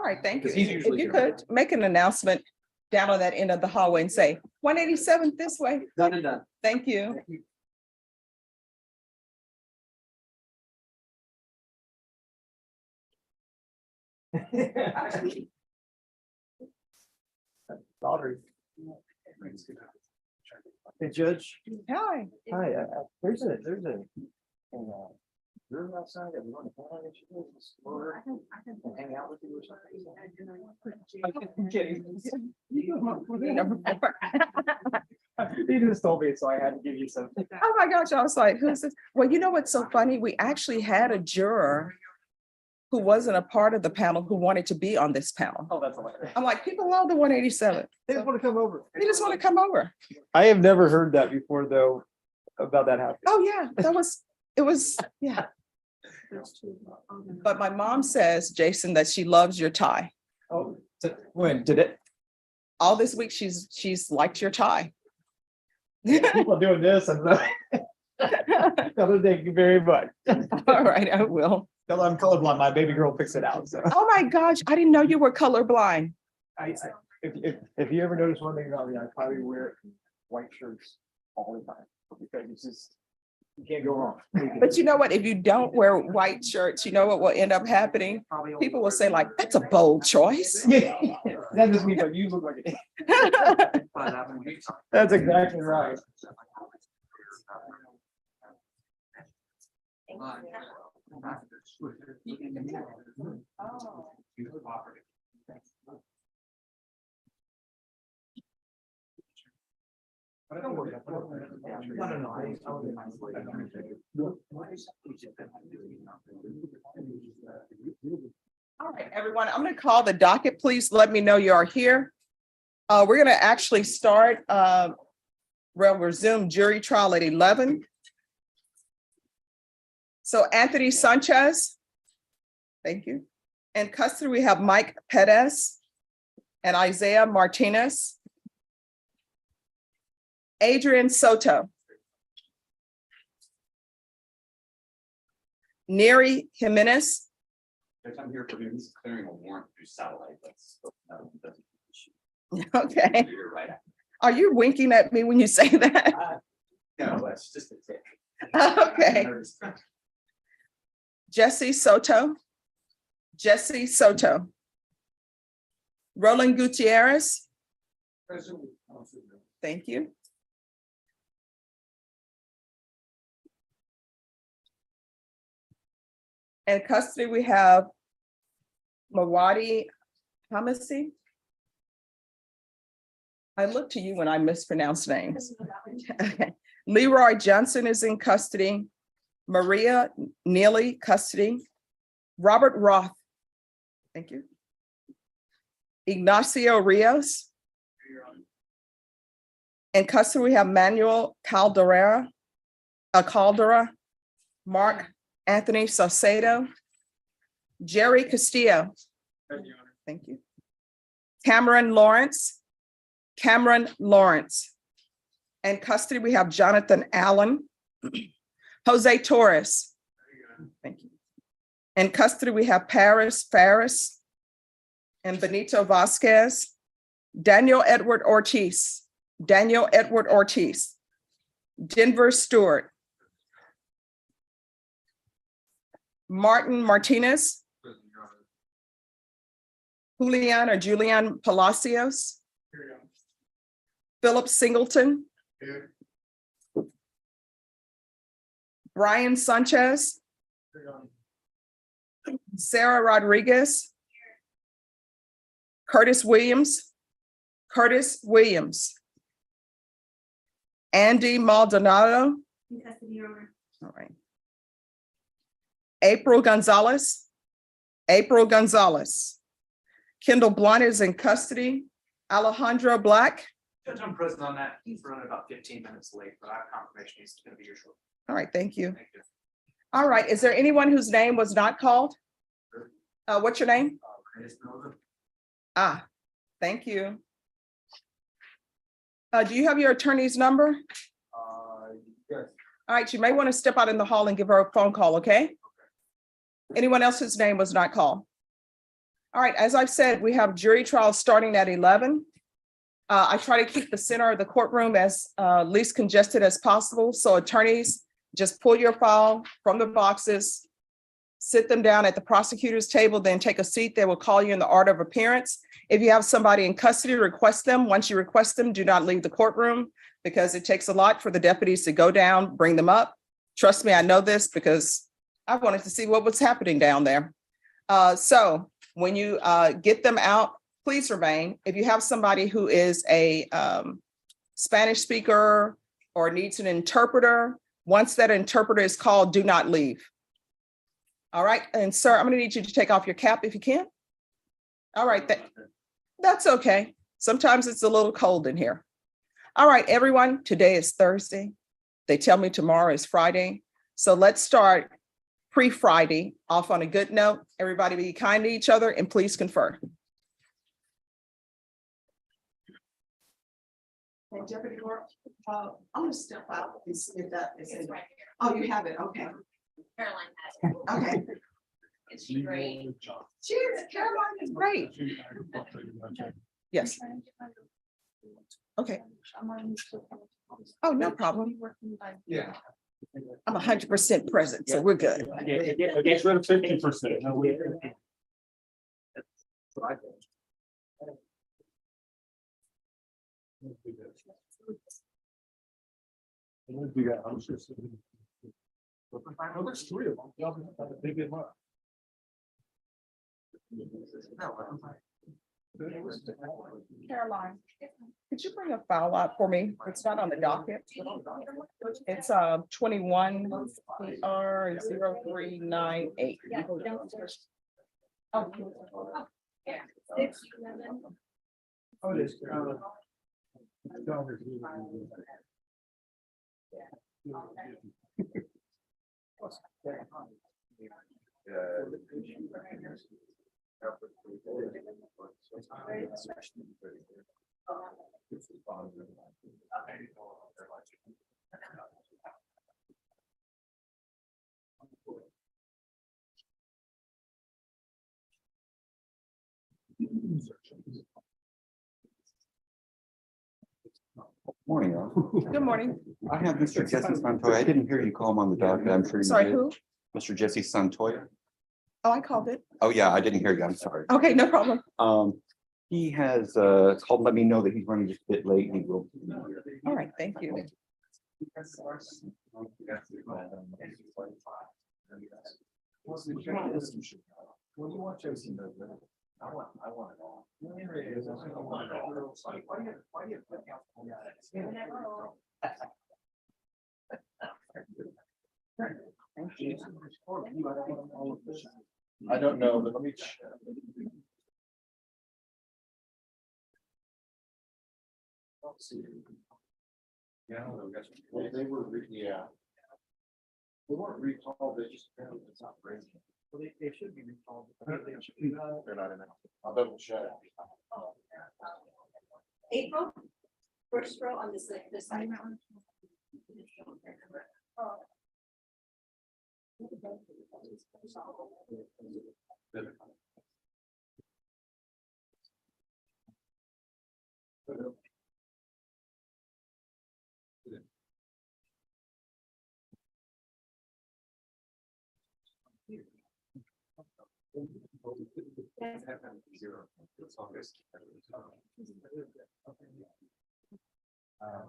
right, thank you. Because he's If usually you here. could make an announcement down on that end of the hallway and say 187 this way. Done and done. Thank you. Hey, Judge. Hi. Hi, there's a room outside that we want to hang out with you, or hang out with you or something. You just told me, so I had to give you something. Oh my gosh, I was like, who's this? Well, you know what's so funny? We actually had a juror who wasn't a part of the panel who wanted to be on this panel. Oh, that's hilarious. I'm like, people love the 187. They just want to come over. They just want to come over. I have never heard that before, though, about that happening. Oh, yeah, it was, yeah. But my mom says, Jason, that she loves your tie. Oh, when did it? All this week, she's liked your tie. People doing this and thank you very much. All right, I will. Tell them I'm colorblind. My baby girl picks it out. So Oh my gosh, I didn't know you were colorblind. if you ever notice one thing about me, I probably wear white shirts all the time because it's just you can't go wrong. But you know what? If you don't wear white shirts, you know what will end up happening? People will say like, that's a bold choice. Yeah, that just means like you look like it. That's exactly right. All right, everyone, I'm going to call the docket. Please let me know you are here. We're going to actually start, we'll resume jury trial at 11. So Anthony Sanchez. Thank you. In custody, we have Mike Pettis and Isaiah Martinez. Adrian Soto. Neri Jimenez. I'm here for him, he's clearing a warrant through satellite. Okay. You're right. Are you winking at me when you say that? No, that's just a tick. Okay. Jesse Soto. Jesse Soto. Roland Gutierrez. Thank you. In custody, we have Mawadi Hamasi. I look to you when I mispronounce names. Okay. Leroy Johnson is in custody. Maria Neely, custody. Robert Roth. Thank you. Ignacio Rios. In custody, we have Manuel Caldera, Mark Anthony Saucedo, Jerry Castillo. Thank you. Cameron Lawrence. In custody, we have Jonathan Allen. Jose Torres. Thank you. In custody, we have Paris Farris and Benito Vasquez. Daniel Edward Ortiz. Denver Stewart. Martin Martinez. Julian Palacios. Philip Singleton. Brian Sanchez. Sarah Rodriguez. Curtis Williams. Andy Maldonado. All right. April Gonzalez. Kendall Blunt is in custody. Alejandro Black. Judge, I'm present on that. He's running about 15 minutes late, but I have confirmation he's going to be here shortly. All right, thank you. Thank you. All right, is there anyone whose name was not called? What's your name? Thank you. Do you have your attorney's number? Yes. All right, you may want to step out in the hall and give her a phone call, okay? Anyone else whose name was not called? All right, as I've said, we have jury trials starting at 11. I try to keep the center of the courtroom as least congested as possible. So attorneys, just pull your file from the boxes, sit them down at the prosecutor's table, then take a seat. They will call you in the order of appearance. If you have somebody in custody, request them. Once you request them, do not leave the courtroom because it takes a lot for the deputies to go down, bring them up. Trust me, I know this because I wanted to see what was happening down there. So when you get them out, please remain. If you have somebody who is a Spanish speaker or needs an interpreter, once that interpreter is called, do not leave. All right, and sir, I'm gonna need you to take off your cap if you can. All right, that's okay. Sometimes it's a little cold in here. All right, everyone, today is Thursday. They tell me tomorrow is Friday. So let's start pre-Friday off on a good note. Everybody be kind to each other and please confer. And Deputy Moore, I'm gonna step out and see if that is in. Oh, you have it, okay. Caroline has it. Okay. It's great. Cheers, Caroline is great. Yes, okay. Oh, no problem. Yeah. I'm 100% present, so we're good. Get rid of 50%. There's three of them. They get one. Caroline, could you bring a file out for me? It's not on the docket. It's 21 PR 0398. Oh. Yeah. 611. Oh, it is. Morning, all. Good morning. I have Mr. Jesse Santoya. I didn't hear you call him on the docket. I'm sure you Sorry, did. who? Mr. Jesse Santoya. Oh, I called it. Oh, yeah, I didn't hear you. I'm sorry. Okay, no problem. He has called, let me know that he's running just a bit late. He will. All right, thank you. When you watch those, I want it all. I don't know, but let me check. Let's see. Yeah. They were, yeah. They weren't recalled, they just, it's not breaking. Well, they should be recalled. They're not in it. I'll double check. April, first row on this side.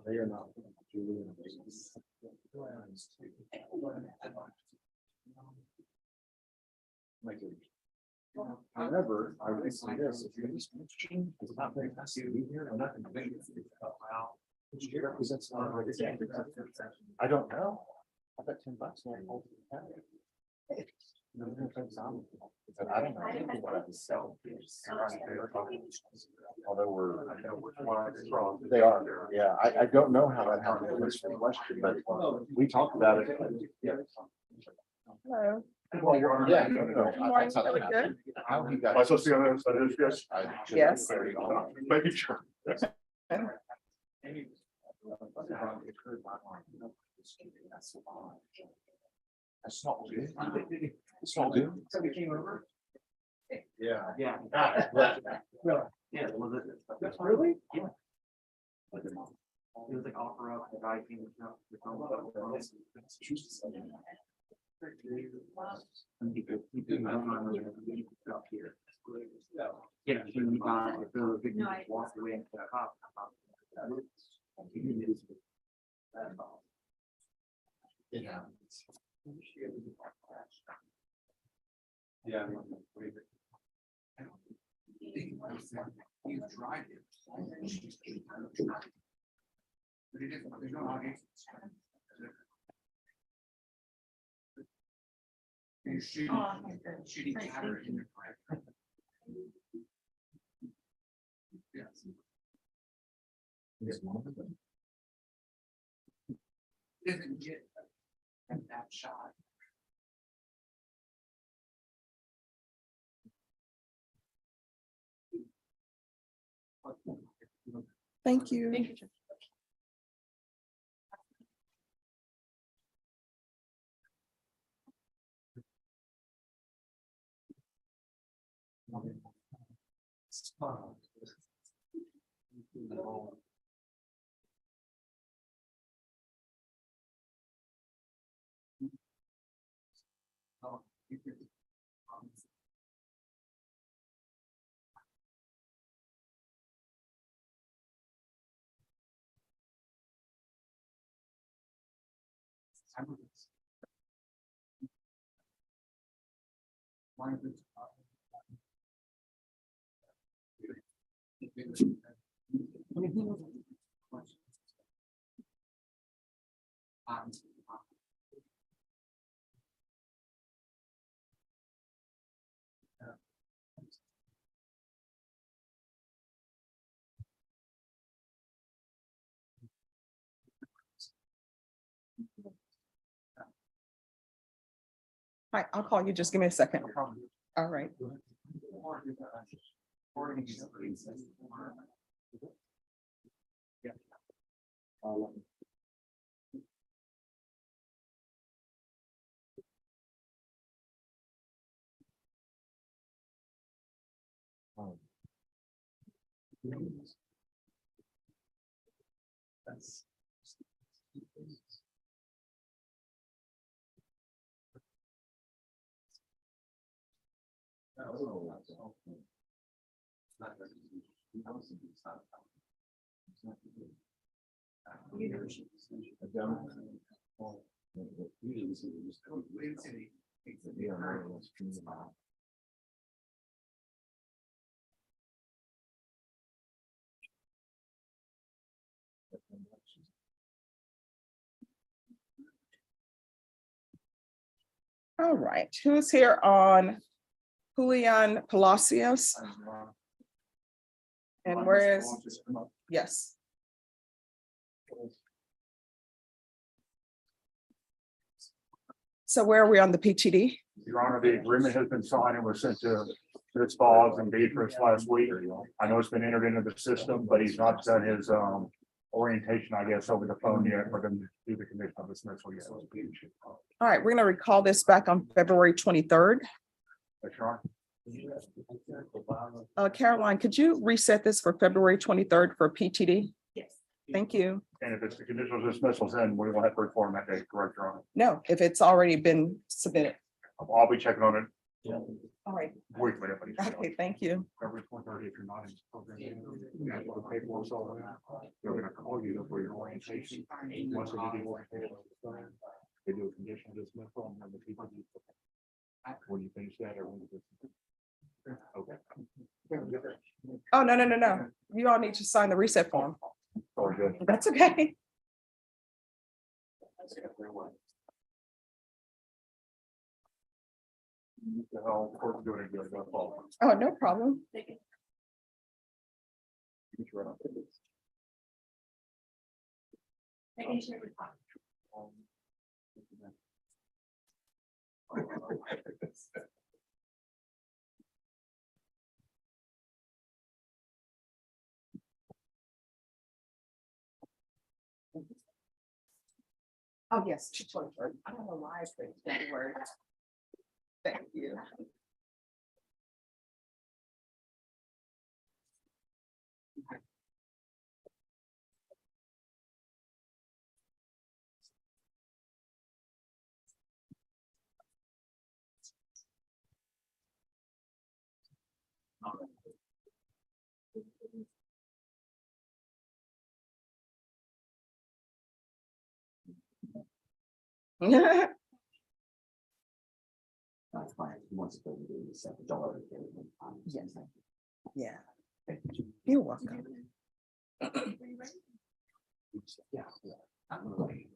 They are not. However, I would say this, if you're this machine, it's not very fast to be here, I'm not gonna make it. She represents. I don't know. I bet $10. I don't know what I would sell. Although we're, I know which one it's from. They are, yeah, I don't know how that happened, was the question, but we talked about it. Hello. Well, you're on. Yeah, no, Good morning. that's how that Really good. happened. How he got. Am I supposed to be on the other side of this, yes? Yes. Making sure. That's not good. It's not good. Somebody came over. Yeah. Yeah. Ah, Yeah, was it? Really? Yeah. It was like offer up, the guy came to up. Up here. Yeah, he got, if there was a big, walked away into the cop. Yeah. Yeah. You tried it. But it isn't, there's no audience. You shooting cattle in your private. Yes. Doesn't get that shot. Thank you. Hi, I'll call you. Just give me a second. All right. All right, who's here on Julian Palacios? And where is, yes. So where are we on the PTD? Your Honor, the agreement has been signed and was sent to Ms. Boggs and Beatrice last week. I know it's been entered into the system, but he's not done his orientation, I guess, over the phone yet. We're going to do the conditional dismissal yet. All right, we're gonna recall this back on February 23rd. That's right. Caroline, could you reset this for February 23rd for PTD? Yes. Thank you. And if it's the conditional dismissals, then we will have to reform that date, correct, Your Honor? No, if it's already been submitted. I'll be checking on it All right, weekly. If it's okay, thank you. February 23rd, if you're not in this program, that's what the paperwork's all about. They're gonna call you for your orientation. Once they do the orientation, they do a conditional dismissal and then the people. When you finish that, or when you. Okay. Oh, no. You all need to sign the reset form. Sorry, good. That's okay. Of course, doing it good. That's all. Oh, no problem. Making sure we're fine. Oh, yes. I don't know why I said that word. Thank you. That's fine. He wants to go to the $7. Yes. Yeah, you're welcome. Yeah. I'm ready.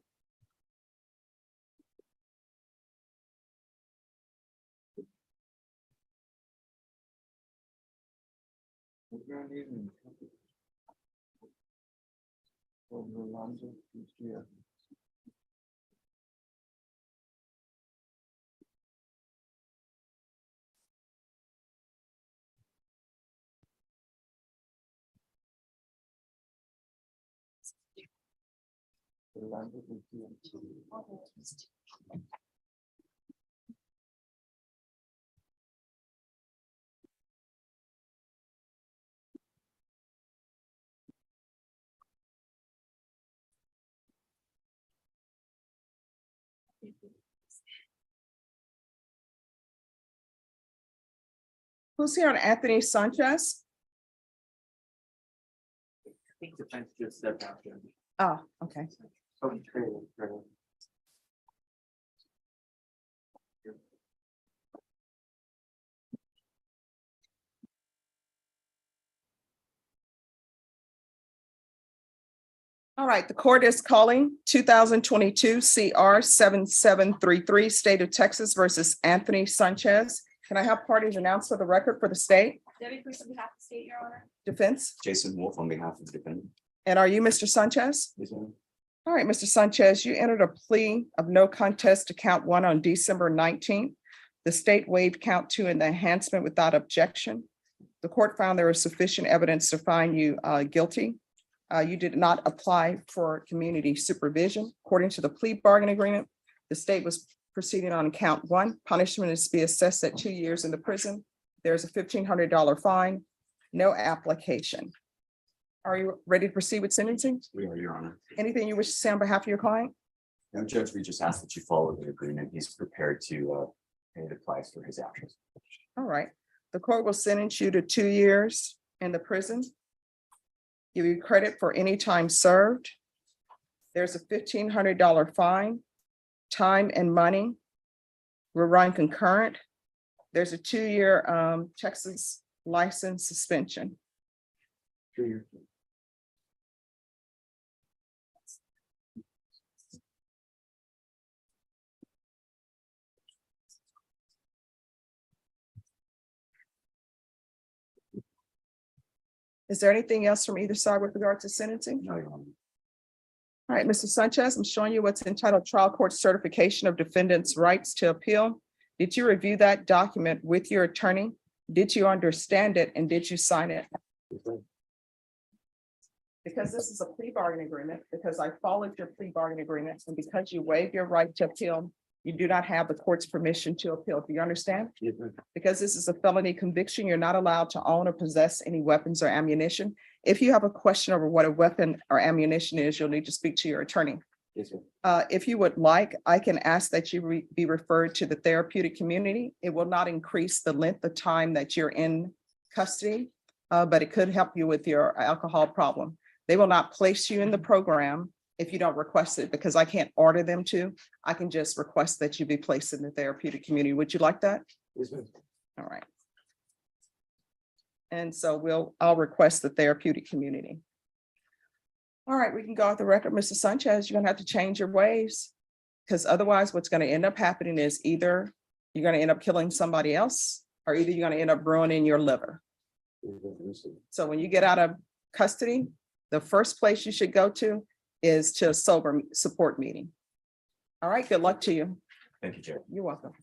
Who's here on Anthony Sanchez? I think the fence just stepped out there. Oh, okay. Oh, trailer. All right, the court is calling 2022 CR 7733, State of Texas versus Anthony Sanchez. Can I have parties announced for the record for the state Debbie, please, on behalf of the state, Your Honor. defense? Jason Wolf on behalf of the defendant. And are you Mr. Sanchez? Yes, ma'am. All right, Mr. Sanchez, you entered a plea of no contest to count one on December 19th. The state waived count two in the enhancement without objection. The court found there was sufficient evidence to find you guilty. You did not apply for community supervision. According to the plea bargain agreement, the state was proceeding on count one. Punishment is to be assessed at 2 years in the prison. There's a $1,500 fine, no application. Are you ready to proceed with sentencing? We are, Your Honor. Anything you wish to say on behalf of your client? No, Judge, we just ask that you follow the agreement. He's prepared to pay the price for his actions. All right. The court will sentence you to 2 years in the prison. Give you credit for any time served. There's a $1,500 fine. Time and money will run concurrent. There's a 2-year Texas license suspension. 2 years. Is there anything else from either side with regard to sentencing? No, Your Honor. All right, Mr. Sanchez, I'm showing you what's entitled Trial Court Certification of Defendant's Rights to Appeal. Did you review that document with your attorney? Did you understand it and did you sign it? Because this is a plea bargain agreement, because I followed your plea bargain agreement, and because you waive your right to appeal, you do not have the court's permission to appeal. Do you understand? Yes, ma'am. Because this is a felony conviction, you're not allowed to own or possess any weapons or ammunition. If you have a question over what a weapon or ammunition is, you'll need to speak to your attorney. Yes, ma'am. If you would like, I can ask that you be referred to the therapeutic community. It will not increase the length of time that you're in custody, but it could help you with your alcohol problem. They will not place you in the program if you don't request it, because I can't order them to. I can just request that you be placed in the therapeutic community. Would you like that? Yes, ma'am. All right. And so I'll request the therapeutic community. All right, we can go off the record. Mr. Sanchez, you're gonna have to change your ways, because otherwise what's gonna end up happening is either you're gonna end up killing somebody else, or either you're gonna end up ruining your liver. So when you get out of custody, the first place you should go to is to a sober support meeting. All right, good luck to you. Thank you, Judge. You're welcome.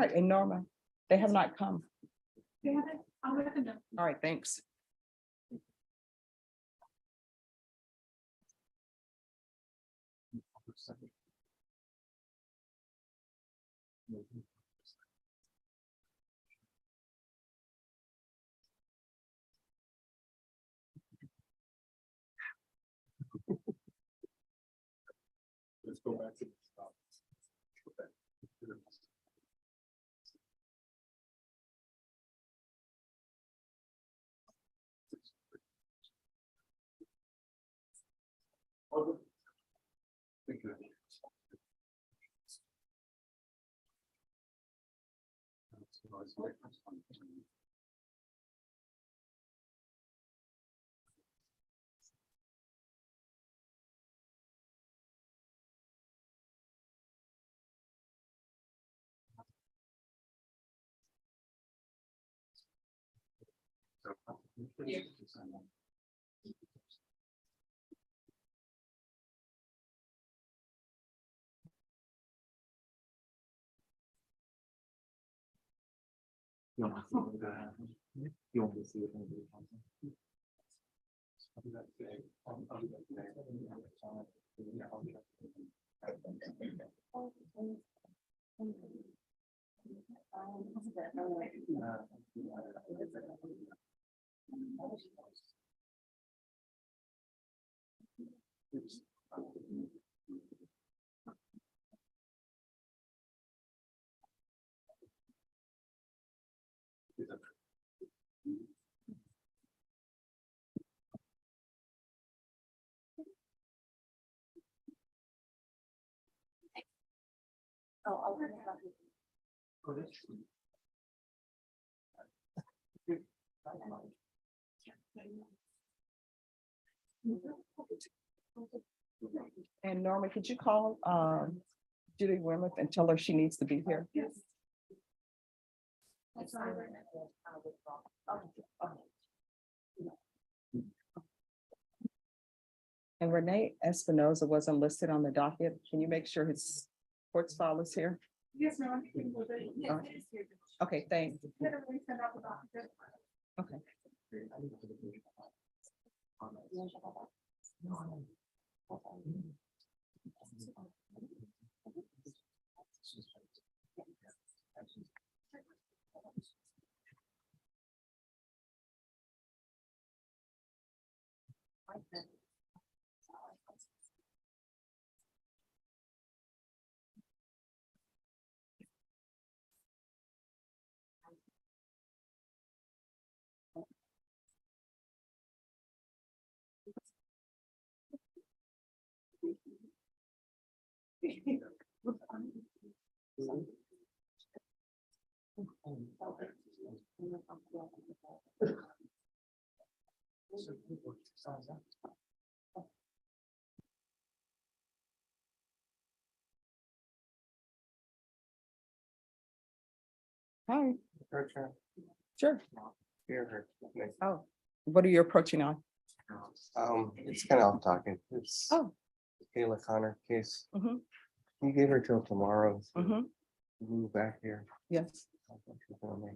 right, and Norma, they have not come. Yeah, I'll let them know. All right, thanks. Let's go back to. Thank you. You want to see if anybody comes in? Oh, I'll bring it up. And Norma, could you call Judy Wimmer and tell her she needs to be here? Yes. That's fine. And Renee Espinoza wasn't listed on the docket. Can you make sure his courts file is here? Yes, ma'am. All right. Okay, thanks. Okay. Hi, sure. Oh, what are you approaching on? It's kind of off talking. It's Oh, Kayla Connor case. mhm, You gave her till tomorrow. to mhm, Move back here. yes. Okay.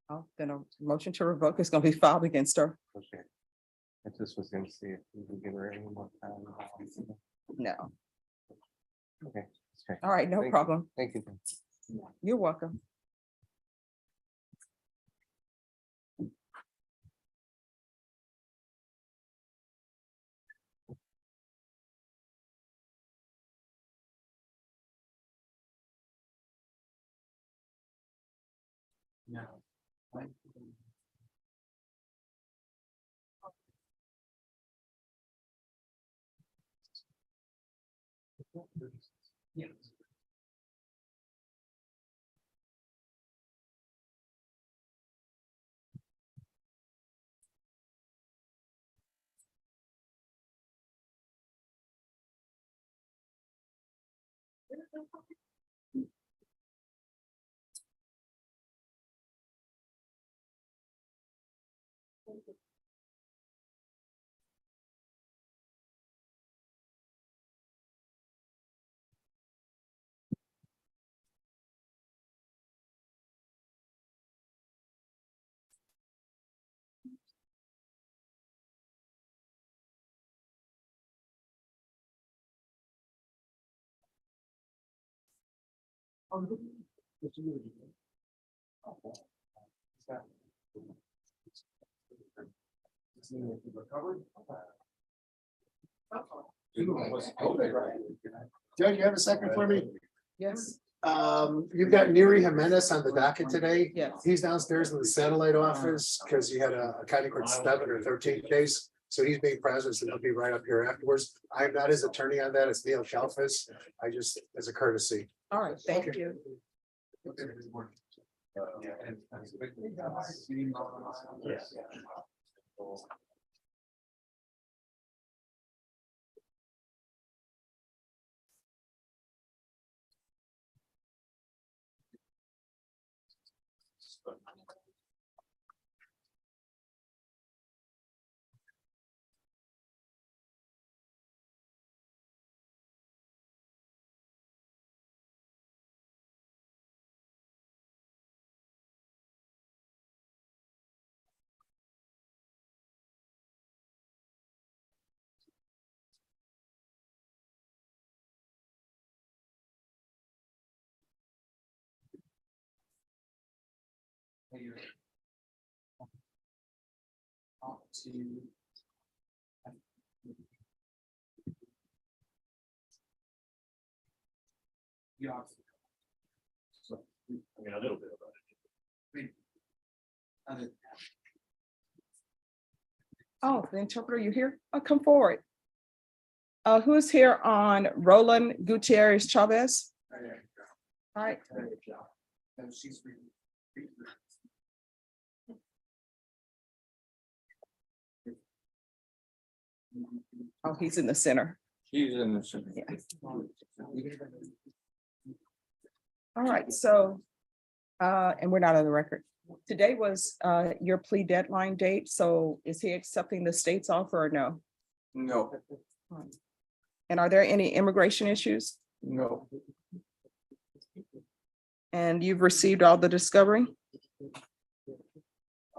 Oh, then a motion to revoke is gonna be filed against her. I just was gonna see if we could give her any more time. No. Okay. that's great. All right, no Thank you. problem. Thank you. You're welcome. No. Yeah. Judge, you have a second for me? Yes, You've got Neri Jimenez on the docket today. yes. He's downstairs in the satellite office because he had a county court 7 or 13 case. So he's being present, so he'll be right up here afterwards. I'm not his attorney on that. It's Neil Kalfas. I just, as a courtesy. All right, thank you. Yeah. I mean, a little bit about it. Oh, the interpreter, you here? Oh, come forward. Who is here on Roland Gutierrez Chavez? All right, And she's. oh, he's in the center. He's in the. Yeah. All right, so, and we're not on the record. Today was your plea deadline date, so is he accepting the state's offer or no? No, And are there any immigration issues? no, And you've received all the discovery?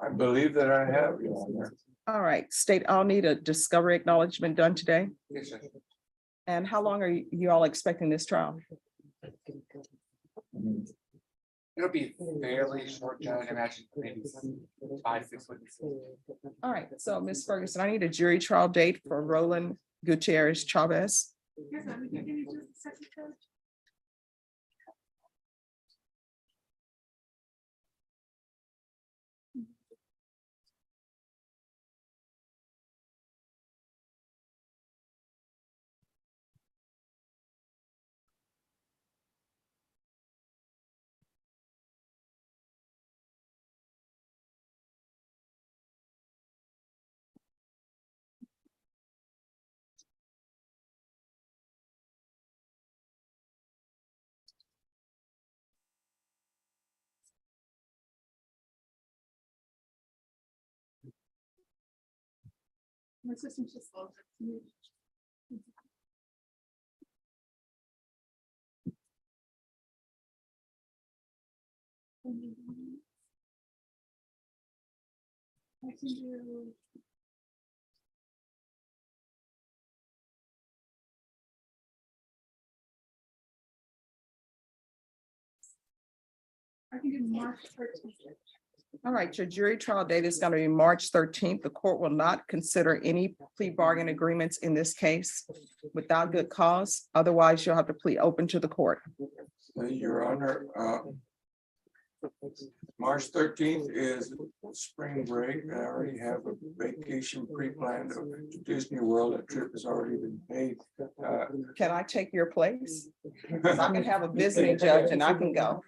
I believe that I have, Your Honor. All right, state, I'll need a discovery acknowledgement done today. Yes, sir. And how long are you all expecting this trial? It'll be fairly short, Judge, I imagine maybe 5-6 weeks. All right, so Ms. Ferguson, I need a jury trial date for Roland Gutierrez Chavez. My system's just slow. I can do. I can do March 13th. All right, your jury trial date is going to be March 13th. The court will not consider any plea bargain agreements in this case without good cause. Otherwise, you'll have to plead open to the court. Your Honor, March 13th is spring break. I already have a vacation pre-planned to Disney World. That trip has already been paid. Can I take your place? Because I can have a visiting judge and I can go.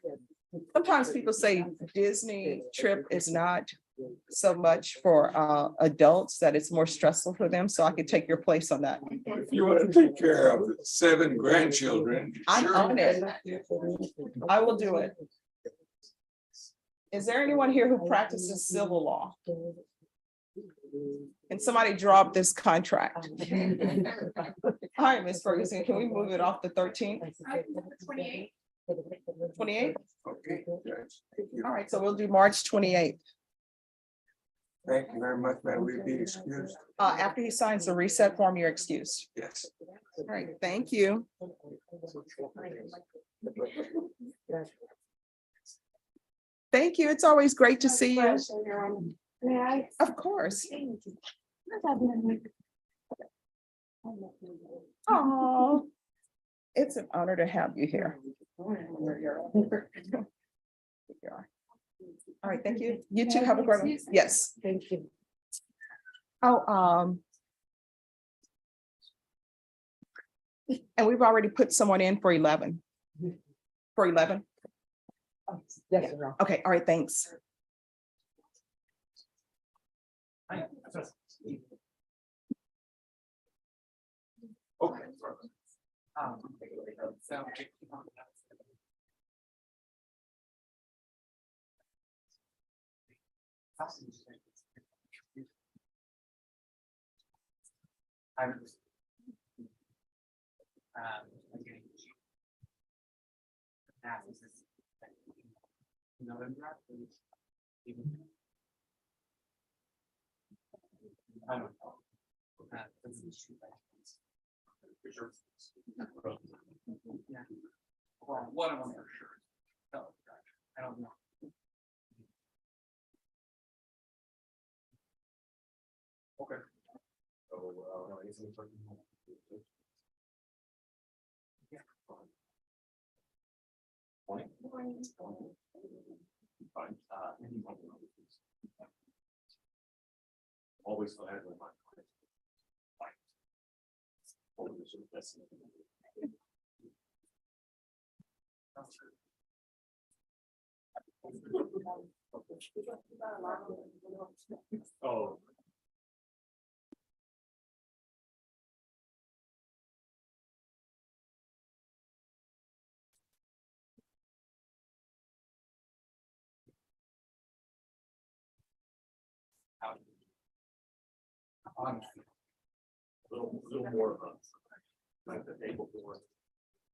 Sometimes people say Disney trip is not so much for adults, that it's more stressful for them. So I could take your place on that. If you want to take care of 7 grandchildren. I'm sure. on it. I will do it. Is there anyone here who practices civil law? Can somebody draw up this contract? All right, Ms. Ferguson, can we move it off the 13th? 28. 28th? Okay, Judge. Thank you. All right, so we'll do March 28th. Thank you very much, man. We'd be excused. After he signs the reset form, you're excused. Yes. All right, thank you. Thank you. It's always great to see you. May I? Of course. Oh, it's an honor to have you here. Here you are. All right, thank you. You too. Have a great one. Yes. Thank you. Oh, and we've already put someone in for 11. For 11? Yes, Okay, all right, thanks. Okay. So. I'm. Okay. November. I don't know. Yeah. Well, one of them for sure. Oh, I don't know. Okay. Always glad when my. Oh. Little more of a. Like the table for.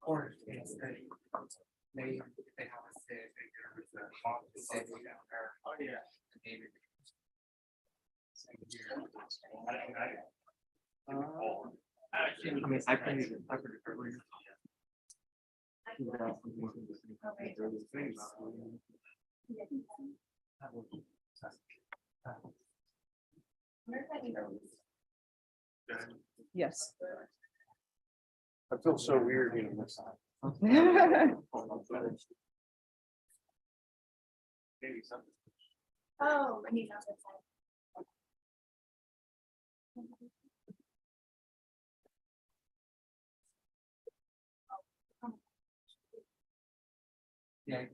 Or it's they have a say, there's a hot city down there. Oh, yeah. David. I mean, I can. Yes. I feel so weird being this side. Maybe something. Oh, I need that. Yeah.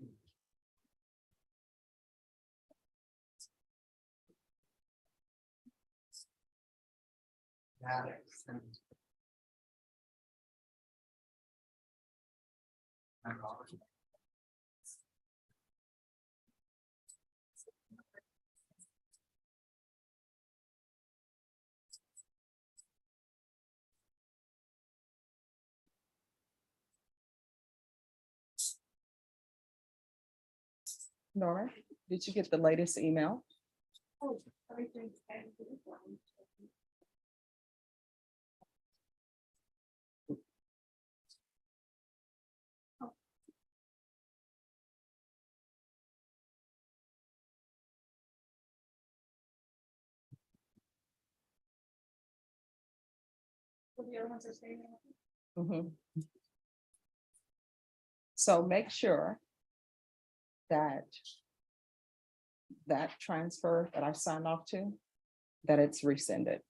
Nora, did you get the latest email? Oh, everything's. What the other ones are saying? Mhm. So make sure that that transfer that I signed off to, that it's rescinded.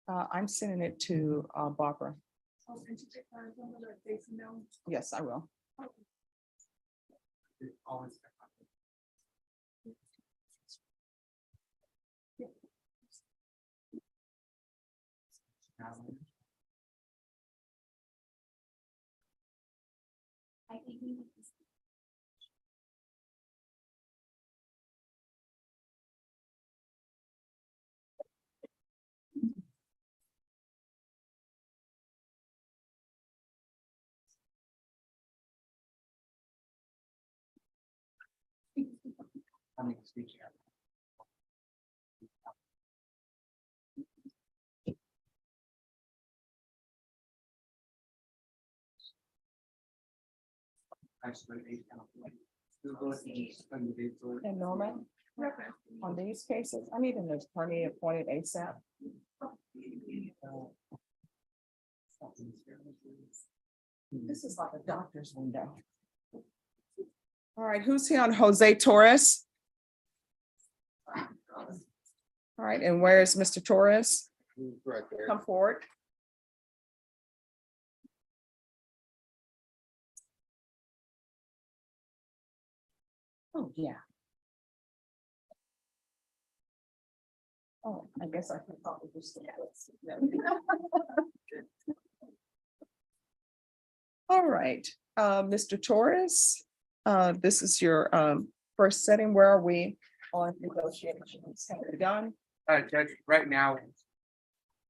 I'm sending it to Barbara. Yes, I will. I think we need to. And Norman, on these cases, I need an attorney appointed ASAP. This is like a doctor's window. All right, who's here on Jose Torres? All right, and where is Mr. Torres? Right there. Come forward. Oh, yeah. Oh, I guess I can probably just. All right, Mr. Torres, this is your first setting. Where are we on negotiations? Have we done? Judge, right now,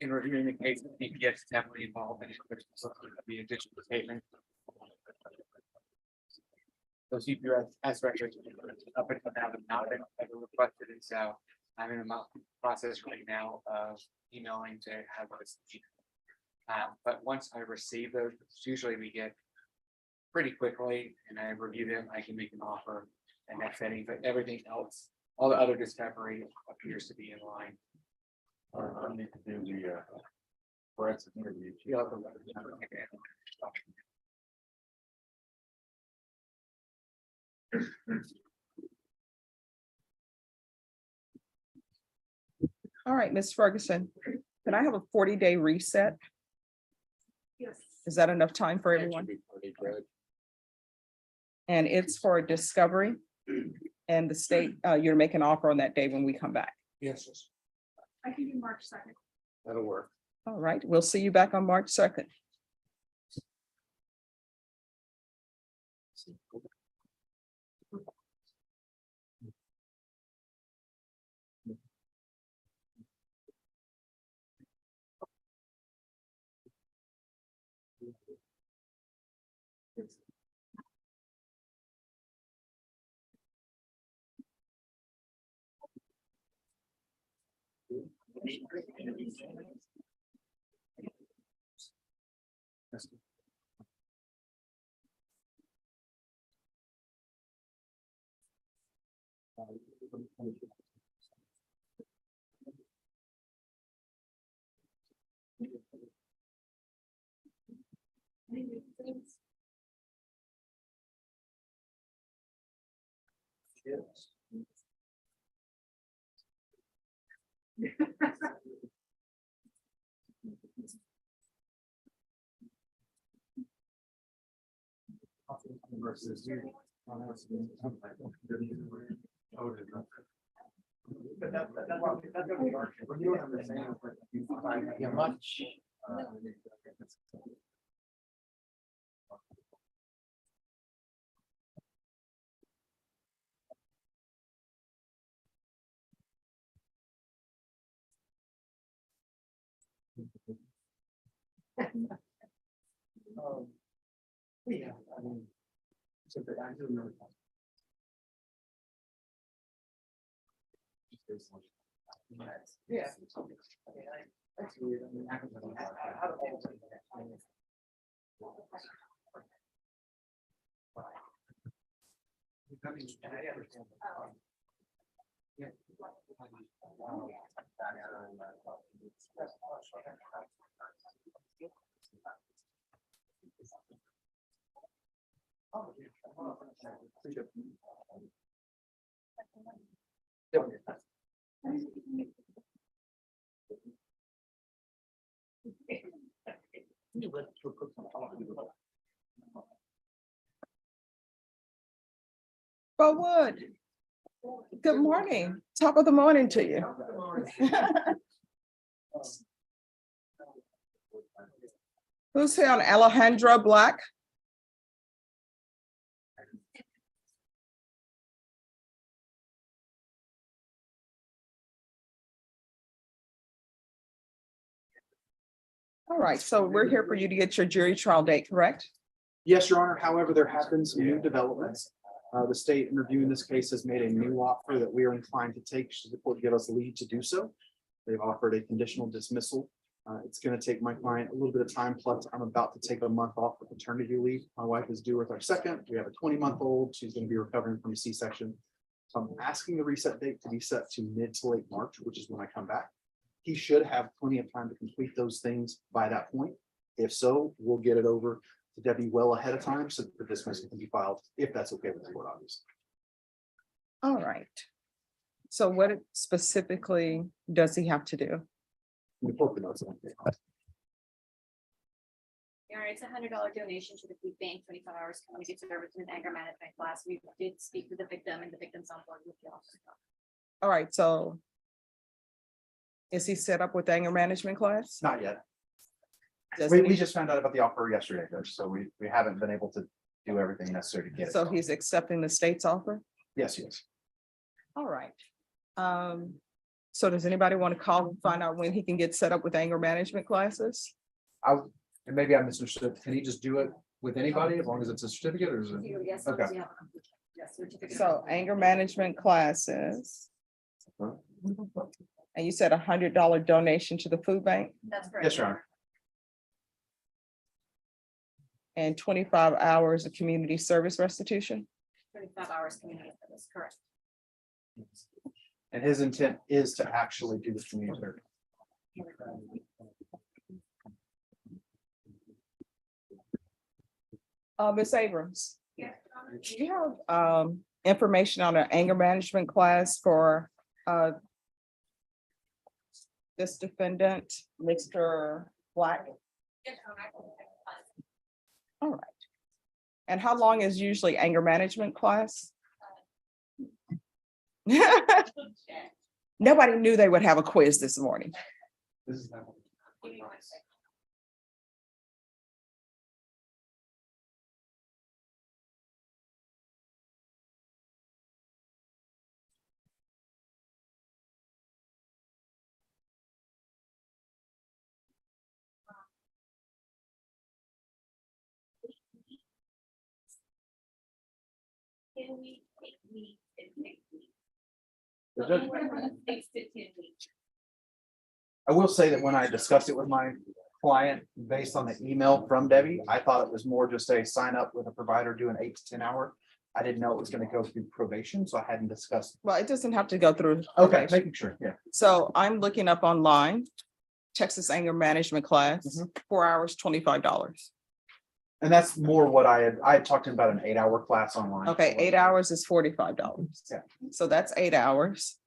in reviewing the case, the DPS is heavily involved in the additional statement. Those CPS records up until now have not been ever requested, and so I'm in the process right now of emailing to have those. But once I receive those, usually we get pretty quickly, and I review them, I can make an offer and that setting, but everything else, all the other discovery appears to be in line. I need to do the forensic interview. All right, Ms. Ferguson, can I have a 40-day reset? Yes. Is that enough time for everyone? And it's for discovery. And the state, you're making an offer on that day when we come back. Yes. I can do March 2nd. That'll work. All right, we'll see you back on March 2nd. Yeah, much. Yeah, I mean. So that I do know. Yeah. That's weird. I mean, I don't know. Wood. Good morning. Top of the morning to you. Who's here on Alejandro Black? All right, so we're here for you to get your jury trial date, correct? Yes, Your Honor. However, there have been some new developments. The state in reviewing this case has made a new offer that we are inclined to take should the court give us leave to do so. They've offered a conditional dismissal. It's going to take my client a little bit of time, plus I'm about to take a month off for paternity leave. My wife is due with our second. We have a 20-month-old. She's going to be recovering from a C-section. So I'm asking the reset date to be set to mid to late March, which is when I come back. He should have plenty of time to complete those things by that point. If so, we'll get it over to Debbie well ahead of time so that the dismissal can be filed, if that's okay with the court, obviously. All right. So what specifically does he have to do? We hope the notes. All right, it's $100 donation to the food bank, 25 hours community service and anger management class. We did speak with the victim and the victim's on board with the officer. All right, so is he set up with anger management class? Not yet. Doesn't We he- just found out about the offer yesterday, Judge, so we haven't been able to do everything necessary to get it. So he's accepting the state's offer? Yes, yes. All right. So does anybody want to call and find out when he can get set up with anger management classes? And maybe I misunderstood. Can he just do it with anybody as long as it's a certificate or is it? Yes, Okay. yeah. Yes, certificate. So anger management classes. And you said $100 donation to the food bank That's correct. Yes, Your Honor. and 25 hours of community service restitution? 25 hours community service, correct. And his intent is to actually do the community service. Ms. Abrams, do you have information on an anger management class for this defendant, Mr. Black? All right. And how long is usually anger management class? Nobody knew they would have a quiz this morning. This is Can we take weeks and take weeks? The judge- 6 to 10 weeks. I will say that when I discussed it with my client, based on the email from Debbie, I thought it was more just a sign up with a provider, do an 8 to 10 hour. I didn't know it was going to go through probation, so I hadn't discussed. Well, it doesn't have to go through. Okay, probation. making sure, yeah. So I'm looking up online, Texas anger management class, Mhm. 4 hours, $25. And that's more what I had talked to him about an 8-hour class online. Okay, 8 hours is $45. Yeah. So that's 8 hours,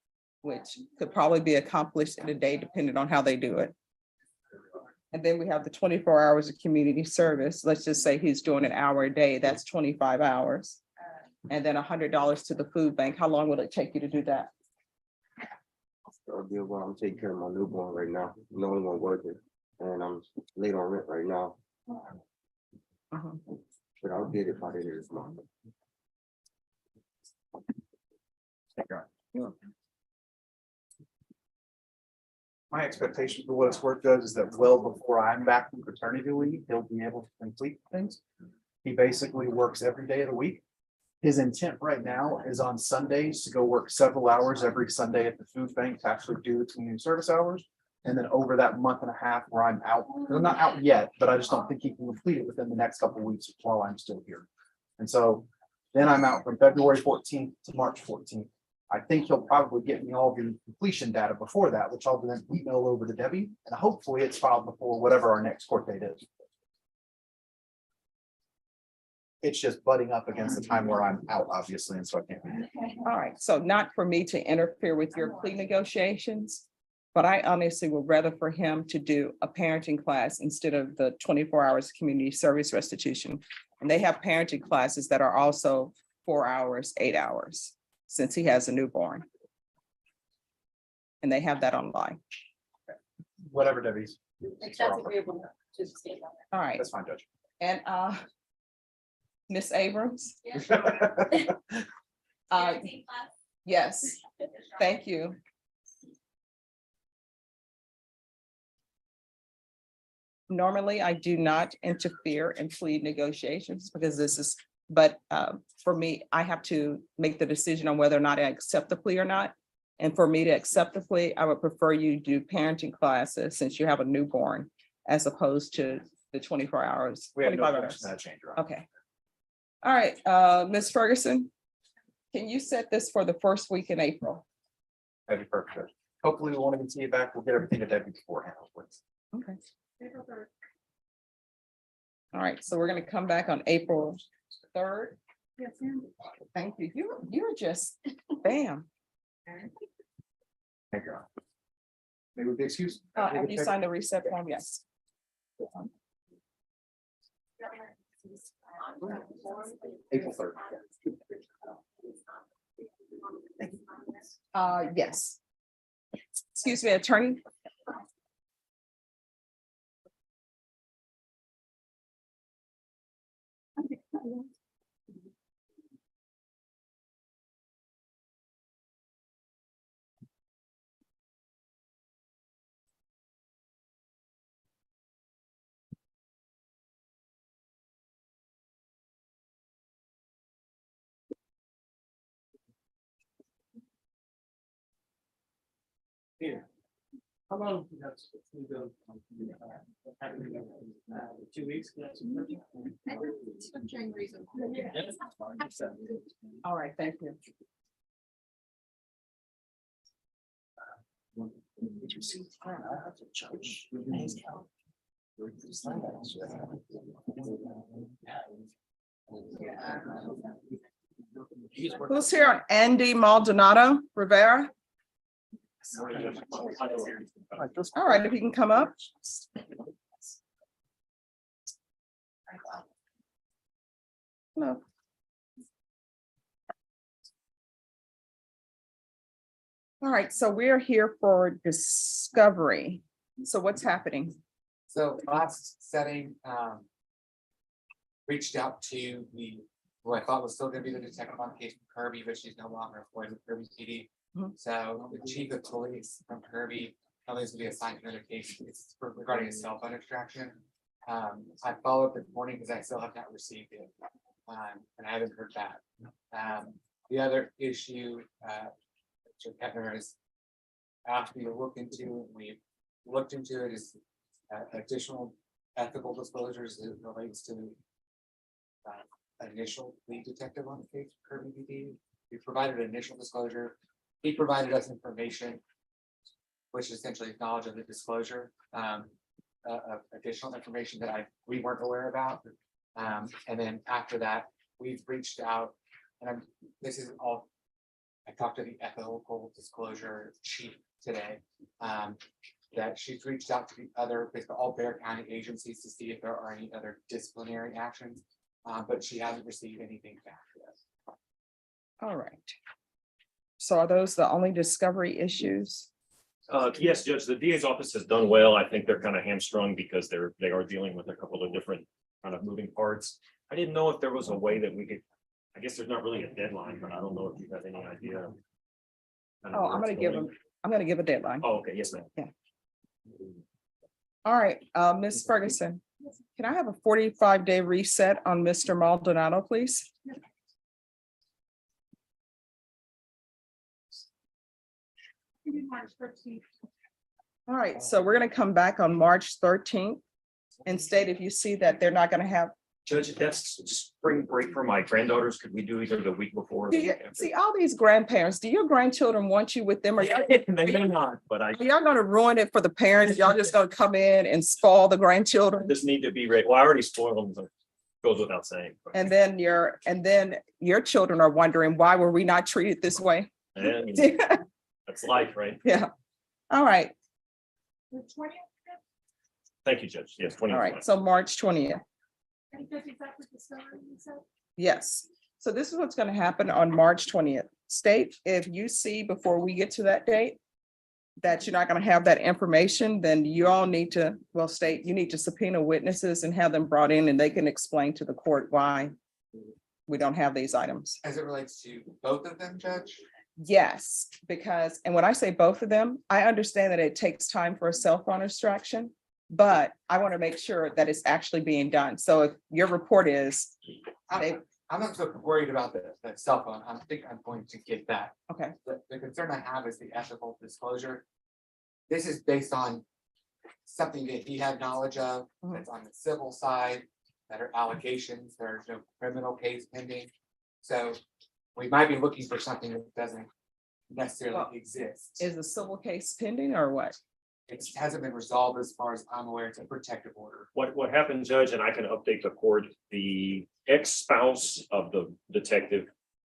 which could probably be accomplished in a day, depending on how they do it. And then we have the 24 hours of community service. Let's just say he's doing an hour a day, that's 25 hours. And then $100 to the food bank. How long will it take you to do that? I'll be able, I'm taking care of my newborn right now, no one working, and I'm late on rent right now, Uh-huh. but I'll get it by the end of this month. My expectation for what it's worth does is that well before I'm back from paternity leave, he'll be able to complete things. He basically works every day of the week. His intent right now is on Sundays to go work several hours every Sunday at the food bank to actually do the community service hours. And then over that month and a half where I'm out, I'm not out yet, but I just don't think he can complete it within the next couple of weeks while I'm still here. And so then I'm out from February 14th to March 14th. I think he'll probably get me all the completion data before that, which I'll then email over to Debbie, and hopefully it's filed before whatever our next court date is. It's just butting up against the time where I'm out, obviously, and so I can't. be here. All right, so not for me to interfere with your plea negotiations, but I honestly would rather for him to do a parenting class instead of the 24 hours community service restitution. And they have parenting classes that are also 4 hours, 8 hours, since he has a newborn. And they have that online. Whatever, Debbie's. If that's agreeable to the state. All right, That's fine, Judge. and Ms. Abrams? Yes, thank you. Normally, I do not interfere in plea negotiations because this is, but for me, I have to make the decision on whether or not I accept the plea or not. And for me to accept the plea, I would prefer you do parenting classes since you have a newborn as opposed to the 24 hours. We have no 25 question hours. that change. Your Honor. Okay. All right, Ms. Ferguson, can you set this for the first week in April? That'd be perfect, Judge. Hopefully we won't even see you back. We'll get everything to Debbie beforehand. Please. Okay. All right, so we're gonna come back on April 3rd. Yes, ma'am. Thank you. You're just, bam. Thank you. Your Honor. Maybe with the excuse. Have you signed the reset form? Yes. April 3rd. Yes. Excuse me, attorney. Here. How long? 2 weeks. All right, thank you. Who's here on Andy Maldonado Rivera? All right, if you can come up. Hello. All right, so we're here for discovery. So what's happening? So last setting, reached out to who I thought was still gonna be the detective on the case from Kirby, but she's no longer employed with Kirby PD. Mhm. So the chief of police from Kirby, only to be assigned to another case, it's regarding a cell phone extraction. I followed up this morning because I still have not received it. And I haven't heard back. The other issue, Mr. Kettner has asked me to look into, and we've looked into it, is additional ethical disclosures as it relates to initial lead detective on the case, Kirby PD. We provided an initial disclosure. He provided us information, which essentially acknowledged of the disclosure, of additional information that we weren't aware about. And then after that, we've reached out, and this is all, I talked to the ethical disclosure chief today, that she's reached out to the other, basically all Bear County agencies to see if there are any other disciplinary actions, but she hasn't received anything back yet. All right. So are those the only discovery issues? Yes, Judge, the DA's office has done well. I think they're kind of hamstrung because they are dealing with a couple of different kind of moving parts. I didn't know if there was a way that we could, I guess there's not really a deadline, but I don't know if you have any idea. Oh, I'm gonna give a deadline. Oh, okay, yes, ma'am. All right, Ms. Ferguson, can I have a 45-day reset on Mr. Maldonado, please? All right, so we're gonna come back on March 13th and state if you see that they're not gonna have. Judge, that's spring break for my granddaughters. Could we do either the week before? or the Do you week after? see all these grandparents? Do your grandchildren want you with them? Or They may not, but I y'all gonna ruin it for the parents? Y'all just gonna come in and spoil the grandchildren? just need to be ready. Well, I already spoiled them. Goes without saying. but- And then your children are wondering, why were we not treated this way? And that's life, right? Yeah. All right, Thank you, Judge. Yes, 20. all right. So March 20th. Yes. So this is what's going to happen on March 20th. State, if you see before we get to that date that you're not going to have that information, then you all need to, well, state, you need to subpoena witnesses and have them brought in and they can explain to the court why we don't have these items. As it relates to both of them, Judge? Yes, because, and when I say both of them, I understand that it takes time for a cell phone extraction, but I want to make sure that it's actually being done. So if your report is, I'm not so worried about the cell phone. I think I'm going to get that. okay, The concern I have is the ethical disclosure. This is based on something that he had knowledge of, Mhm. that's on the civil side, that are allegations, there's no criminal case pending. So we might be looking for something that doesn't Well, necessarily exist. is the civil case pending or what? It hasn't been resolved as far as I'm aware. It's a protective order. What happened, Judge, and I can update the court, the ex-spouse of the detective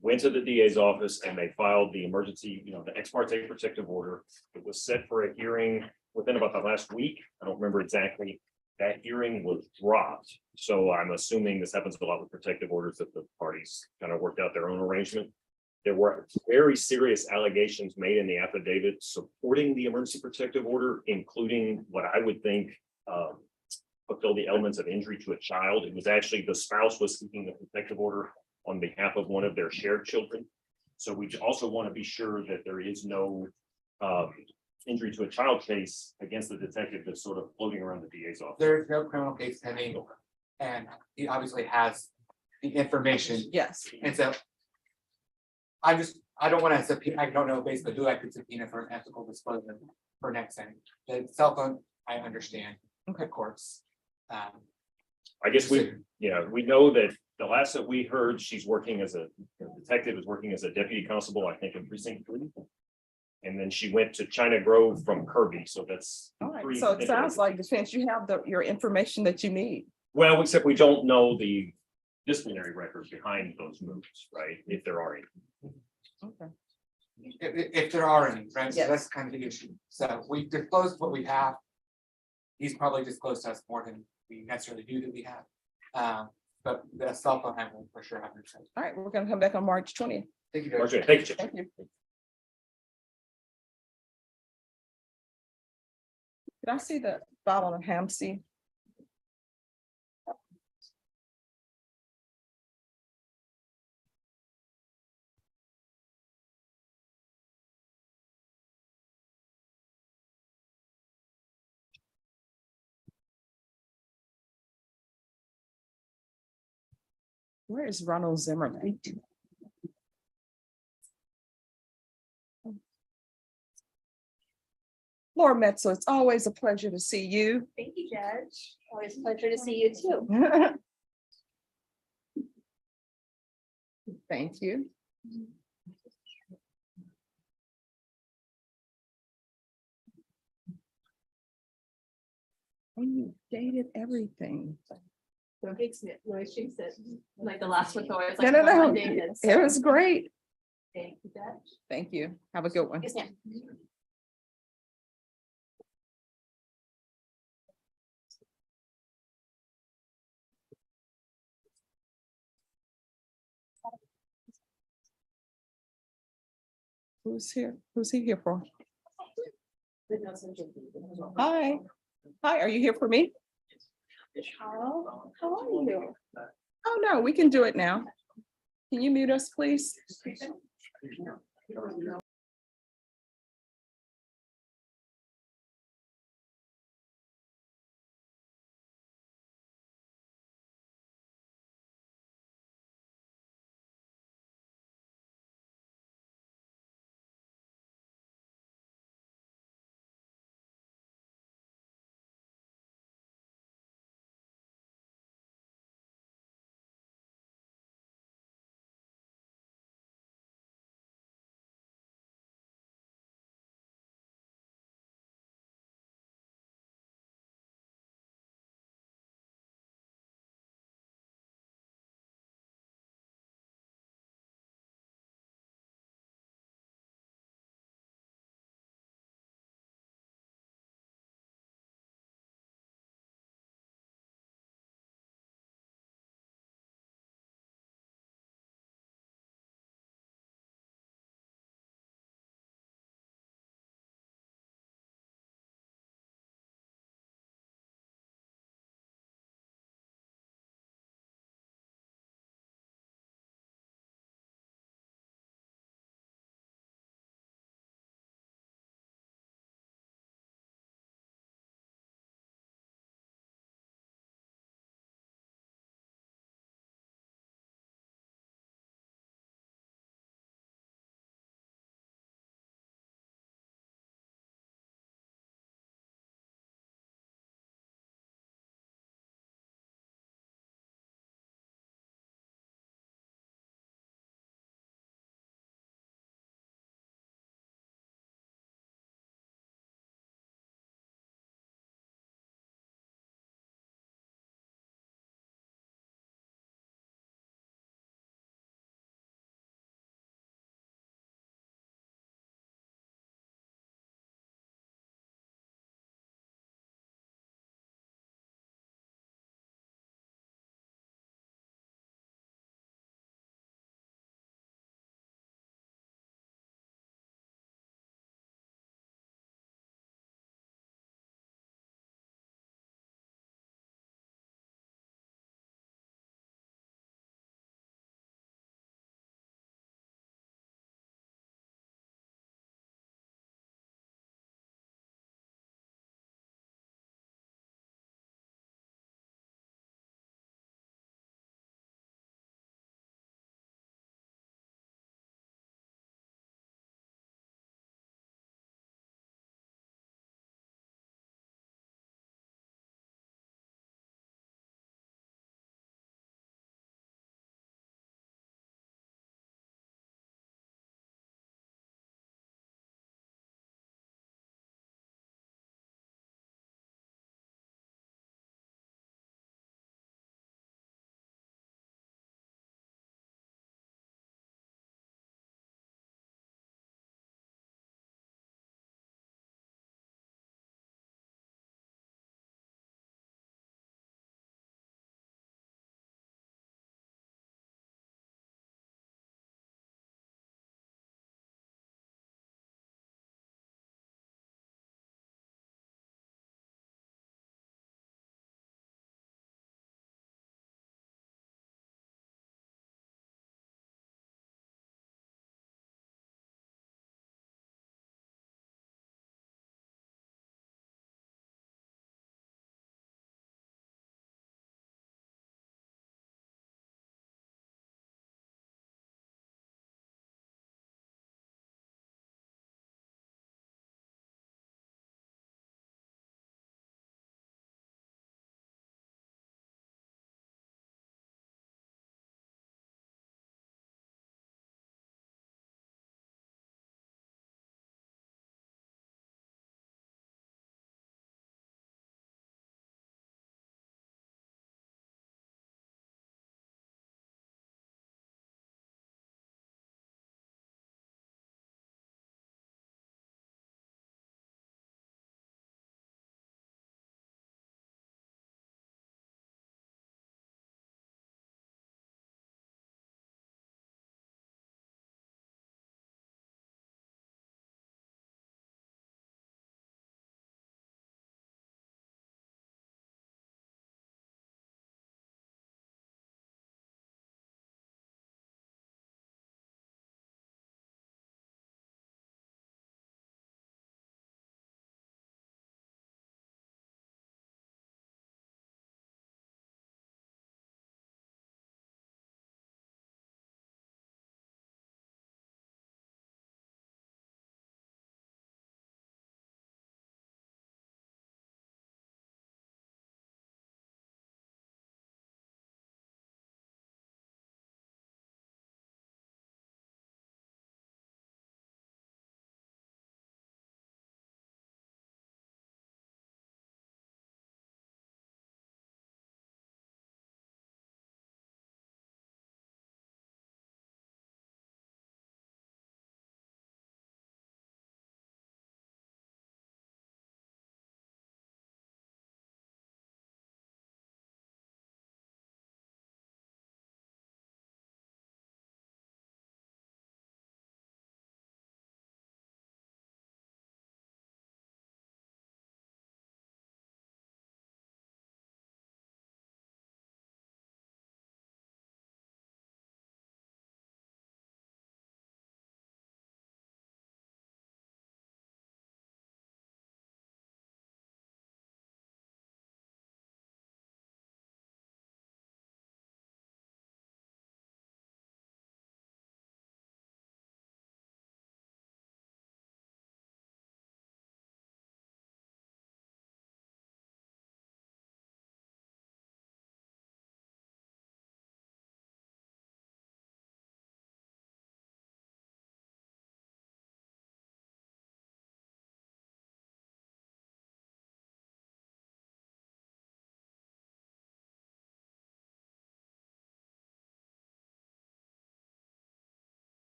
went to the DA's office and they filed the emergency, the ex parte protective order. It was set for a hearing within about the last week. I don't remember exactly. That hearing was dropped. So I'm assuming this happens a lot with protective orders that the parties kind of worked out their own arrangement. There were very serious allegations made in the affidavit supporting the emergency protective order, including what I would think fulfill the elements of injury to a child. It was actually the spouse was seeking the protective order on behalf of one of their shared children. So we also want to be sure that there is no injury to a child case against the detective that's sort of floating around the DA's office. There is no criminal case pending, and he obviously has the information. Yes, And so I don't want to subpoena, I don't know basically who I could subpoena for an ethical disclosure for next thing. The cell phone, I understand, Okay. of course. I guess we know that the last that we heard, she's working as a detective, is working as a deputy constable, I think in precinct 3. And then she went to China Grove from Kirby, so that's. all right. 3 So it sounds individuals. like defense, you have your information that you need. Well, except we don't know the disciplinary records behind those moves, right? If there are any. Okay. If there are any, right? So Yes. that's kind of the issue. So we disclosed what we have. He's probably disclosed to us more than we necessarily knew that we have. But the cell phone I will for sure 100%. All right, we're gonna come back on March 20th. Thank you. Judge. Marjorie, thank you, Judge. Thank you. Did I see the bottle of Hamsi? Where is Ronald Zimmerman? Laura Metzel, it's always a pleasure to see you. Thank you, Judge. Always a pleasure to see you too. Thank you. And you dated everything. So it's she said, like the last one, always No, like. no, well, no, I dated, so it was great. Thank you, Judge. Thank you. Have a good one. Yes, ma'am. Who's here? Who's he here for? Hi. Hi, are you here for me? How are you? Oh, no, we can do it now. Can you mute us, please?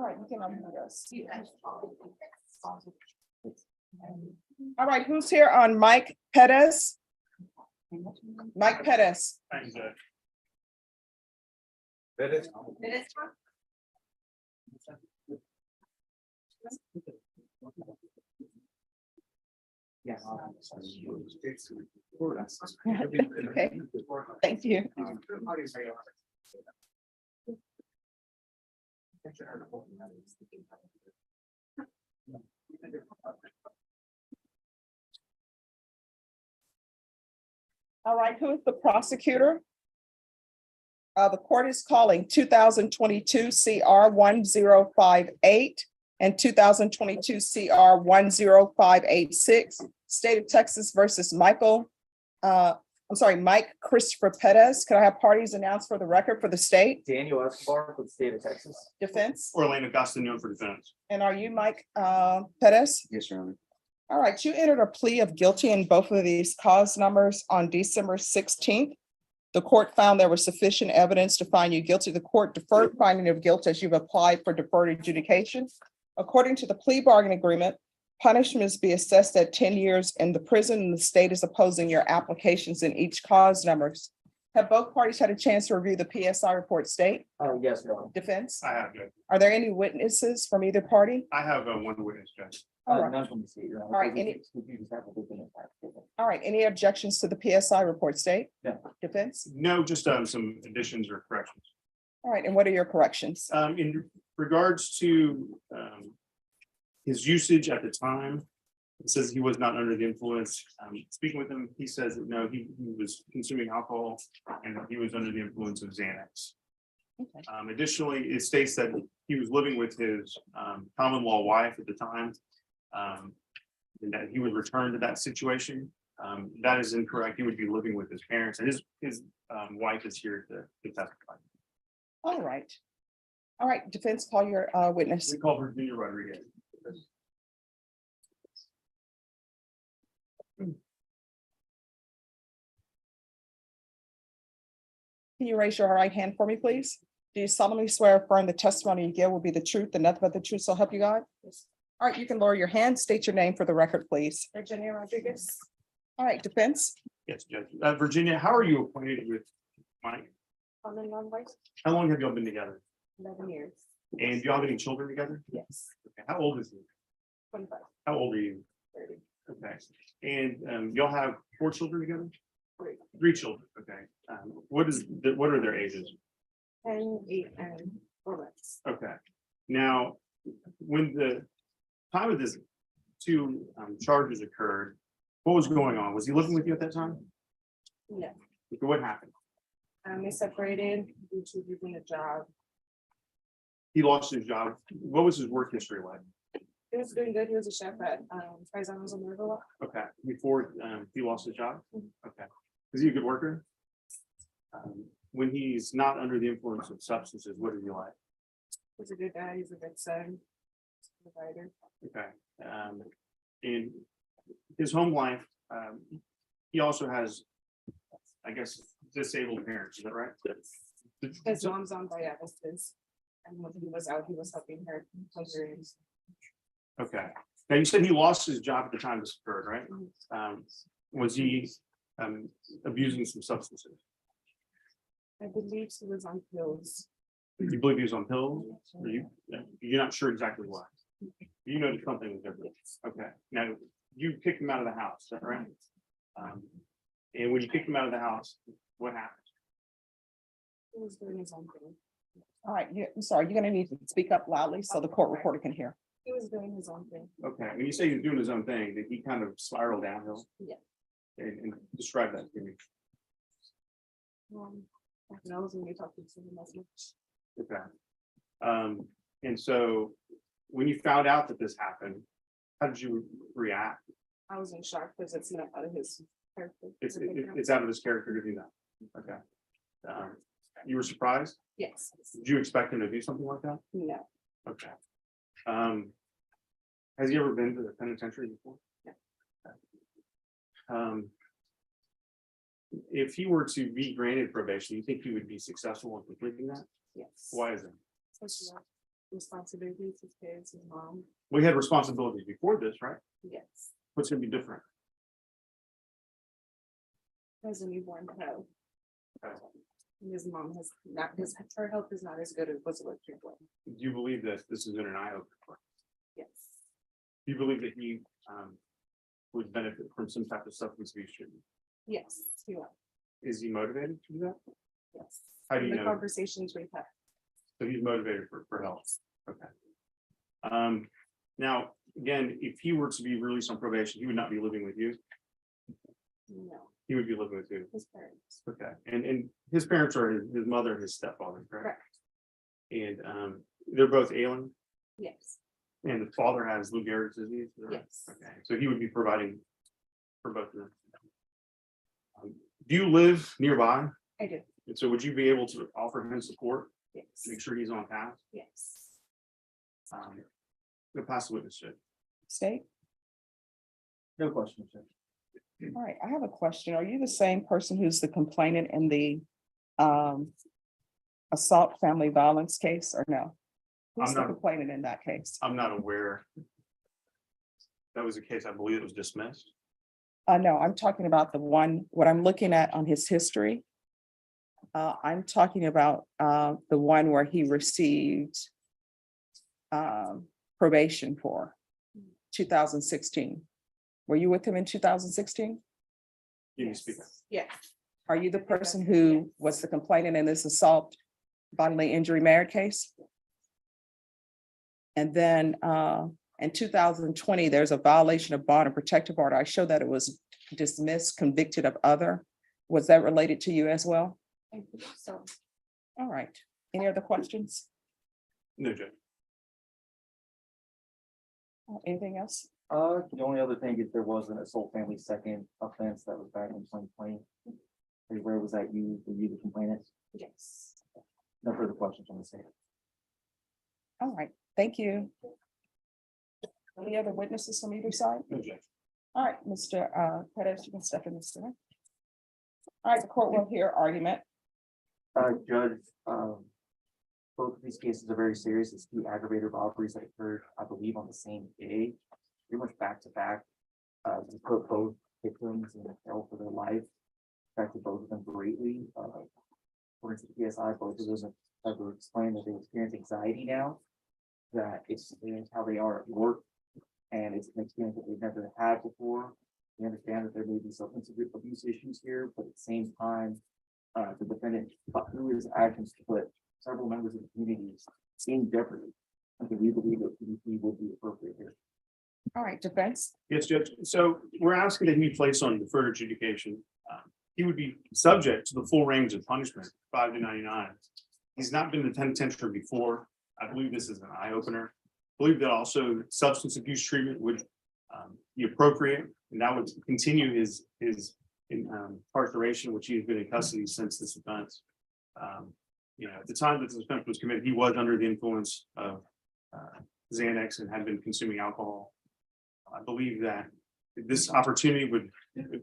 All right, you can unmute us. All right, who's here on Mike Pettis? Mike Pettis. Okay, thank you. All right, who is the prosecutor? The court is calling 2022 CR 1058 and 2022 CR 10586, State of Texas versus Mike Christopher Pettis. Could I have parties announced for the record for the state? Daniel Escobar for the state of Texas. Defense? Orlando Castano for defense. And are you Mike Pettis? Yes, Your Honor. All right, you entered a plea of guilty in both of these cause numbers on December 16th. The court found there was sufficient evidence to find you guilty. The court deferred finding of guilt as you've applied for deferred adjudication. According to the plea bargain agreement, punishments be assessed at 10 years in the prison, and the state is opposing your applications in each cause numbers. Have both parties had a chance to review the PSI report, state? Yes, Your Honor. Defense? I have, Judge. Are there any witnesses from either party? I have one witness, Judge. All right. None from the state, Your Honor. All right, All right, any objections to the PSI report, state? No. Defense? No, just some additions or corrections. All right, and what are your corrections? In regards to his usage at the time, it says he was not under the influence. Speaking with him, he says that no, he was consuming alcohol and that he was under the influence of Xanax. Okay. Additionally, it states that he was living with his common law wife at the time, and that he would return to that situation. That is incorrect. He would be living with his parents, and his wife is here to testify. All right. All right, defense, call your witness. We call Virginia Rodriguez. Can you raise your right hand for me, please? Do you solemnly swear or affirm the testimony you give will be the truth and nothing but the truth, so help you God? All right, you can lower your hand, state your name for the record, please. Virginia Rodriguez. All right, defense. Yes, Judge. Virginia, how are you acquainted with Mike? On the non-white, How long have y'all been together? 11 years. And do y'all have any children together? Yes. Okay. How old is he? 25, How old are you? 30. Okay. And y'all have 4 children together? Three. 3 children. Okay. What are their ages? 10, 8, and 4 months. Okay. Now, when the time of this 2 charges occurred, what was going on? Was he living with you at that time? No. Okay, what happened? We separated due to losing a job. He lost his job. What was his work history like? He was doing good. He was a chef at Paisanos on the Riverwalk. Okay, before he lost his job? Okay. Is he a good worker? When he's not under the influence of substances, what is he like? He's a good guy. He's a good son. Provider. Okay. In his home life, he also has, I guess, disabled parents, is that right? His mom's on dialysis. And when he was out, he was helping her. Okay. Now you said he lost his job at the time this occurred, right? Was he abusing some substances? I believe he was on pills. You believe he was on pills? Or you're not sure exactly why? You know something was different. Okay. Now you kicked him out of the house, is that right? And when you kicked him out of the house, what happened? He was doing his own thing. All right, I'm sorry, you're gonna need to speak up loudly so the court reporter can hear. He was doing his own thing. Okay, when you say he was doing his own thing, did he kind of spiral downhill? Yeah. And describe that to me. I was when we talked to him as much. Okay. And so when you found out that this happened, how did you react? I was in shock because it's not out of his character. It's out of his character to do that. Okay. You were surprised? Yes. Did you expect him to do something like that? No. Okay. Has he ever been to the penitentiary before? No. If he were to be granted probation, you think he would be successful in completing that? Yes. Why is that? responsibilities, his parents, his mom. We had responsibilities before this, right? Yes. What's gonna be different? As a newborn child. His mom has not, her health is not as good as was with your boy. Do you believe that this has been an eye opener? Yes. Do you believe that he would benefit from some type of substance abuse treatment? Yes, you are. Is he motivated to do that? Yes. How do you The know? conversations we've had. So he's motivated for health. Okay. Now, again, if he were to be released on probation, he would not be living with you. No, He would be living with you. his parents. Okay. And his parents are his mother and his stepfather, correct? Correct. And they're both ailing, Yes. and the father has Lou Gehrig's disease. or- Yes. Okay, so he would be providing for both of them. Do you live nearby? I do. And so would you be able to offer him support, Yes. make sure he's on path? Yes. The pass the witness check. State. No question, sir. All right, I have a question. Are you the same person who's the complainant in the assault family violence case or no? Who's I'm the not- complainant in that case? I'm not aware. That was a case, I believe it was dismissed. No, I'm talking about the one, what I'm looking at on his history. I'm talking about the one where he received probation for 2016. Were you with him in 2016? You can speak. Yes. Are you the person who was the complainant in this assault bodily injury merit case? And then in 2020, there's a violation of bond and protective order. I showed that it was dismissed, convicted of other. Was that related to you as well? So. All right. Any other questions? No, Judge. Anything else? The only other thing is there was an assault family second offense that was back in 2020. Where was that you, were you the complainant? Yes. No further questions on the stand. All right, thank you. Any other witnesses from either side? No, Judge. All right, Mr. Pettis, you can step in this. All right, the court will hear argument. Judge, both of these cases are very serious. It's two aggravated robberies that occurred, I believe, on the same day, pretty much back to back. We put both victims in hell for their life, affected both of them greatly. According to the PSI, both of those have explained that they experience anxiety now, that it's how they are at work, and it's an experience that they've never had before. We understand that there may be substance abuse issues here, but at the same time, the defendant, through his actions, to put several members of the community in jeopardy. I think we believe that PDP would be appropriate here. All right, defense. Yes, Judge. So we're asking that he be placed on deferred adjudication. He would be subject to the full range of punishment, 5 to 99. He's not been in the penitentiary before. I believe this is an eye opener. I believe that also substance abuse treatment would be appropriate, and that would continue his incarceration, which he has been in custody since this offense. At the time that this offense was committed, he was under the influence of Xanax and had been consuming alcohol. I believe that this opportunity would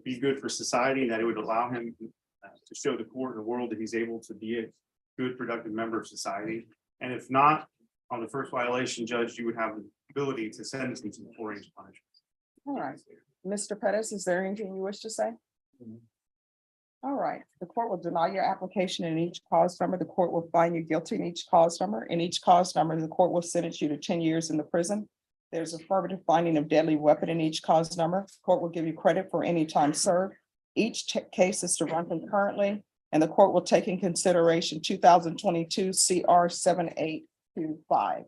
be good for society, and that it would allow him to show the court and the world that he's able to be a good, productive member of society. And if not, on the first violation, Judge, you would have the ability to sentence him to the full range of punishment. All right, Mr. Pettis, is there anything you wish to say? All right, the court will deny your application in each cause number. The court will find you guilty in each cause number. In each cause number, the court will sentence you to 10 years in the prison. There's affirmative finding of deadly weapon in each cause number. Court will give you credit for any time served. Each case is to run concurrently, and the court will take in consideration 2022 CR 7825.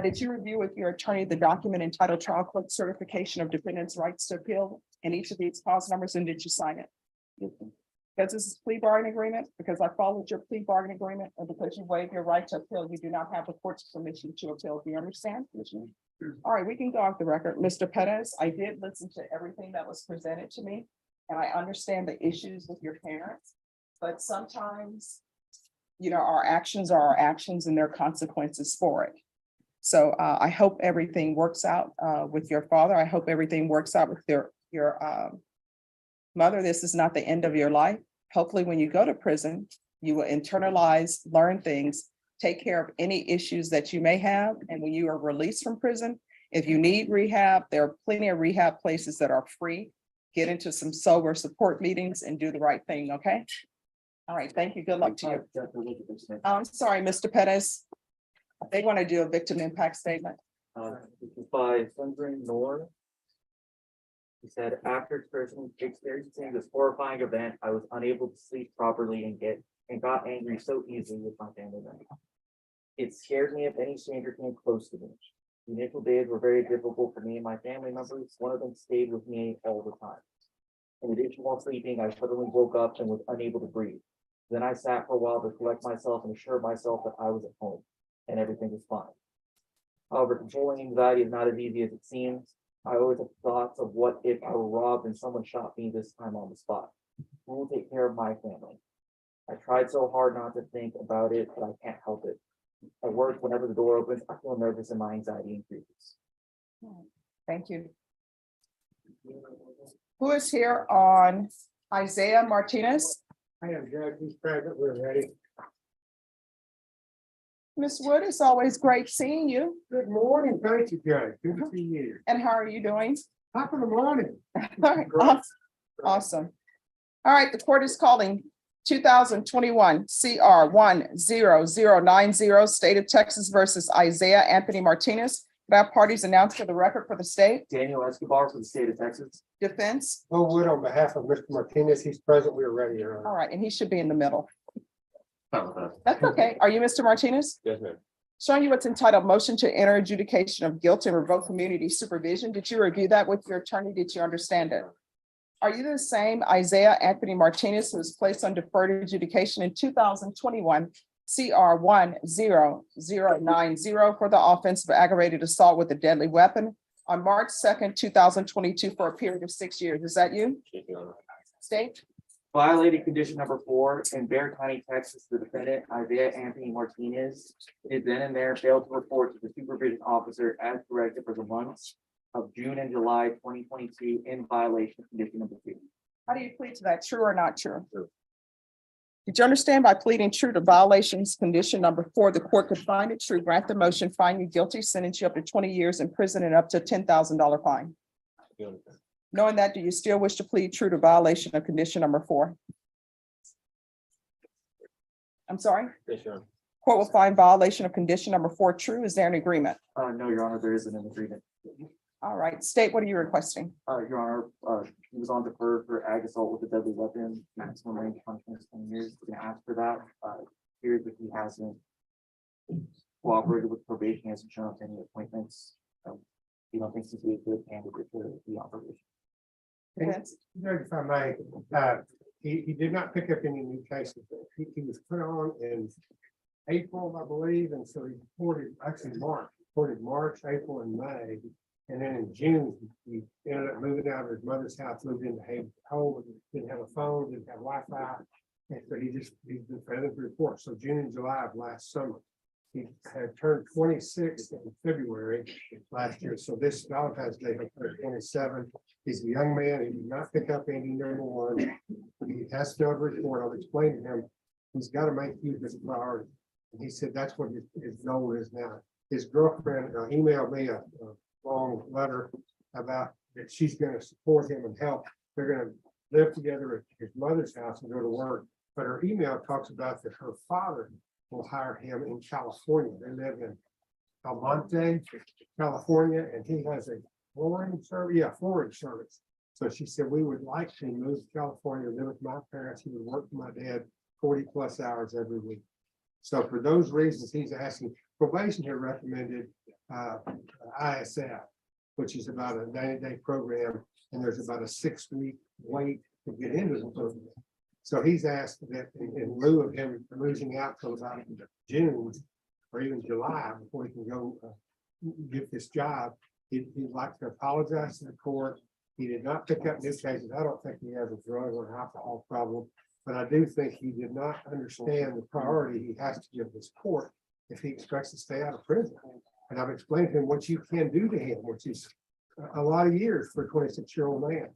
Did you review with your attorney the document entitled Trial Court Certification of Defendant's Rights to Appeal in each of these cause numbers, and did you sign it? Because this is plea bargaining agreement, because I followed your plea bargaining agreement, and because you waived your right to appeal, you do not have the court's permission to appeal. Do you understand? All right, we can go off the record. Mr. Pettis, I did listen to everything that was presented to me, and I understand the issues with your parents, but sometimes, our actions are our actions and there are consequences for it. So I hope everything works out with your father. I hope everything works out with your mother. This is not the end of your life. Hopefully, when you go to prison, you will internalize, learn things take care of any issues that you may have. And when you are released from prison, if you need rehab, there are plenty of rehab places that are free. Get into some sober support meetings and do the right thing, okay? All right, thank you. Good luck to you. I'm sorry, Mr. Pettis. They want to do a victim impact statement. This is by Sundering Nor. He said, after experiencing this horrifying event, I was unable to sleep properly and got angry so easily with my family members. It scared me if any stranger came close to me. The initial days were very difficult for me and my family members. One of them stayed with me all the time. In addition, while sleeping, I suddenly woke up and was unable to breathe. Then I sat for a while to collect myself and assure myself that I was at home and everything was fine. However, controlling anxiety is not as easy as it seems. I always have thoughts of what if I were robbed and someone shot me this time on the spot. Who will take care of my family? I tried so hard not to think about it, but I can't help it. At work, whenever the door opens, I feel nervous and my anxiety increases. Thank you. Who is here on Isaiah Martinez? I am Judge, he's present, we're ready. Ms. Wood, it's always great seeing you. Good morning, thank you, Judge, good to see you. And how are you doing? Top of the morning. All right, awesome. All right, the court is calling 2021 CR 10090, State of Texas versus Isaiah Anthony Martinez. That parties announced for the record for the state. Daniel Escobar for the state of Texas. Defense. Will Wood on behalf of Mr. Martinez, he's present, we're ready, Your Honor. All right, and he should be in the middle. That's okay. Are you Mr. Martinez? Yes, ma'am. Showing you what's entitled motion to enter adjudication of guilt and revoke community supervision. Did you review that with your attorney? Did you understand it? Are you the same Isaiah Anthony Martinez who was placed on deferred adjudication in 2021 CR 10090 for the offense of aggravated assault with a deadly weapon on March 2nd, 2022 for a period of 6 years? Is that you? State? Violated condition number 4 in Bear County, Texas, the defendant Isaiah Anthony Martinez is then and there failed to report to the supervision officer as directed for the months of June and July 2022 in violation of condition number 2. How do you plead to that? True or not true? Did you understand by pleading true to violations condition number 4, the court could find it true, grant the motion, find you guilty, sentence you up to 20 years in prison and up to $10,000 fine? Knowing that, do you still wish to plead true to violation of condition number 4? I'm sorry? Yes, Your Honor. Court will find violation of condition number 4 true. Is there an agreement? No, Your Honor, there isn't an agreement. All right, state, what are you requesting? Your Honor, he was on defer for ag assault with a deadly weapon, maximum range punishment is 10 years. We're gonna ask for that. Here that he hasn't cooperated with probation, he hasn't shown up to any appointments. He don't think he's a good candidate for the operation. Defense? Judge, if I may, he did not pick up any new cases. He was put on in April, I believe, and so he reported, actually March, April, and May. And then in June, he ended up moving out of his mother's house, moved into Haven's home, didn't have a phone, didn't have Wi-Fi. And so he's been failing to report. So June and July of last summer, he had turned 26 in February last year. So this Valentine's Day, he turned 27. He's a young man. He did not pick up any number 1. He has to report. I'll explain to him. He's got to make you his priority. And he said that's what his goal is now. His girlfriend emailed me a long letter about that she's going to support him and help. They're going to live together at his mother's house and go to work. But her email talks about that her father will hire him in California. They live in Almonte, California, and he has a flooring service. So she said, we would like to move to California, live with my parents. He would work for my dad 40+ hours every week. So for those reasons, he's asking. Probation had recommended ISF, which is about a 90-day program, and there's about a 6-week wait to get into the program. So he's asked that in lieu of him losing out till about June or even July before he can go get this job, he'd like to apologize to the court. He did not pick up new cases. I don't think he has a drug or alcohol problem, but I do think he did not understand the priority he has to give this court if he expects to stay out of prison. And I've explained to him what you can do to him, which is a lot of years for a 26-year-old man.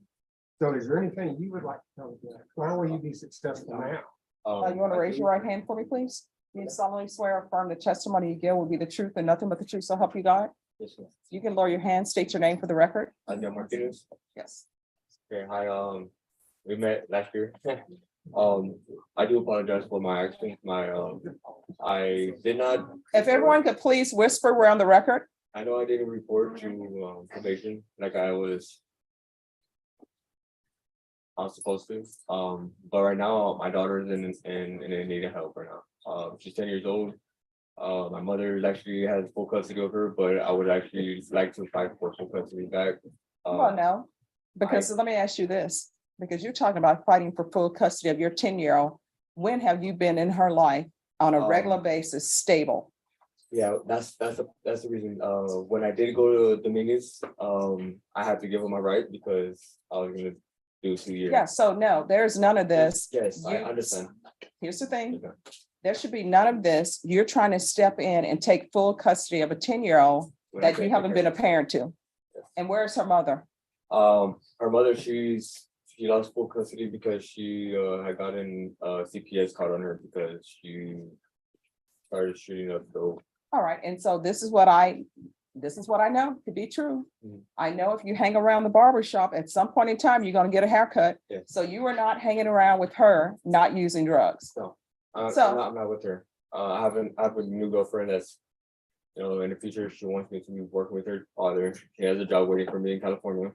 So is there anything you would like to tell me? Why will you be successful now? You want to raise your right hand for me, please? You solemnly swear or affirm the testimony you give will be the truth and nothing but the truth, so help you God. Yes, sir. You can lower your hand, state your name for the record. Martinez. Yes. Okay, hi, we met last year. I do apologize for my actions, I did not. If everyone could please whisper, we're on the record. I know I didn't report to, probation like I was supposed to, but right now, my daughter's in need of help right now. She's 10 years old. My mother actually has full custody of her, but I would actually like to fight for full custody back. Come on now, because let me ask you this, because you're talking about fighting for full custody of your 10-year-old. When have you been in her life on a regular basis, stable? Yeah, that's the reason. When I did go to Dominguez, I had to give her my right because I was gonna do 2 years. Yeah, so no, there's none of this. Yes, I You- understand. Here's the thing. Okay. There should be none of this. You're trying to step in and take full custody of a 10-year-old When I that you take haven't care been a of parent to. Yes. And where's her mother? her mother, she lost full custody because she had gotten a CPS card on her because she started shooting up the. All right, and so this is what I know to be true. Mhm. I know if you hang around the barber shop, at some point in time, you're gonna get a haircut. Yeah. So you were not hanging around with her, not using drugs. So So- I'm not with her. I have a new girlfriend that's, in the future, she wants me to be working with her father. She has a job waiting for me in California.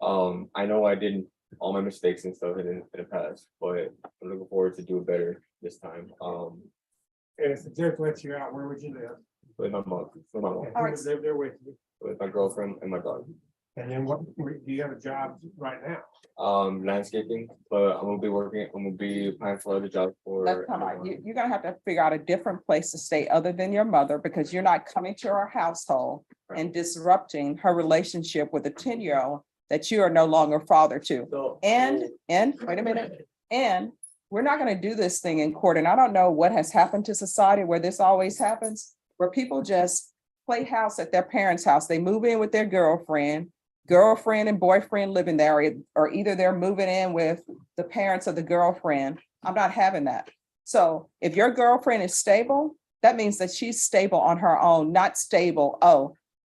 I know I did all my mistakes and stuff in the past, but I'm looking forward to do it better this time. And if the judge lets you out, where would you live? With my mom, All right. Live there with you. with my girlfriend and my dog. And then what, do you have a job right now? Landscaping, but I'm gonna be applying for other jobs for. That's come on, you're gonna have to figure out a different place to stay other than your mother, because you're not coming to her household and disrupting her relationship with a 10-year-old that you are no longer father to. So. And wait a minute, and we're not gonna do this thing in court, and I don't know what has happened to society where this always happens, where people just play house at their parents' house. They move in with their girlfriend and boyfriend living there, or either they're moving in with the parents of the girlfriend. I'm not having that. So if your girlfriend is stable, that means that she's stable on her own, not stable. Oh,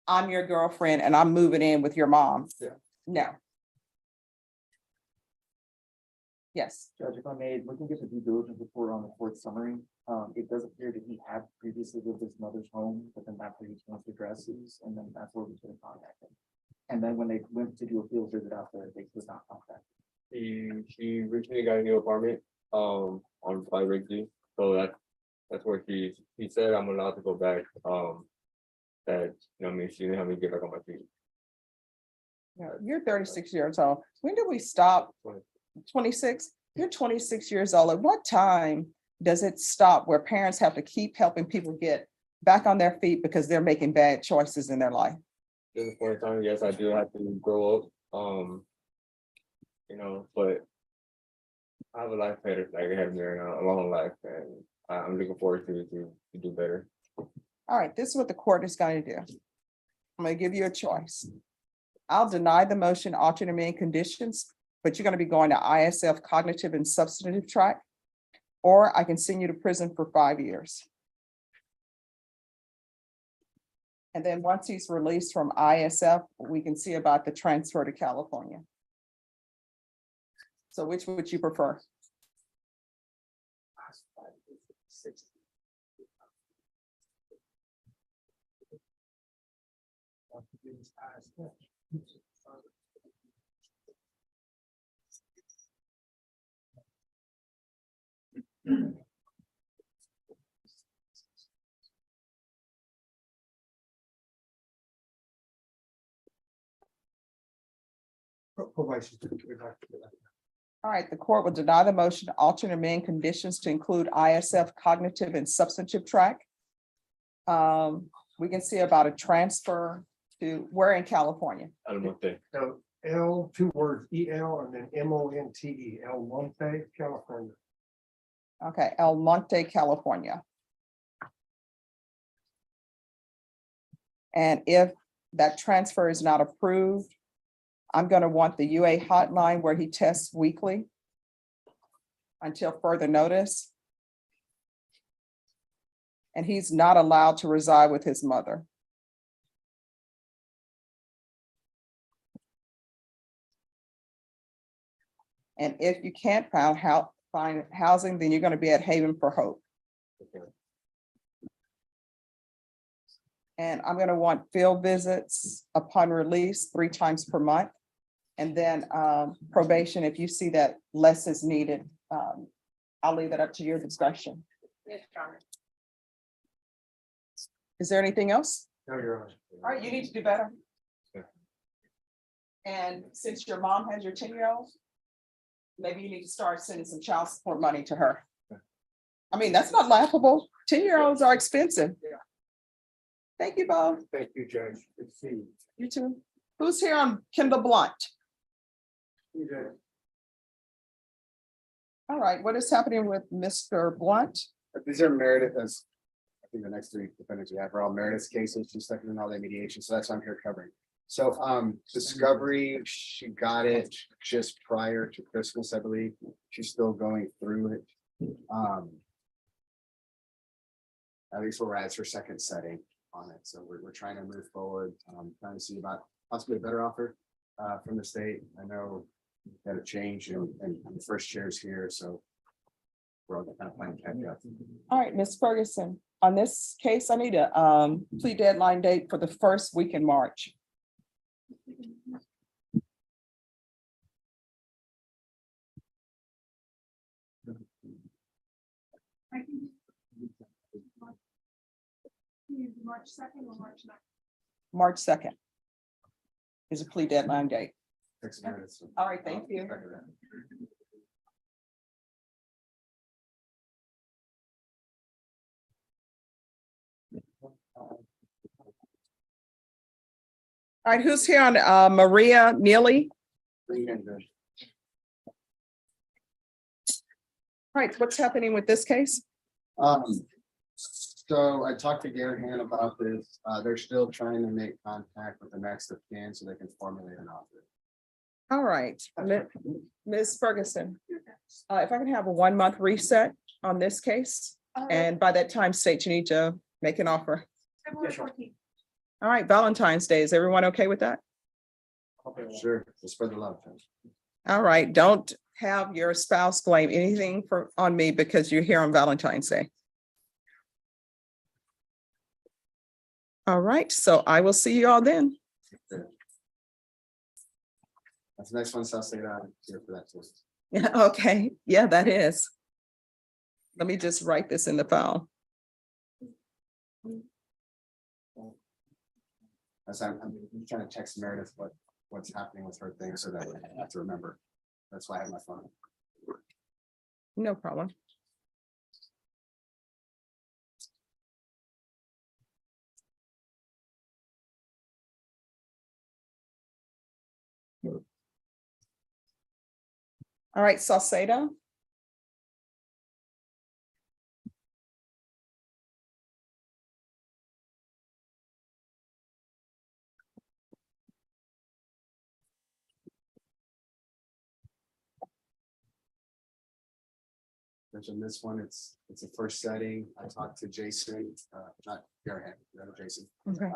I'm your girlfriend and I'm moving in with your mom. Yeah. No. Yes. Judge, if I may, looking at the due diligence report on the court summary, it does appear that he had previously lived his mother's home, but then after he changed addresses, and then that's where we could have contacted him. And then when they went to do a field visit out there, they could not contact him. She recently got a new apartment, on by Wrigley, so that's where he said I'm allowed to go back, that, she didn't have me get back on my feet. You're 36 years old. When did we stop? 26? You're 26 years old. At what time does it stop where parents have to keep helping people get back on their feet because they're making bad choices in their life? At this point in time, yes, I do have to grow up, but I have a life ahead of me right now, a long life, and I'm looking forward to do better. All right, this is what the court is going to do. I'm going to give you a choice. I'll deny the motion, alternate amending conditions, but you're going to be going to ISF cognitive and substantive track, or I can send you to prison for 5 years. And then once he's released from ISF, we can see about the transfer to California. So which would you prefer? Probation. All right, the court will deny the motion, alternate amend conditions to include ISF cognitive and substantive track. We can see about a transfer to, where in California? El Monte. So L, 2 words, EL, and then MONTE, El Monte, California. Okay, El Monte, California. And if that transfer is not approved, I'm going to want the UA hotline where he tests weekly until further notice. and he's not allowed to reside with his mother. And if you can't find housing, then you're going to be at Haven for Hope. And I'm going to want field visits upon release 3 times per month. And then probation, if you see that less is needed, I'll leave that up to your discretion. Is there anything else? No, Your Honor. All right, you need to do better. And since your mom has your 10-year-old, maybe you need to start sending some child support money to her. I mean, that's not laughable. 10-year-olds are expensive. Thank you, Bo. Thank you, Judge. Good to see you. You too. Who's here on Kendall Blunt? All right, what is happening with Mr. Blunt? These are Meredith, as I think the next 3 defendants we have are all Meredith's cases. She's stuck in all that mediation, so that's what I'm here covering. So discovery, she got it just prior to Christmas, I believe. She's still going through it. At least we're at her second setting on it, so we're trying to move forward, trying to see about possibly a better offer from the state. I know that it changed, and the first chair's here, so we're all kind of playing catch up. All right, Ms. Ferguson, on this case, I need a plea deadline date for the first week in March. March 2nd or March 9th? March 2nd is a plea deadline date. Thanks, Meredith. All right, thank you. All right, who's here on Maria Neely? All right, what's happening with this case? So I talked to Garahan about this. They're still trying to make contact with the next of kin so they can formulate an offer. All right, Ms. Ferguson, if I can have a 1-month reset on this case, and by that time state you need to make an offer. February 14th. All right, Valentine's Day, is everyone okay with that? Sure, just spread the love. All right, don't have your spouse blame anything on me because you're here on Valentine's Day. All right, so I will see you all then. That's the next one, South State here for that too. Yeah, okay, yeah, that is. Let me just write this in the file. As I'm trying to text Meredith what's happening with her thing so that I have to remember. That's why I have my phone. No problem. All right, Saucedo. In this one, it's a first setting. I talked to Jason, not Garahan, Jason. Okay.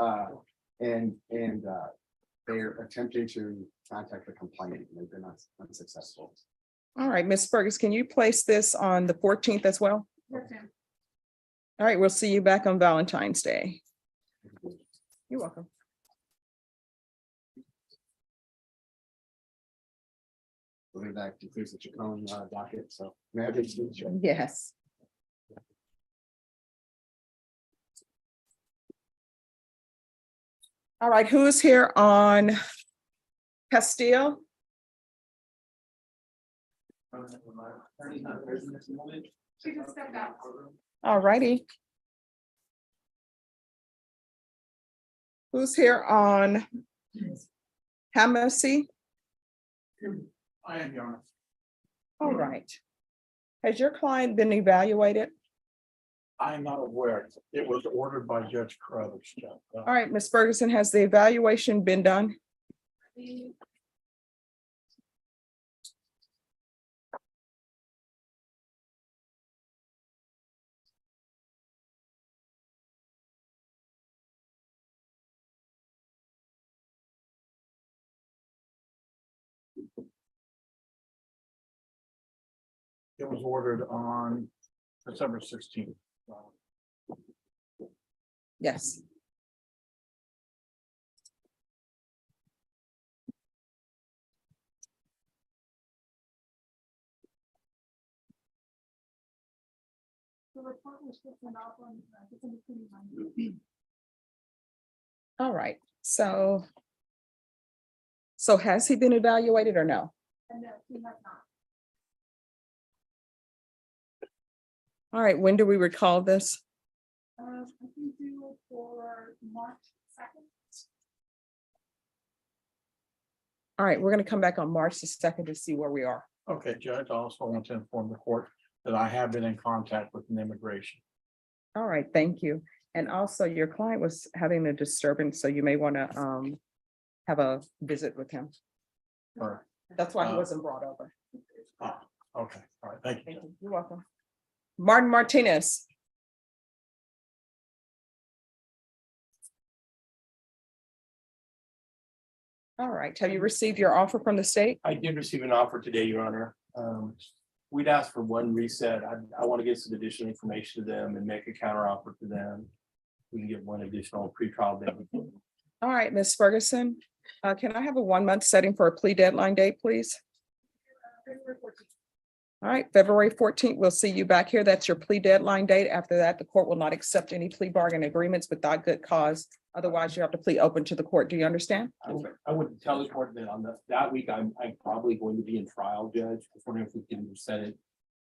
And they're attempting to contact the complainant. They've been unsuccessful. All right, Ms. Fergus, can you place this on the 14th as well? Yes, ma'am. All right, we'll see you back on Valentine's Day. You're welcome. I believe that concludes the Chacon docket, so may I please meet you? Yes. All right, who is here on Castile? She just stepped out. All righty. Who's here on Hamacy? I am, Your Honor. All right. Has your client been evaluated? I am not aware. It was ordered by Judge Carruthers. All right, Ms. Ferguson, has the evaluation been done? It was ordered on December 16th. Yes. The report was sent off on December 29th. All right, so has he been evaluated or no? And no, he has not. All right, when do we recall this? I can do it for March 2nd. All right, we're gonna come back on March the 2nd to see where we are. Okay, Judge, I also want to inform the court that I have been in contact with an immigration. All right, thank you. And also your client was having a disturbance, so you may want to have a visit with him. Or, That's why he wasn't brought over. okay, all right, thank you. Thank you. You're welcome. Martin Martinez. All right, have you received your offer from the state? I did receive an offer today, Your Honor. We'd asked for one reset. I want to get some additional information to them and make a counter offer to them. We can get one additional pretrial day. All right, Ms. Ferguson, can I have a 1-month setting for a plea deadline date, please? All right, February 14th, we'll see you back here. That's your plea deadline date. After that, the court will not accept any plea bargain agreements without good cause. Otherwise, you have to plea open to the court. Do you understand? I would tell the court that on that week, I'm probably going to be in trial, Judge. I was wondering if we can set it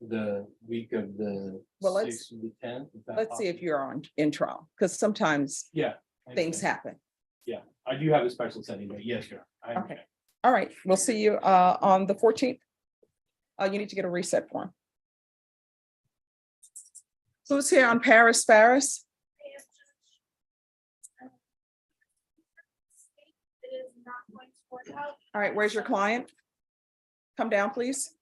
the week of the Well, let's- 6th to the 10th. Let's see if you're in trial, because sometimes Yeah. I things understand. happen. Yeah, I do have a special setting, but yes, sir. I Okay. understand. All right, we'll see you on the 14th. You need to get a reset form. Who's here on Paris Farris? It is not going to work out. All right, where's your client? Come down, please.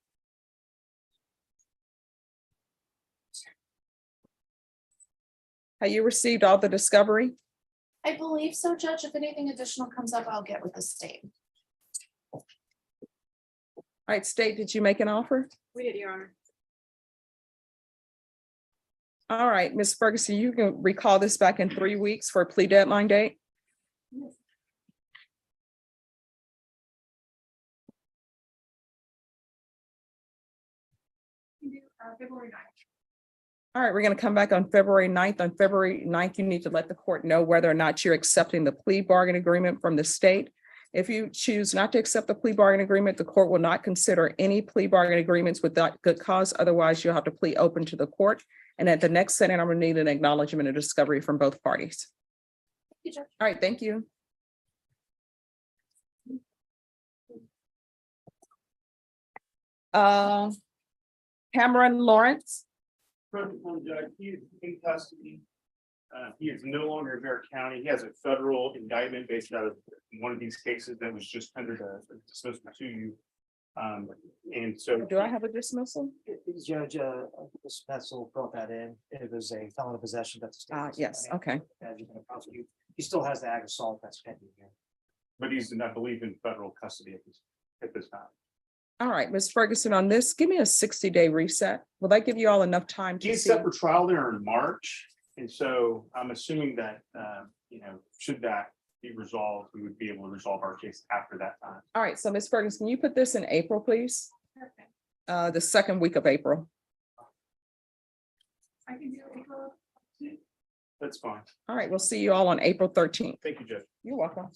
Have you received all the discovery? I believe so, Judge. If anything additional comes up, I'll get with the state. All right, state, did you make an offer? We did, Your Honor. All right, Ms. Ferguson, you can recall this back in 3 weeks for a plea deadline date? February 9th. All right, we're going to come back on February 9th. On February 9th, you need to let the court know whether or not you're accepting the plea bargain agreement from the state. If you choose not to accept the plea bargain agreement, the court will not consider any plea bargain agreements without good cause. Otherwise, you'll have to plea open to the court. And at the next sitting, I'm going to need an acknowledgement of discovery from both parties. Thank you, Judge. All right, thank you. Cameron Lawrence. Judge, he is in custody. He is no longer in Bear County. He has a federal indictment based out of one of these cases that was just under the dismissal to you. And so. Do I have a dismissal? Judge, dismissal brought that in. It was a felon in possession. That's. Yes, okay. As you can prosecute, he still has the ag assault that's pending here. But he's, I believe, in federal custody at this time. All right, Ms. Ferguson, on this, give me a 60-day reset. Will that give you all enough time to He's see? set for trial there in March. And so I'm assuming that, should that be resolved, we would be able to resolve our case after that time. All right, so Ms. Ferguson, can you put this in April, please? The second week of April. I can do April. That's fine. All right, we'll see you all on April 13th. Thank you, Judge. You're welcome.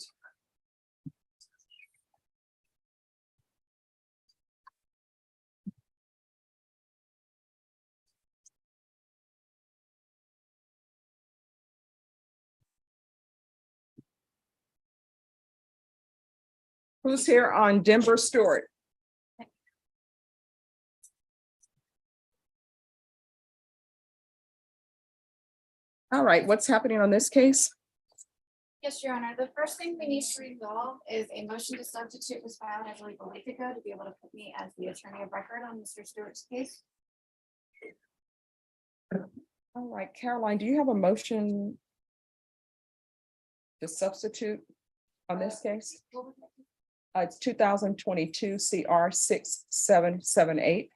Who's here on Denver Stewart? All right, what's happening on this case? Yes, Your Honor. The first thing we need to resolve is a motion to substitute was filed, I believe, a week ago to be able to put me as the attorney of record on Mr. Stewart's case. All right, Caroline, do you have a motion to substitute on this case? It's 2022 CR 6778.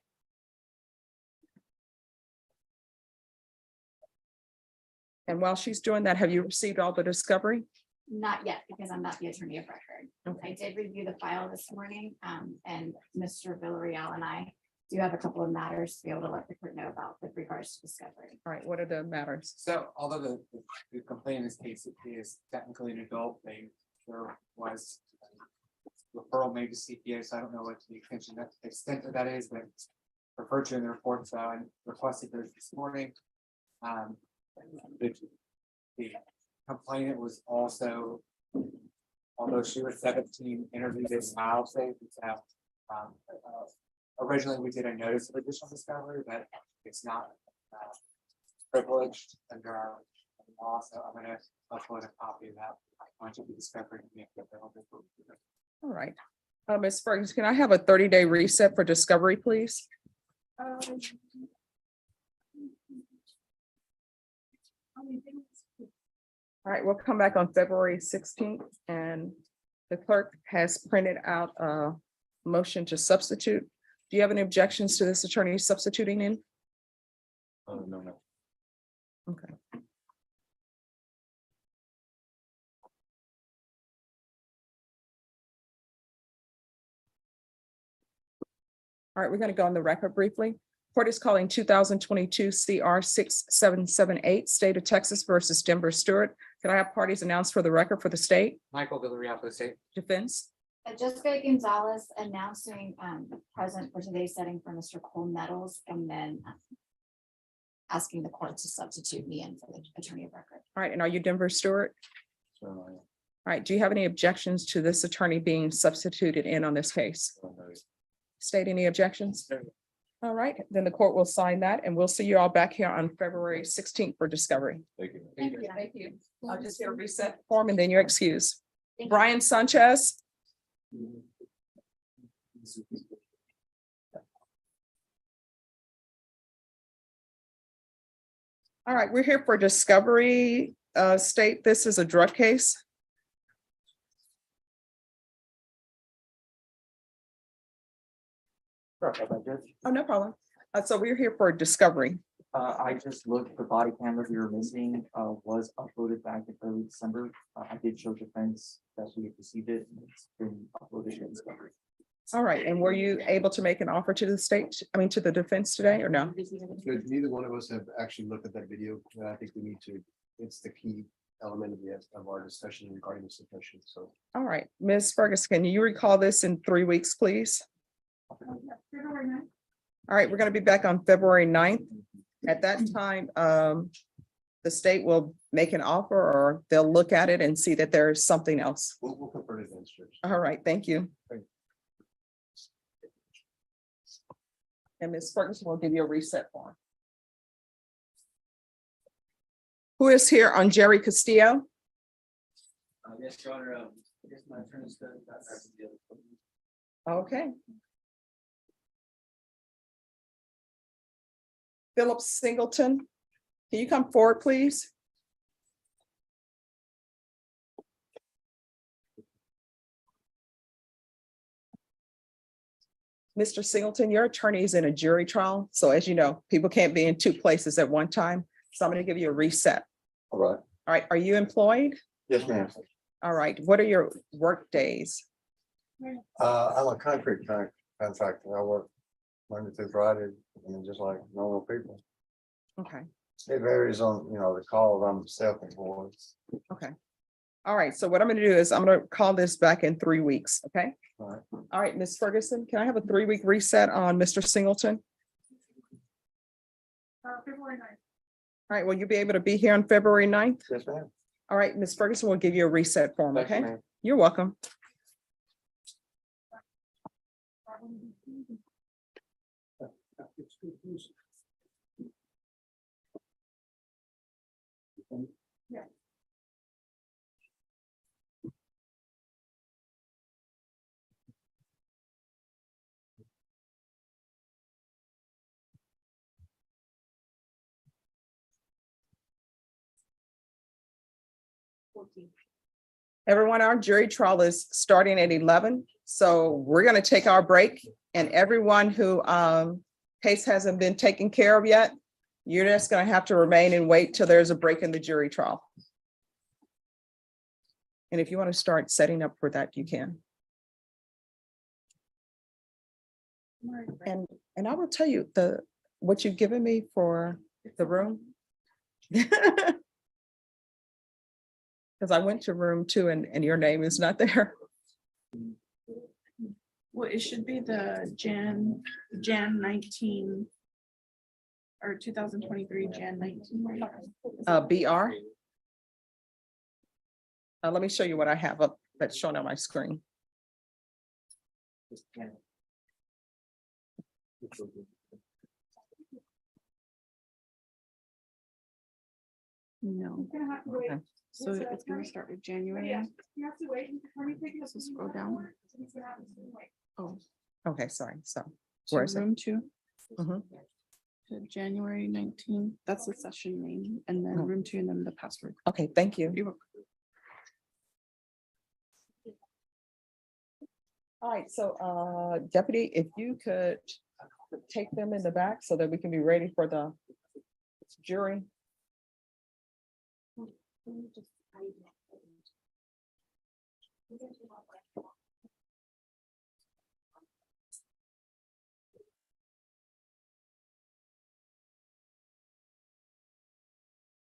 And while she's doing that, have you received all the discovery? Not yet, because I'm not the attorney of record. Okay. I did review the file this morning, and Mr. Villarreal and I do have a couple of matters to be able to let the court know about with regards to discovery. All right, what are the matters? So although the complaint in this case is technically an adult thing, there was referral made to CPA, so I don't know what the extent of that is, but it's referred to in the report, so I requested those this morning. The complainant was also, although she was 17, interviewed as mild safe. Originally, we did a notice of additional discovery, but it's not privileged under our law, so I'm gonna upload a copy of that. Once you do discovery. All right. Ms. Ferguson, can I have a 30-day reset for discovery, please? All right, we'll come back on February 16th, and the clerk has printed out a motion to substitute. Do you have any objections to this attorney substituting in? No. Okay. All right, we're going to go on the record briefly. Court is calling 2022 CR 6778, State of Texas versus Denver Stewart. Can I have parties announced for the record for the state? Michael Villarreal for the state. Defense? Jessica Gonzalez announcing present for today's setting for Mr. Cole Nettles, and then asking the court to substitute me in for the attorney of record. All right, and are you Denver Stewart? All right, do you have any objections to this attorney being substituted in on this case? State any objections? All right, then the court will sign that, and we'll see you all back here on February 16th for discovery. Thank you. Thank you. Thank you. I'll just get a reset form and then you're excused. Thank you. Brian Sanchez. All right, we're here for discovery. State, this is a drug case. Oh, no problem. So we're here for discovery. I just looked, the body camera we were missing, was uploaded back in early December. I did show defense that we had received it, and it's been uploaded in discovery. All right, and were you able to make an offer to the state, I mean, to the defense today or no? Good. Neither one of us have actually looked at that video, and I think we need to, it's the key element of our discussion regarding the suppression, so. All right, Ms. Ferguson, can you recall this in 3 weeks, please? February 9th. All right, we're going to be back on February 9th. At that time, the state will make an offer, or they'll look at it and see that there's something else. We'll confer it then, Judge. All right, thank you. Thank you. And Ms. Ferguson will give you a reset form. Who is here on Jerry Castillo? Yes, Your Honor, I guess my attorney's done. Okay. Philip Singleton, can you come forward, please? Mr. Singleton, your attorney is in a jury trial. So as you know, people can't be in 2 places at one time. So I'm going to give you a reset. All right. All right, are you employed? Yes, ma'am. All right, what are your work days? I'm a concrete contractor. I work Monday through Friday, I mean, just like normal people. Okay, It varies on, the call. I'm self-employed. okay. All right, so what I'm going to do is I'm going to call this back in 3 weeks, okay? All right. All right, Ms. Ferguson, can I have a 3-week reset on Mr. Singleton? February 9th. All right, will you be able to be here on February 9th? Yes, ma'am. All right, Ms. Ferguson will give you a reset form, Thank you, okay? ma'am. You're welcome. Everyone, our jury trial is starting at 11. So we're going to take our break, and everyone who case hasn't been taken care of yet, You're just gonna have to remain and wait till there's a break in the jury trial. And if you want to start setting up for that, you can. And I will tell you what you've given me for the room. Because I went to room 2 and your name is not there. Well, it should be the Jan 19. Or 2023 Jan 19. BR. Let me show you what I have up that's shown on my screen. No. Okay. So it's gonna start with January. So scroll down. Oh, Okay, sorry. So so where is it? room 2. Mhm. To January 19. That's the session name, and then Oh. room 2 and then the password. Okay, thank you. You're welcome. All right, so Deputy, if you could take them in the back so that we can be ready for the jury.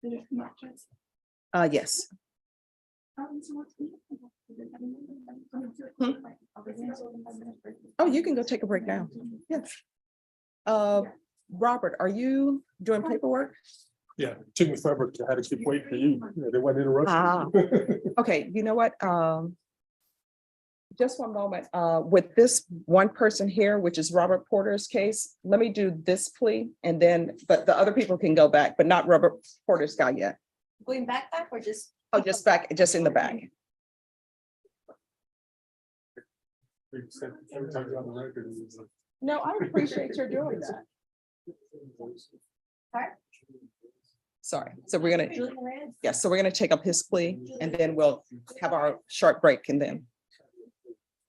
Did it come out, Jess? Yes. Oh, you can go take a break now. Yes. Robert, are you doing paperwork? Yeah, it took me forever. I had to keep waiting for you. They went interrupting. Okay, you know what? Just one moment. With this one person here, which is Robert Porter's case, let me do this plea and then, but the other people can go back, but not Robert Porter's guy yet. Going back or just? Oh, just back, just in the back. Every time you're on the record, it's like, No, I appreciate your doing that. Sorry, so we're gonna, yes, so we're gonna take up his plea and then we'll have our short break and then.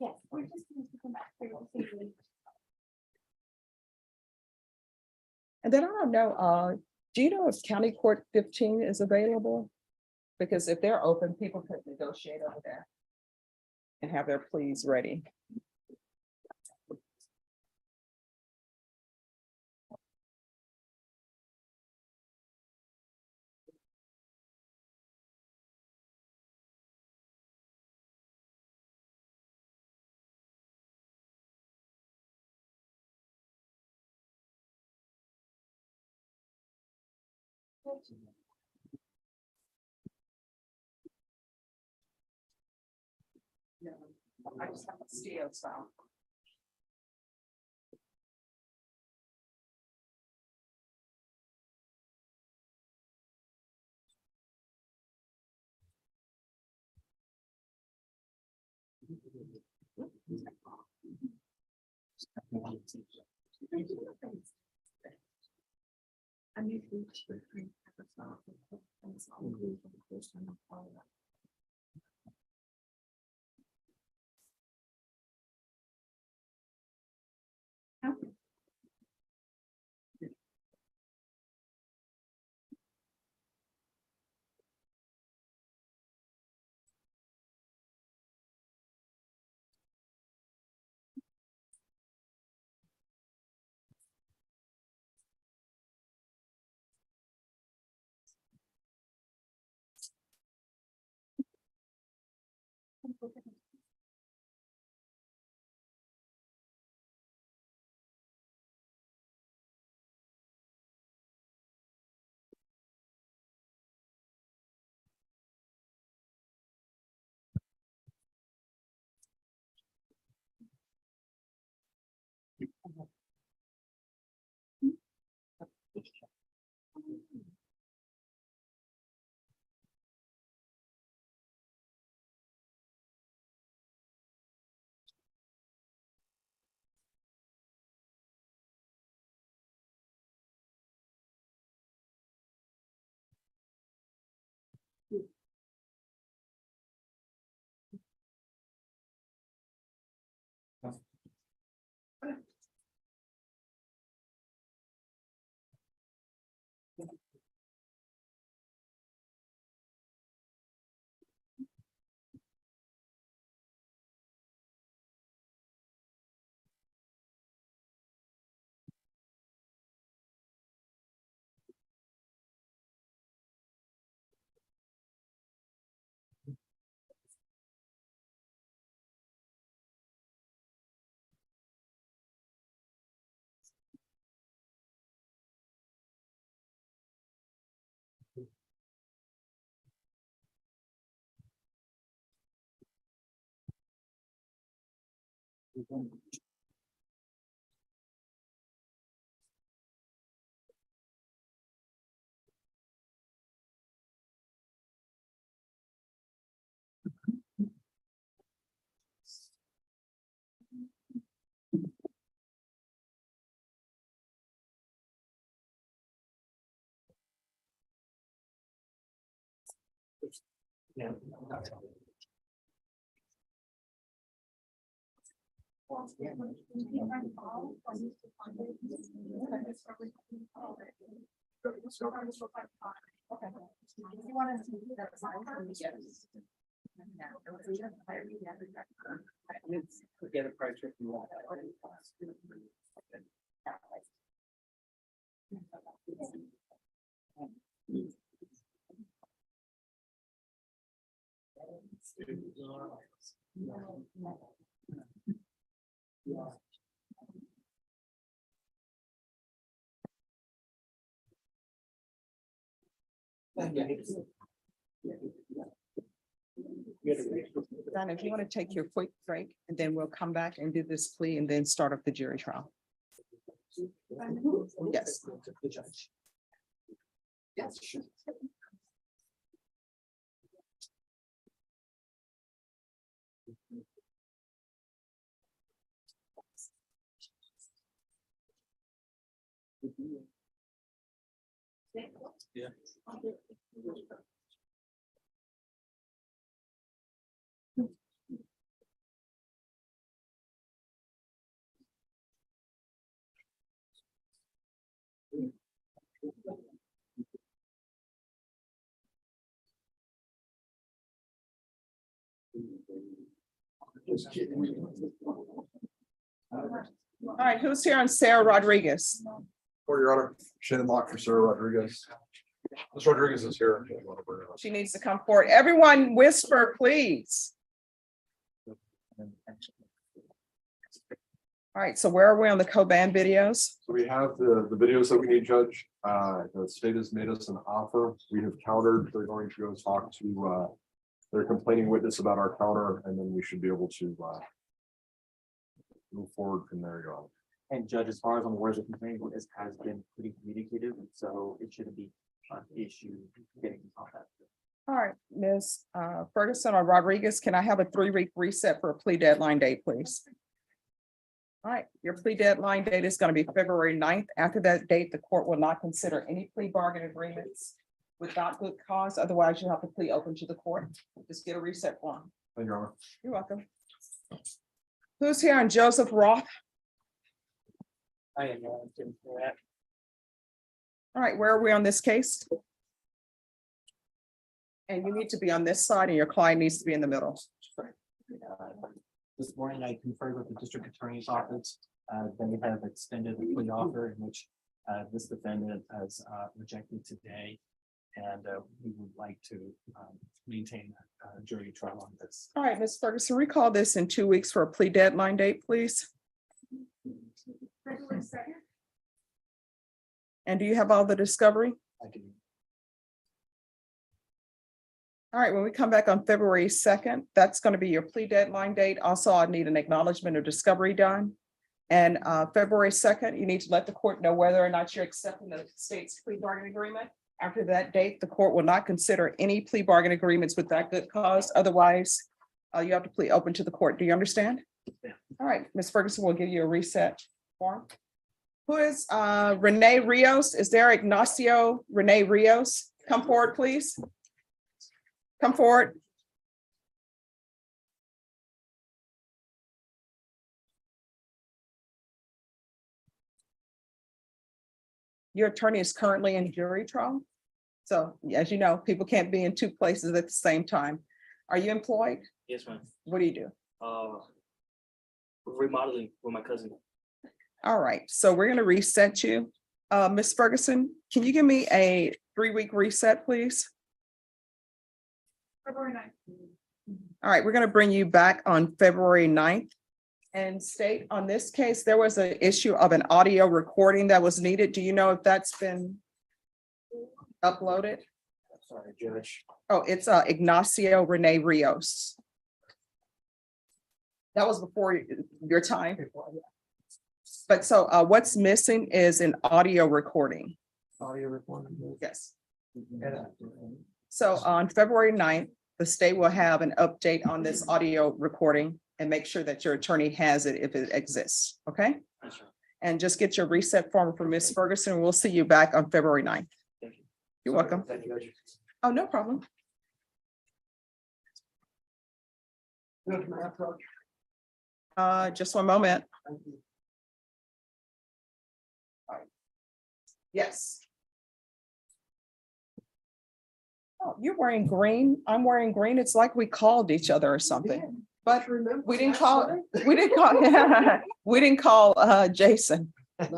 Yes, we're just going to come back. And then I don't know, do you know if County Court 15 is available? Because if they're open, people could negotiate over there and have their pleas ready. I just have a steel style. Get a price if you want. Donna, if you want to take your quick break, and then we'll come back and do this plea and then start up the jury trial. Yes. The judge. Yes, sure. Yeah. All right, who's here on Sarah Rodriguez? For your honor, Shannon Locke for Sarah Rodriguez. Ms. Rodriguez is here. She needs to come forward. Everyone whisper, please. All right, so where are we on the co-ban videos? So we have the videos that we need, Judge. The state has made us an offer. We have countered. They're going to go talk to their complaining witness about our counter, and then we should be able to move forward from there, Your Honor. And Judge, as far as I'm aware, the complaint witness has been pretty communicative, and so it shouldn't be an issue getting in contact. All right, Ms. Ferguson or Rodriguez, can I have a 3-week reset for a plea deadline date, please? All right, your plea deadline date is going to be February 9th. After that date, the court will not consider any plea bargain agreements without good cause. Otherwise, you have to plea open to the court. Just get a reset form. Thank you, Your Honor. You're welcome. Who's here on Joseph Roth? I am going to that. All right, where are we on this case? And you need to be on this side and your client needs to be in the middle. This morning, I conferred with the district attorney's office. They have extended the plea offer in which this defendant has rejected today. And we would like to maintain a jury trial on this. All right, Ms. Ferguson, recall this in 2 weeks for a plea deadline date, please. February 2nd. And do you have all the discovery? I do. All right, when we come back on February 2nd, that's going to be your plea deadline date. Also, I need an acknowledgement of discovery done. And February 2nd, you need to let the court know whether or not you're accepting the state's plea bargain agreement. After that date, the court will not consider any plea bargain agreements with that good cause. Otherwise, you have to plea open to the court. Do you understand? Yeah. All right, Ms. Ferguson will give you a reset form. Who is Renee Rios? Is there Ignacio Renee Rios? Come forward, please. Come forward. Your attorney is currently in jury trial. So as you know, people can't be in 2 places at the same time. Are you employed? Yes, ma'am. What do you do? Remodeling with my cousin. All right, so we're gonna reset you. Ms. Ferguson, can you give me a 3-week reset, please? February 9th. All right, we're gonna bring you back on February 9th. And state on this case, there was an issue of an audio recording that was needed. Do you know if that's been uploaded? Sorry, Judge. Oh, it's Ignacio Renee Rios. That was before your time. But so what's missing is an audio recording. Audio recording. Yes. So on February 9th, the state will have an update on this audio recording and make sure that your attorney has it if it exists, okay? And just get your reset form from Ms. Ferguson. We'll see you back on February 9th. You're welcome. Oh, no problem. Just one moment. Yes. Oh, you're wearing green. I'm wearing green. It's like we called each other or something. But we didn't call, we didn't call Jason.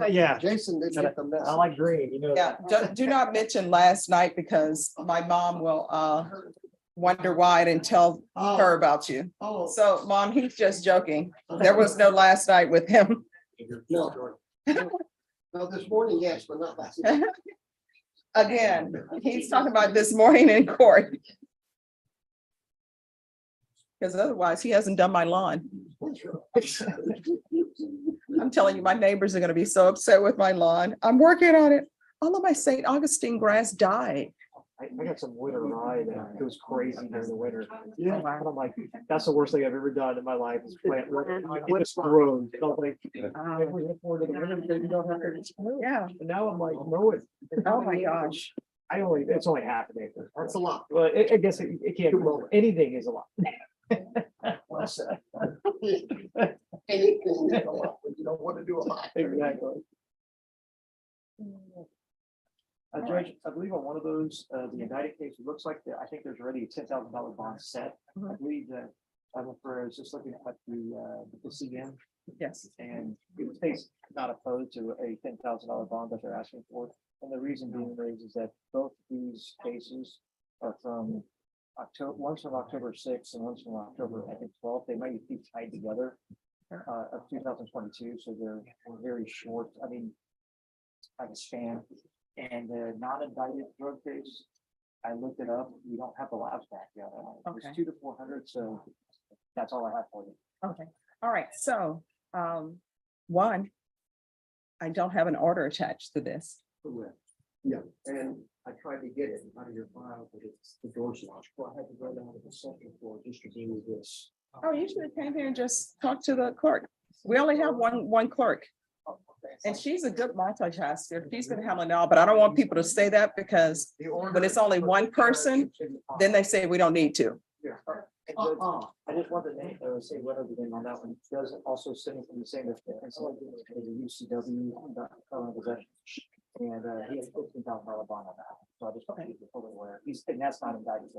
Yeah. Jason didn't get the message. I like green, you know. Yeah, do not mention last night because my mom will wonder why I didn't tell her about you. So Mom, he's just joking. There was no last night with him. No. No, this morning, yes, but not last night. Again, he's talking about this morning in court. Because otherwise he hasn't done my lawn. I'm telling you, my neighbors are gonna be so upset with my lawn. I'm working on it. All of my St. Augustine grass died. I got some winter ride and it was crazy during the winter. Yeah. And I'm like, that's the worst thing I've ever done in my life is plant. It just grows. I was like, if we look forward to the winter, because you don't have to. Yeah. And now I'm like, no, it. Oh my gosh. It's only half an acre. That's a lot. Well, I guess it can't, anything is a lot. Anything is a lot, but you don't want to do a lot. Exactly. Judge, I believe on one of those, the indicted case, it looks like that, I think there's already a $10,000 bond set. I believe that, I'm just looking at the CM. Yes. And the state's not opposed to a $10,000 bond that they're asking for. And the reason being is that both these cases are from October, one's from October 6th and one's from October, I think, 12th. They might be tied together of 2022, so they're very short. I mean, like a span. And the non-indicted drug case, I looked it up. We don't have the labs back yet. Okay. It's 200 to 400, so that's all I have for you. Okay, all right, so one, I don't have an order attached to this. Correct. Yeah, and I tried to get it out of your file, but it's the door's locked. Well, I had to go down to the second floor just to do this. Oh, you should have came here and just talked to the clerk. We only have one clerk. And she's a good multitasker. She's been handling it all, but I don't want people to say that because when it's only one person, then they say we don't need to. I just wanted to say what other thing on that one. It does also send from the same as a UCW possession. And he has $15,000 bond on that. So I just want to be fully aware. And that's not indicted.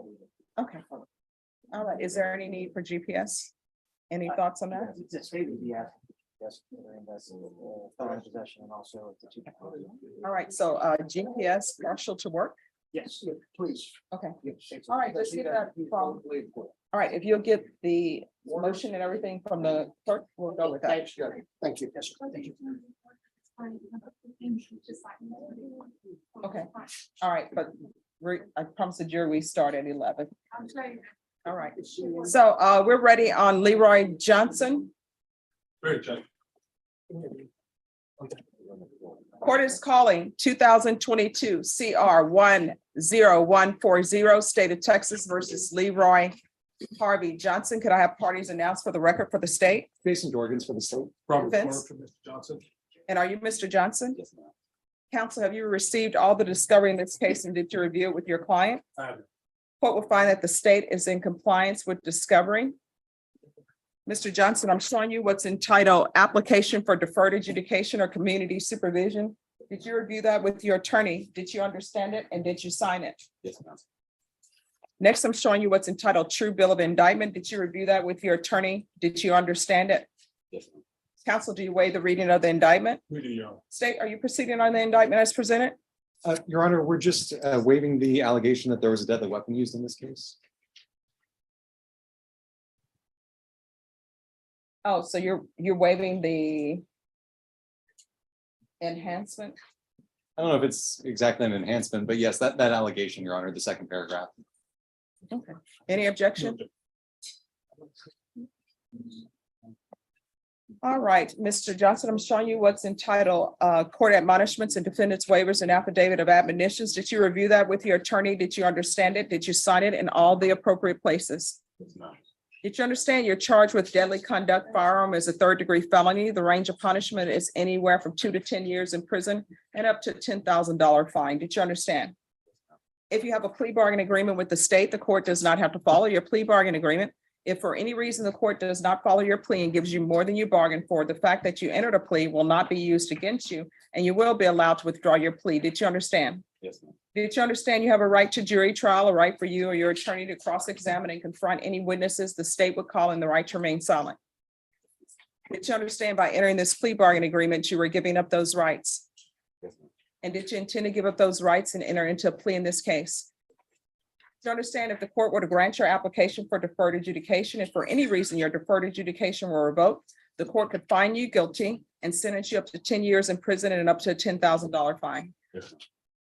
Okay. All right. Is there any need for GPS? Any thoughts on that? The state would be asking. Yes, felon possession and also the two. All right. So GPS partial to work. Yes, please. Okay. All right. Let's get that from. All right. If you'll get the motion and everything from the clerk, we'll go with that. Thank you. Thank you. Okay. All right. But I promised the jury we start at 11. All right. So we're ready on Leroy Johnson. Court is calling 2022 CR 10140 State of Texas versus Leroy Harvey Johnson. Could I have parties announced for the record for the state? Jason Dorgans for the state. Defense? Mr. Johnson. And are you Mr. Johnson? Yes, ma'am. Counsel, have you received all the discovery in this case and did you review it with your client? I have. Court will find that the state is in compliance with discovery. Mr. Johnson, I'm showing you what's entitled Application for Deferred Adjudication or Community Supervision. Did you review that with your attorney? Did you understand it and did you sign it? Yes, ma'am. Next, I'm showing you what's entitled True Bill of Indictment. Did you review that with your attorney? Did you understand it? Yes, ma'am. Counsel, do you waive the reading of the indictment? We do, Your Honor. State, are you proceeding on the indictment as presented? Your Honor, we're just waiving the allegation that there was a deadly weapon used in this case. Oh, so you're waiving the enhancement? I don't know if it's exactly an enhancement, but yes, that allegation, Your Honor, the second paragraph. Okay. Any objection? All right, Mr. Johnson, I'm showing you what's entitled Court Admonishments and Defendants Waivers and Affidavit of Admonitions. Did you review that with your attorney? Did you understand it? Did you sign it in all the appropriate places? Did you understand you're charged with deadly conduct firearm as a third-degree felony? The range of punishment is anywhere from 2 to 10 years in prison and up to $10,000 fine. Did you understand? If you have a plea bargain agreement with the state, the court does not have to follow your plea bargain agreement. If for any reason the court does not follow your plea and gives you more than you bargained for, the fact that you entered a plea will not be used against you, and you will be allowed to withdraw your plea. Did you understand? Yes, ma'am. Did you understand you have a right to jury trial, a right for you or your attorney to cross-examine and confront any witnesses the state would call, and the right to remain silent? Did you understand by entering this plea bargain agreement, you were giving up those rights? Yes, ma'am. And did you intend to give up those rights and enter into a plea in this case? To understand, if the court were to grant your application for deferred adjudication, if for any reason your deferred adjudication were revoked, the court could find you guilty and sentence you up to 10 years in prison and up to a $10,000 fine. Yes, ma'am.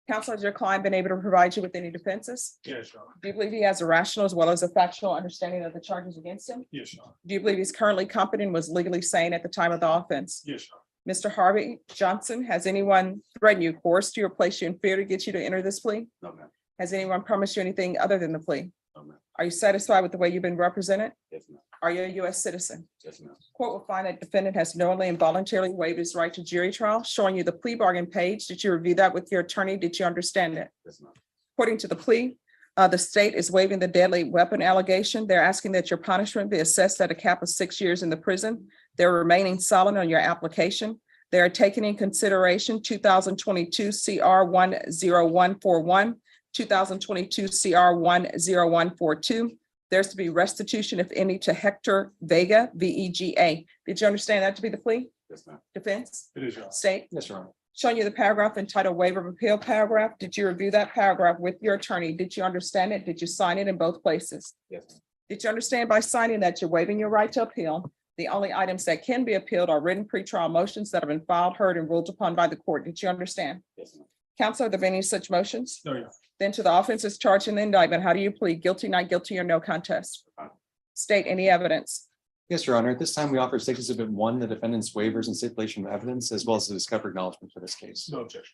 Counsel, has your client been able to provide you with any defenses? Yes, Your Honor. Do you believe he has a rational as well as a factual understanding of the charges against him? Yes, Your Honor. Do you believe he's currently competent and was legally sane at the time of the offense? Yes, Your Honor. Mr. Harvey Johnson, has anyone threatened you, coerced you, or placed you in fear to get you to enter this plea? No, ma'am. Has anyone promised you anything other than the plea? No, ma'am. Are you satisfied with the way you've been represented? Yes, ma'am. Are you a U.S. citizen? Yes, ma'am. Court will find that defendant has knowingly and voluntarily waived his right to jury trial, showing you the plea bargain page. Did you review that with your attorney? Did you understand it? Yes, ma'am. According to the plea, the state is waiving the deadly weapon allegation. They're asking that your punishment be assessed at a cap of 6 years in the prison. They're remaining silent on your application. They are taking in consideration 2022 CR 10141, 2022 CR 10142. There's to be restitution, if any, to Hector Vega, VEGA. Did you understand that to be the plea? Yes, ma'am. Defense? It is, Your Honor. State? Yes, Your Honor. Showing you the paragraph entitled Waiver of Appeal paragraph. Did you review that paragraph with your attorney? Did you understand it? Did you sign it in both places? Yes, ma'am. Did you understand by signing that you're waiving your right to appeal? The only items that can be appealed are written pretrial motions that have been filed, heard, and ruled upon by the court. Did you understand? Yes, ma'am. Counsel, are there any such motions? No, Your Honor. Then to the offenses charged in the indictment, how do you plead? Guilty, not guilty, or no contest? State any evidence. Yes, Your Honor. At this time, we offer State Exhibit 1, the defendant's waivers and stipulation of evidence, as well as the discovery acknowledgement for this case. No objection.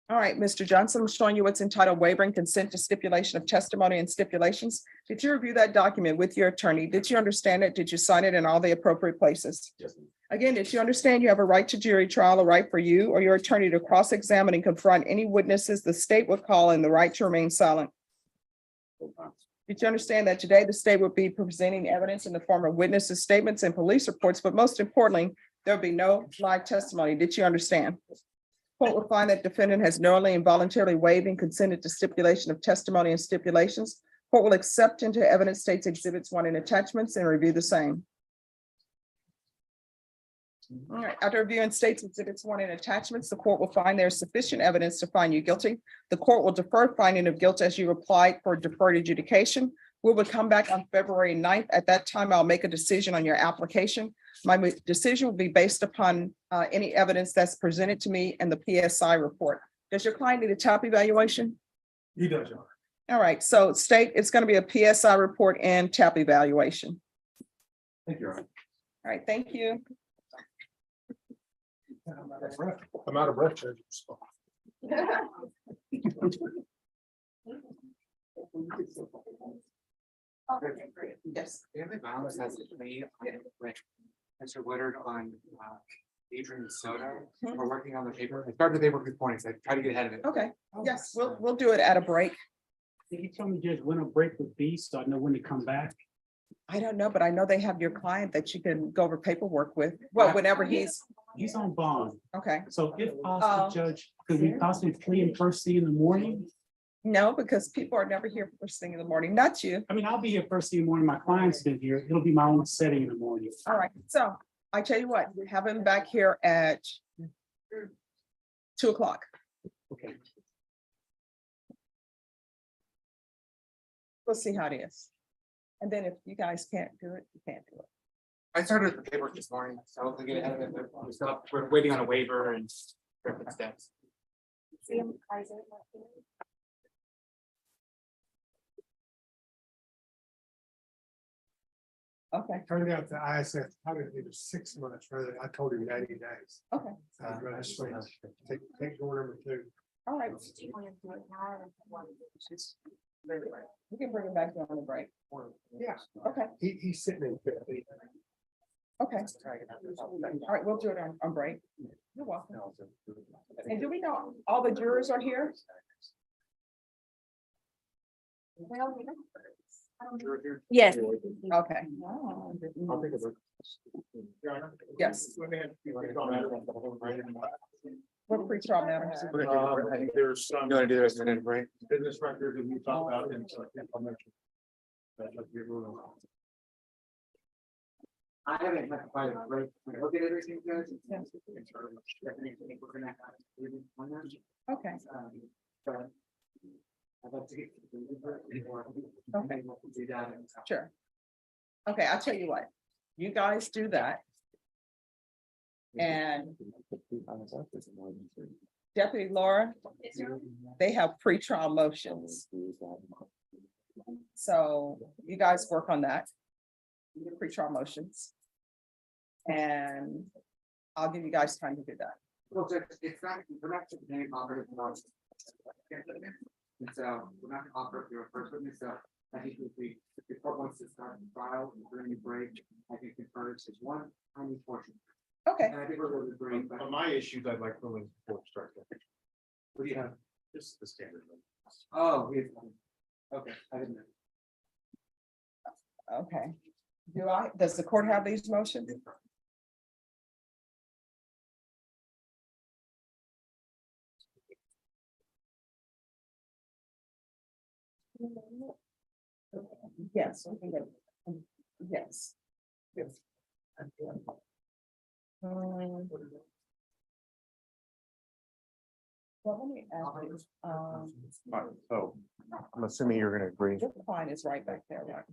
All right, Mr. Johnson, I'm showing you what's entitled Waiver and Consent to Stipulation of Testimony and Stipulations. Did you review that document with your attorney? Did you understand it? Did you sign it in all the appropriate places? Yes, ma'am. Again, did you understand you have a right to jury trial, a right for you or your attorney to cross-examine and confront any witnesses the state would call, and the right to remain silent? Yes, ma'am. Did you understand that today the state would be presenting evidence in the form of witnesses' statements and police reports, but most importantly, there'll be no live testimony? Did you understand? Court will find that defendant has knowingly and voluntarily waived and consented to stipulation of testimony and stipulations. Court will accept into evidence States Exhibits 1 and attachments and review the same. All right, after reviewing States Exhibits 1 and attachments, the court will find there is sufficient evidence to find you guilty. The court will defer finding of guilt as you applied for deferred adjudication. We will come back on February 9th. At that time, I'll make a decision on your application. My decision will be based upon any evidence that's presented to me and the PSI report. Does your client need a top evaluation? He does, Your Honor. All right, so state, it's going to be a PSI report and TAP evaluation. Thank you, Your Honor. All right, thank you. I'm out of breath, Judge. Yes. Family violence has a plea with Mr. Woodard on Adrian Soda. We're working on the paper. I started the paper this morning, so I tried to get ahead of it. Okay, yes, we'll do it at a break. Can you tell me just when a break would be, so I know when to come back? I don't know, but I know they have your client that you can go over paperwork with. Well, whenever he's, He's on bond, okay. so if possible, Judge, could we possibly plea him first thing in the morning? No, because people are never here first thing in the morning, not you. I mean, I'll be here first thing in the morning. My client's been here. It'll be my own setting in the morning. All right, so I tell you what, have him back here at 2 o'clock. Okay. We'll see how it is. And then if you guys can't do it, you can't do it. I started the paperwork this morning, so hopefully get ahead of it, but we're waiting on a waiver and different steps. See him, Isaac. Okay, Turned out the ISF, probably needed 6 months rather, I told him 90 days. okay, I'd rather swing. Take door number 2. all right. We can bring it back down the break. Yeah. Okay, He's sitting in 50. okay. All right, we'll do it on break. You're welcome. And do we know all the jurors are here? Yes. Okay. Yes. What pre-trial matters? I think there's some. You want to do the rest of the break? Business records that we talked about in. That's what you're ruling on. I haven't had quite a break. Look at everything, guys. Okay. But I'd like to get. Okay. Do that. Sure. Okay, I'll tell you what, you guys do that. And Deputy Laura, they have pre-trial motions. So you guys work on that. Pre-trial motions. And I'll give you guys time to do that. Well, it's not, we're not just name operative. And so we're not gonna offer your first witness, so I think if the court wants to start the trial during the break, I think the first is one tiny portion. Okay, And I think we're going to break, but On my issues, I'd like ruling before start. what do you have? Just the standard. Oh, we have. Okay, I didn't know. okay. Does the court have these motions? Yes. I think yes. Yes. Well, let me ask you, So I'm assuming you're gonna agree. your client is right back there, right?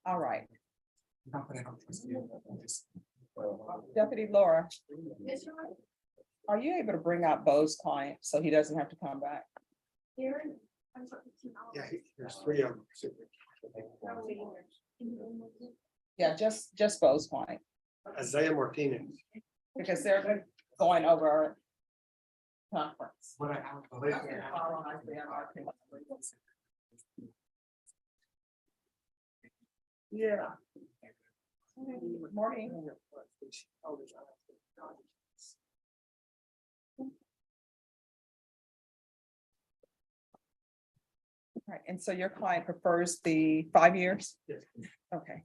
All right. Deputy Laura, are you able to bring out Bo's client so he doesn't have to come back? Yeah, there's 3 of them. Yeah, just Bo's client, Isaiah Martinez. because they're going over conference. What I. Yeah. Morning. Right, and so your client prefers the 5 years? Yes. Okay.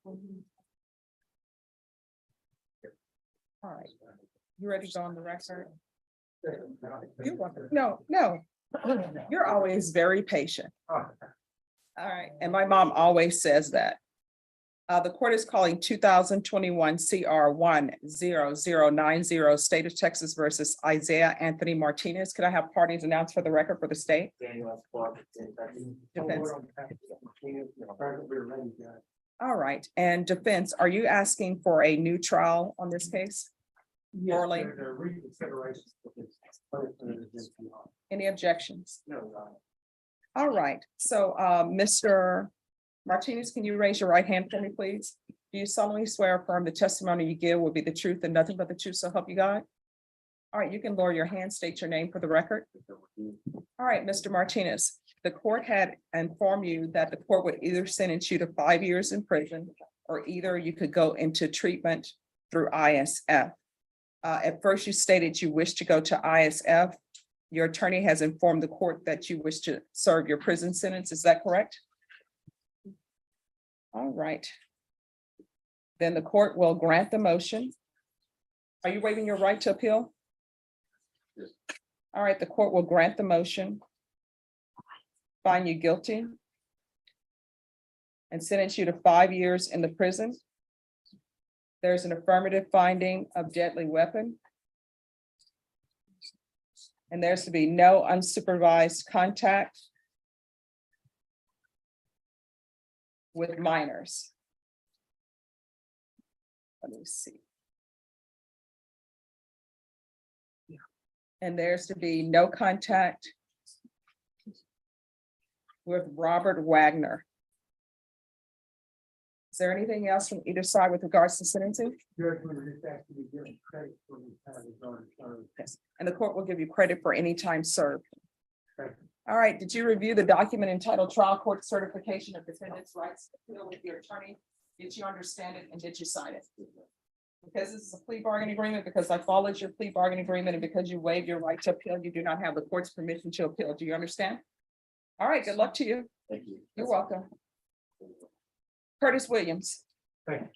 All right, you ready to go on the record? You're welcome. No, you're always very patient. All right, and my mom always says that. The court is calling 2021 CR 10090, State of Texas versus Isaiah Anthony Martinez. Could I have parties announced for the record for the state? Defense. All right, and defense, are you asking for a new trial on this case? Orally? Any objections? All right, so Mr. Martinez, can you raise your right hand for me, please? Do you solemnly swear or affirm the testimony you give will be the truth and nothing but the truth, so help you God? All right, you can lower your hand, state your name for the record. All right, Mr. Martinez, the court had informed you that the court would either sentence you to 5 years in prison, or either you could go into treatment through ISF. At first, you stated you wish to go to ISF. Your attorney has informed the court that you wish to serve your prison sentence. Is that correct? All right. Then the court will grant the motion. Are you waiving your right to appeal? Yes. All right, the court will grant the motion, find you guilty, and sentence you to 5 years in the prison. There's an affirmative finding of deadly weapon. And there's to be no unsupervised contact with minors. Let me see. And there's to be no contact with Robert Wagner. Is there anything else from either side with regards to sentencing? Yes, and the court will give you credit for any time served. All right, did you review the document entitled Trial Court Certification of Defendant's Rights to Appeal with your attorney? Did you understand it and did you sign it? Because this is a plea bargaining agreement, because I followed your plea bargaining agreement, and because you waived your right to appeal, you do not have the court's permission to appeal. Do you understand? All right, good luck to you. Thank you. You're welcome. Curtis Williams. Thank you.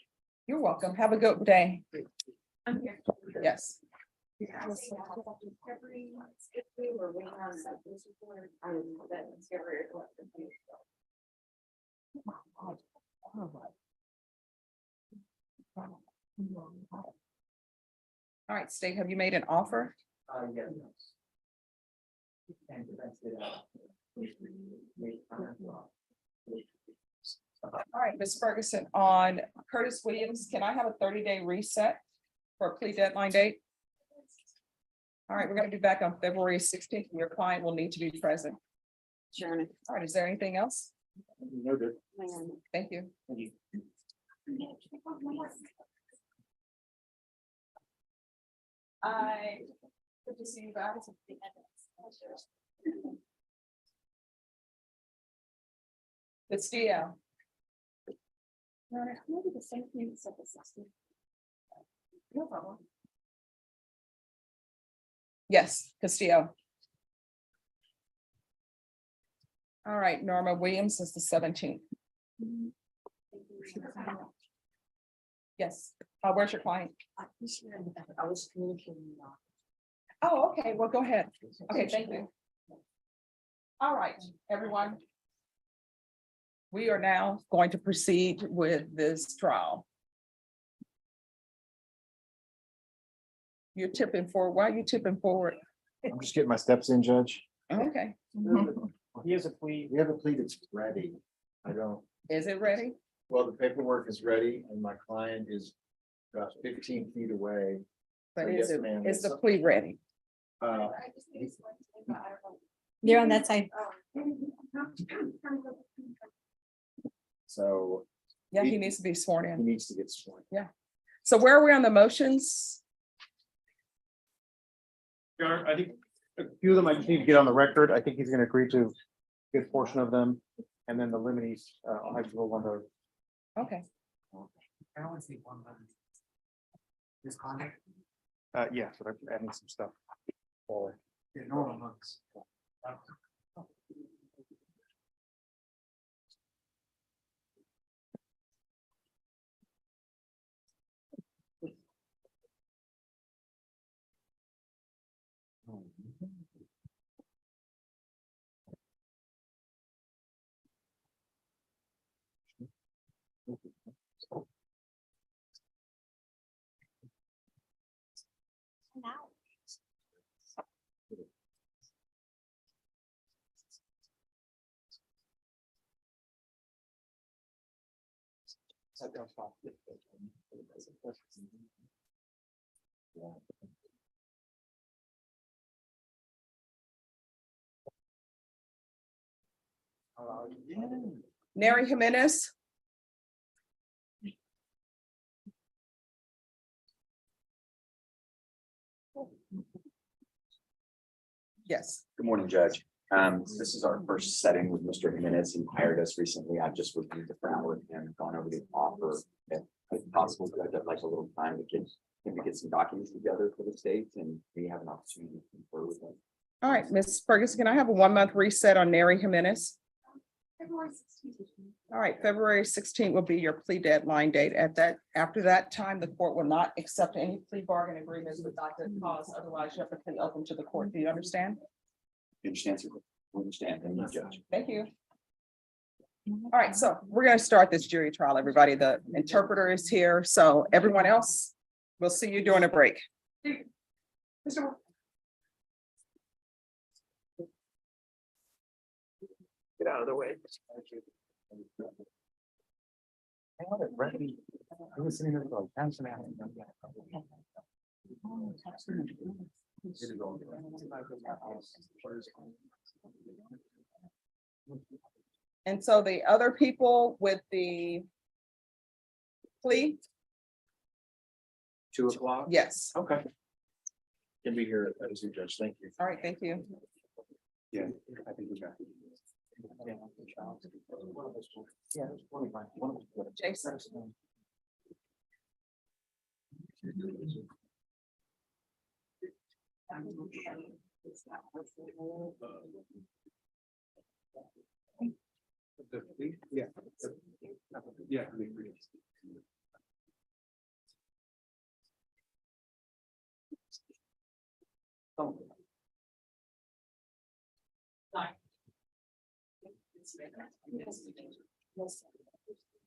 You're welcome. Have a good day. Yes. All right, State, have you made an offer? Yes. All right, Ms. Ferguson, on Curtis Williams, can I have a 30-day reset for a plea deadline date? All right, we're going to be back on February 16th. Your client will need to be present. Sure. All right, is there anything else? No good. Thank you. Thank you. Good to see you guys. It's Dia. Maybe the same thing except the 16th. No problem. Yes, Castillo. All right, Norma Williams is the 17th. Yes, where's your client? I was communicating. Oh, okay, well, go ahead. Okay, thank you. All right, everyone. We are now going to proceed with this trial. You're tipping forward. Why are you tipping forward? I'm just getting my steps in, Judge. Okay. He has a plea. We have a plea that's ready. I don't, Is it ready? well, the paperwork is ready and my client is about 15 feet away. But So is yes, it, ma'am. is the plea ready? Uh, They're on that side. So Yeah, he needs to be sworn he in. needs to get sworn. So where are we on the motions? Your Honor, I think a few of them I just need to get on the record. I think he's gonna agree to a good portion of them. And then the limities, I'll have to go on the. Okay. I only see one. This conduct. Yeah, so I'm adding some stuff. Forward. Yeah, normal months. Neri Jimenez. Yes. Good morning, Judge. This is our first setting with Mr. Jimenez. He hired us recently. I've just reviewed the file with him, gone over the offer. If possible, Judge, I'd like a little time to get some documents together for the state and we have an opportunity to confer with him. All right, Ms. Ferguson, can I have a 1-month reset on Neri Jimenez? All right, February 16th will be your plea deadline date. After that time, the court will not accept any plea bargain agreements without good cause. Otherwise, you have to plea open to the court. Do you understand? You understand, sir? I understand. Thank you, Judge. Thank you. All right, so we're going to start this jury trial, everybody. The interpreter is here, so everyone else, we'll see you during a break. Mr. Get out of the way. And so the other people with the plea, 2 o'clock? yes. Okay. Can be here as you judge. Thank you. All right, thank you. Yeah, I think we got it. Yeah. Jason. Yeah. Yeah.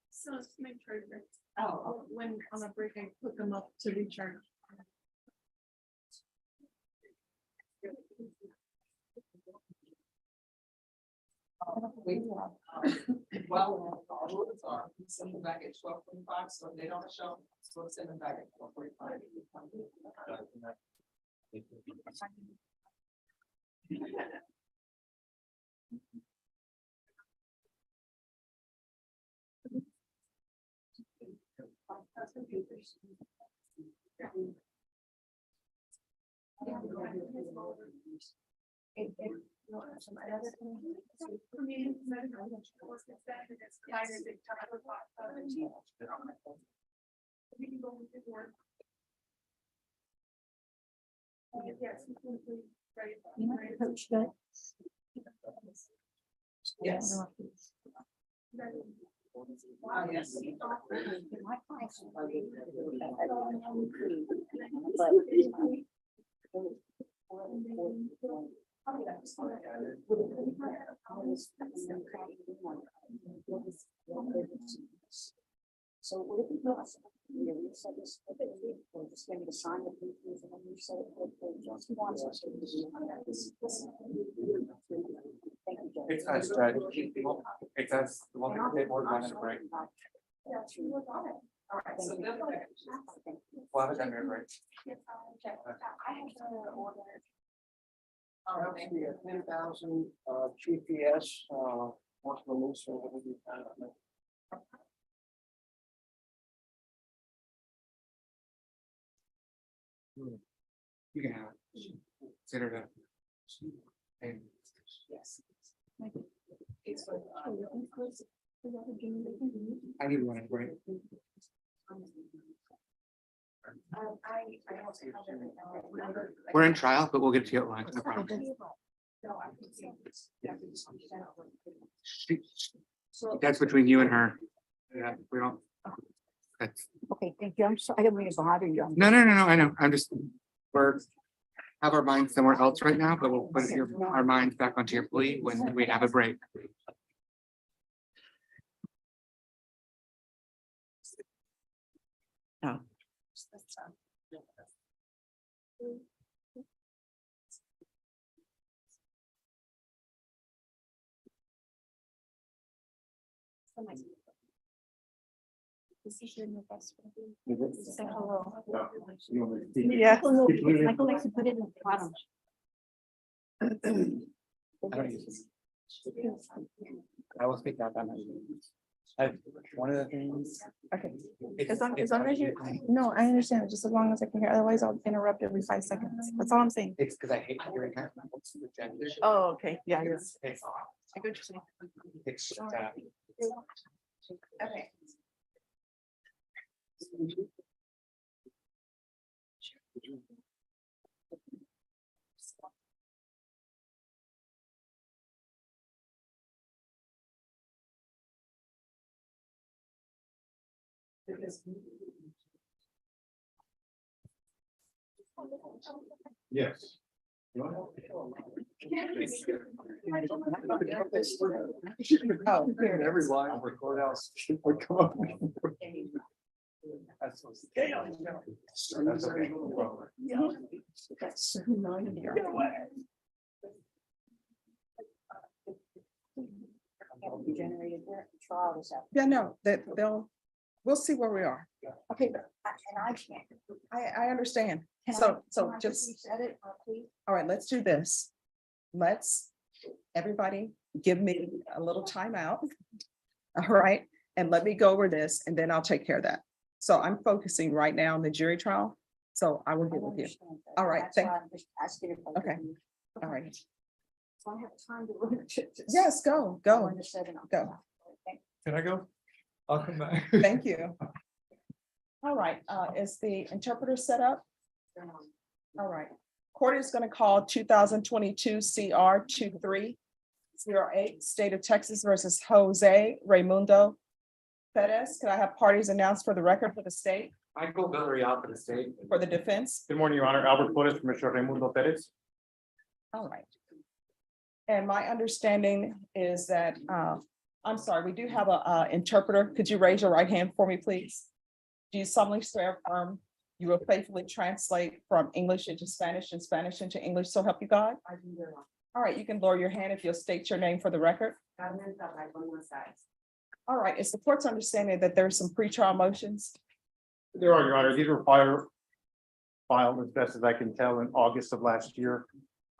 So let's make sure that, when on a break, I put them up to recharge. Well, send them back at 12:45, so if they don't show, so we'll send them back at 12:45. Coach good. Yes. Yes. So would it be possible? You said this, or just give me to sign the papers and then you said it just wants us to do this. Thank you, Judge. It's us, Judge. It's us. The one that they board wanted to break. All right, so then. We'll have it under break. I have the order. That's the 10,000 GPS, what's the loose or what do you kind of? You can have it. Consider that. And Yes. I need one break. We're in trial, but we'll get to you at lunch. No problem. That's between you and her. Yeah, we don't. That's, Okay, thank you. I'm sorry, I didn't mean to bother you. no, I know. I'm just, we're have our minds somewhere else right now, but we'll put our minds back onto your plea when we have a break. No. Say hello. Yeah. Michael likes to put it in the bottom. I will speak out on that. One of the things. Okay, as long as you, no, I understand, just as long as I can hear, otherwise I'll interrupt every 5 seconds. That's all I'm saying. It's because I hate hearing her. Oh, okay, yeah, you're. It's I get what you're saying. it's, Okay. Yes. Every line where courthouse would come up. That's okay. Generated their trial this afternoon. Yeah, no, we'll see where we are. Okay, but and I can't. I understand. So Can I just, reset it, please? all right, let's do this. Let's, everybody, give me a little timeout. All right, and let me go over this and then I'll take care of that. So I'm focusing right now on the jury trial. So I will get with you. All right, That's thank, why I'm just asking if I okay, can- all right. So I have time to look at this. Yes, go, go, go. Can I go? I'll come back. Thank you. All right, is the interpreter set up? All right. Court is going to call 2022 CR 2308, State of Texas versus Jose Raymundo Pettis. Can I have parties announced for the record for the state, Michael Villarreal for the state. for the defense? Good morning, Your Honor. Albert Flores from Mr. Reymundo Perez. All right. And my understanding is that, I'm sorry, we do have a interpreter. Could you raise your right hand for me, please? Do you solemnly swear affirm you will faithfully translate from English into Spanish and Spanish into English, so help you God? I can do it. All right, you can lower your hand if you'll state your name for the record. All right, it's the court's understanding that there's some pretrial motions. There are, Your Honor. These were filed as best as I can tell in August of last year.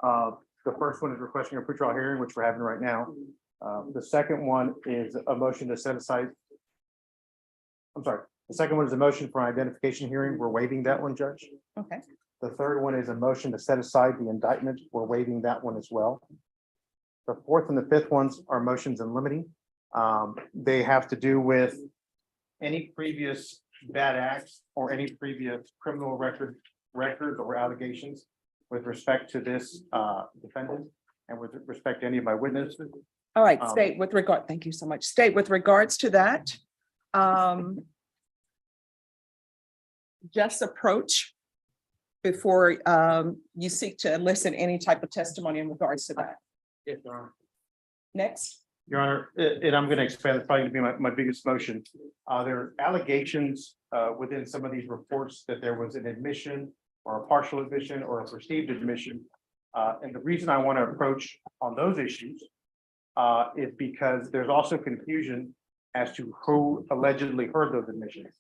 The first one is requesting a pretrial hearing, which we're having right now. The second one is a motion to set aside. I'm sorry, the second one is a motion for an identification hearing. We're waiving that one, Judge. Okay, The third one is a motion to set aside the indictment. We're waiving that one as well. The fourth and the fifth ones are motions in limine. They have to do with any previous bad acts or any previous criminal records or allegations with respect to this defendant and with respect to any of my witnesses. all right, state with regard, thank you so much. State with regards to that. Just approach before you seek to elicit any type of testimony in regards to that. Yes, Your Honor. Next. Your Honor, and I'm going to expand, it's probably going to be my biggest motion. There are allegations within some of these reports that there was an admission or a partial admission or a perceived admission. And the reason I want to approach on those issues is because there's also confusion as to who allegedly heard those admissions.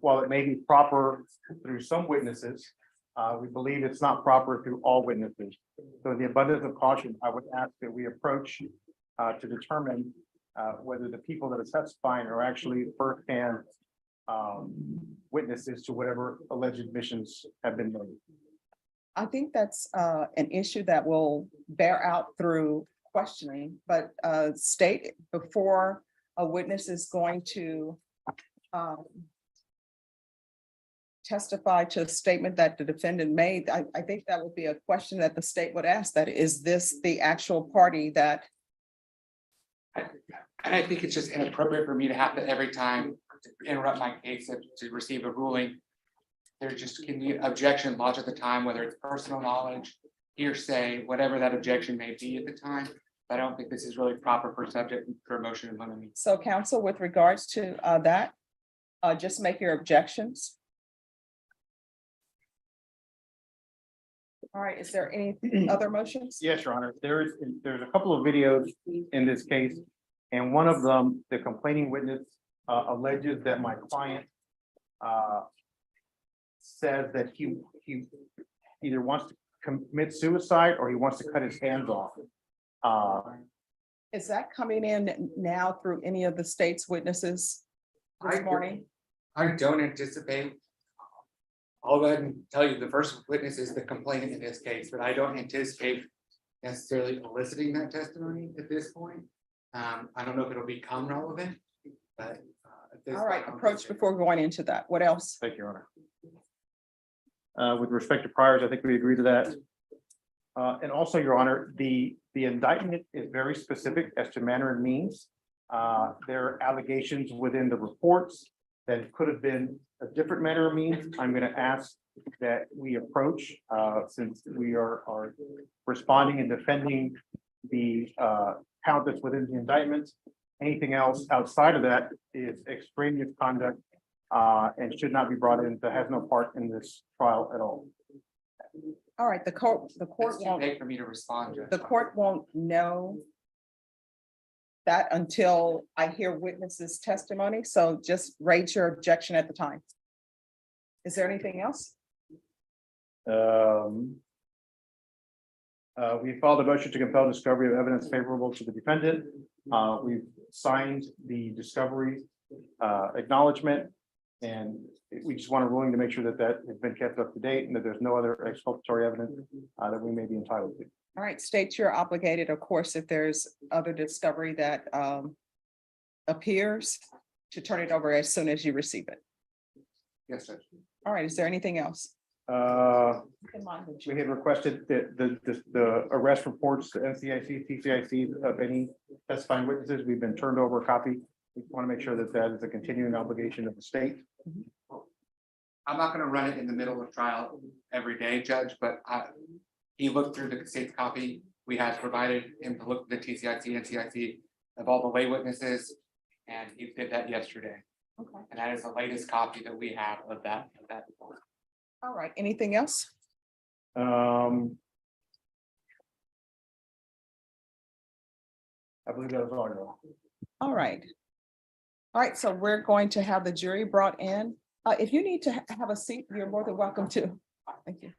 While it may be proper through some witnesses, we believe it's not proper through all witnesses. So in the abundance of caution, I would ask that we approach to determine whether the people that are testifying are actually firsthand witnesses to whatever alleged admissions have been made. I think that's an issue that will bear out through questioning, but state before a witness is going to testify to a statement that the defendant made. I think that would be a question that the state would ask, that is this the actual party that? And I think it's just inappropriate for me to have to every time to interrupt my case to receive a ruling. There just can be objection lodged at the time, whether it's personal knowledge, hearsay, whatever that objection may be at the time. But I don't think this is really proper for subject for a motion in limine. So counsel, with regards to that, just make your objections. All right, is there any other motions? Yes, Your Honor. There's a couple of videos in this case, and one of them, the complaining witness alleges that my client says that he either wants to commit suicide or he wants to cut his hands off. Is that coming in now through any of the state's witnesses this morning? I don't anticipate. I'll go ahead and tell you the first witness is the complainant in this case, but I don't anticipate necessarily eliciting that testimony at this point. I don't know if it'll become relevant, but. All right, approach before going into that. What else? Thank you, Your Honor. With respect to priors, I think we agree to that. And also, Your Honor, the indictment is very specific as to manner and means. There are allegations within the reports that it could have been a different manner of means. I'm going to ask that we approach, since we are responding and defending the count that's within the indictment. Anything else outside of that is extraneous conduct and should not be brought in, that has no part in this trial at all. All right, the court won't. Take for me to respond. Judge. The court won't know that until I hear witnesses' testimony, so just raise your objection at the time. Is there anything else? We filed a motion to compel discovery of evidence favorable to the defendant. We've signed the discovery acknowledgement. And we just want a ruling to make sure that that has been kept up to date and that there's no other exculpatory evidence that we may be entitled to. All right, state you're obligated, of course, if there's other discovery that appears, to turn it over as soon as you receive it. Yes, sir. All right, is there anything else? We had requested that the arrest reports to NCIC, TCIC of any testifying witnesses. We've been turned over a copy. We want to make sure that that is a continuing obligation of the state. I'm not gonna run it in the middle of trial every day, Judge, but he looked through the state's copy. We had provided him to look at the TCIC, NCIC of all the lay witnesses, and he did that yesterday. Okay. And that is the latest copy that we have of that report. All right, anything else? I believe that was all I know. All right. All right, so we're going to have the jury brought in. If you need to have a seat, you're more than welcome to. Thank you.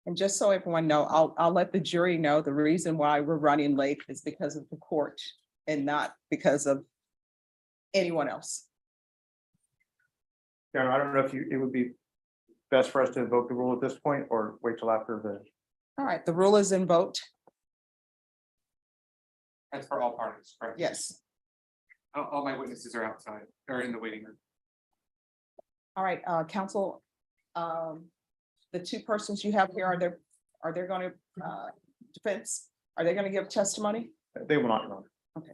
And just so everyone know, I'll let the jury know the reason why we're running late is because of the court and not because of anyone else. Karen, I don't know if it would be best for us to invoke the rule at this point or wait till after the. All right, the rule is invoked. That's for all parties, correct? Yes. All my witnesses are outside or in the waiting room. All right, counsel, the two persons you have here, are they going to defense? Are they going to give testimony? They will not, Your Honor. Okay.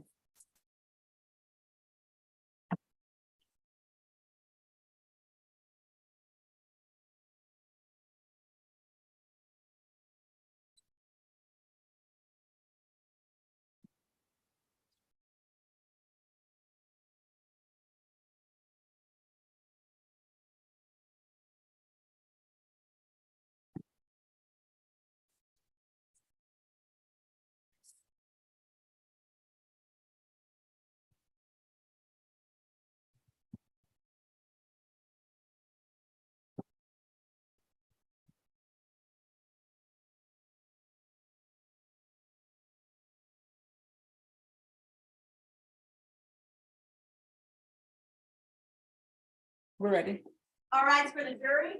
We're ready. All right, for the jury.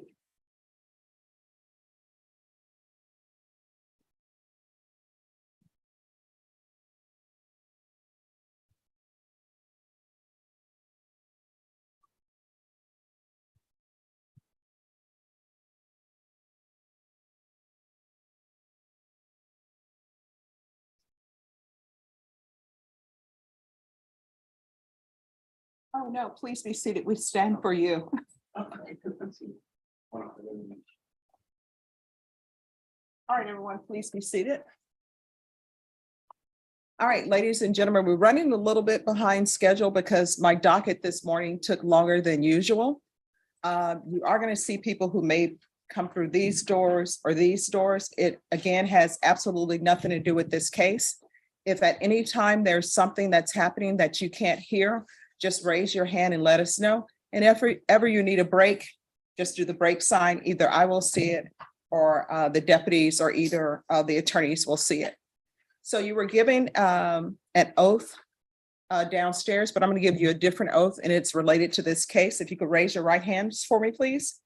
Oh, no, please be seated. We stand for you. All right, everyone, please be seated. All right, ladies and gentlemen, we're running a little bit behind schedule because my docket this morning took longer than usual. You are going to see people who may come through these doors or these doors. It again has absolutely nothing to do with this case. If at any time there's something that's happening that you can't hear, just raise your hand and let us know. And if ever you need a break, just do the break sign. Either I will see it or the deputies or either the attorneys will see it. So you were given an oath downstairs, but I'm going to give you a different oath and it's related to this case. If you could raise your right hands for me, please.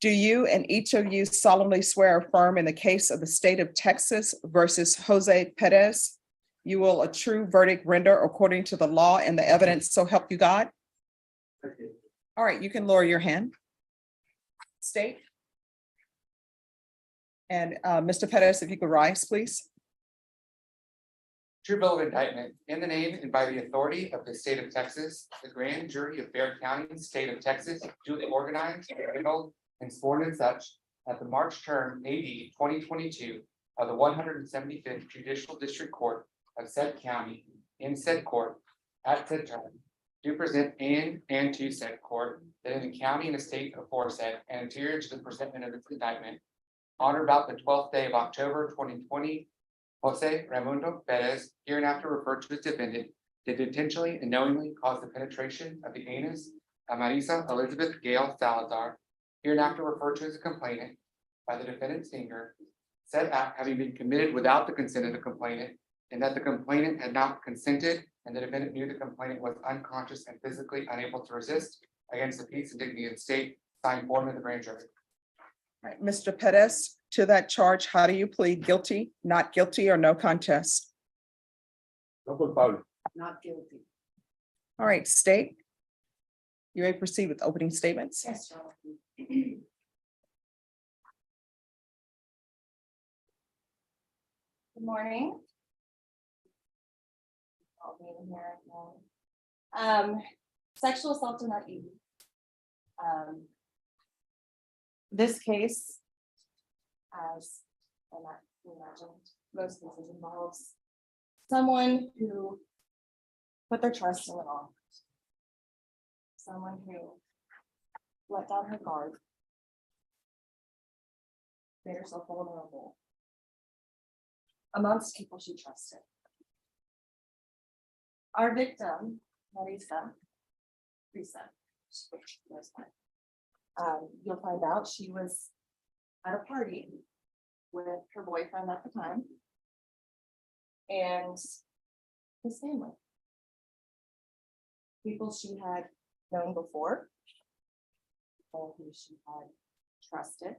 Do you and each of you solemnly swear or affirm in the case of the state of Texas versus Jose Perez, you will a true verdict render according to the law and the evidence, so help you God? All right, you can lower your hand. State. And Mr. Pettis, if you could rise, please. True bill of indictment in the name and by the authority of the state of Texas, the grand jury of Bexar County, state of Texas, duly organized, original, and sworn and such at the March term AD 2022 of the 175th Judicial District Court of said county in said court at said time, do present in and to said court that in the county and the state aforesaid and anterior to the presentment of this indictment, on or about the 12th day of October 2020, Jose REYMUNDO PEREZ, hereinafter referred to as defendant, did intentionally and knowingly cause the penetration of the anus of Marisa Elizabeth Gale Salazar, hereinafter referred to as a complainant, by the defendant's finger, said act having been committed without the consent of the complainant, and that the complainant had not consented, and the defendant knew the complainant was unconscious and physically unable to resist against the peace and dignity of the state, signed form of the grand jury. All right, Mr. Pettis, to that charge, how do you plead? Guilty, not guilty, or no contest? Not guilty. All right, state. You may proceed with opening statements. Yes, Your Honor. Good morning. I'll be in here now. Sexual assault are not easy. This case, as I imagine, most cases involves someone who put their trust in the wrong. Someone who let down her guard, made herself vulnerable amongst people she trusted. Our victim, Marisa, you'll find out she was at a party with her boyfriend at the time and his family. People she had known before, people who she had trusted.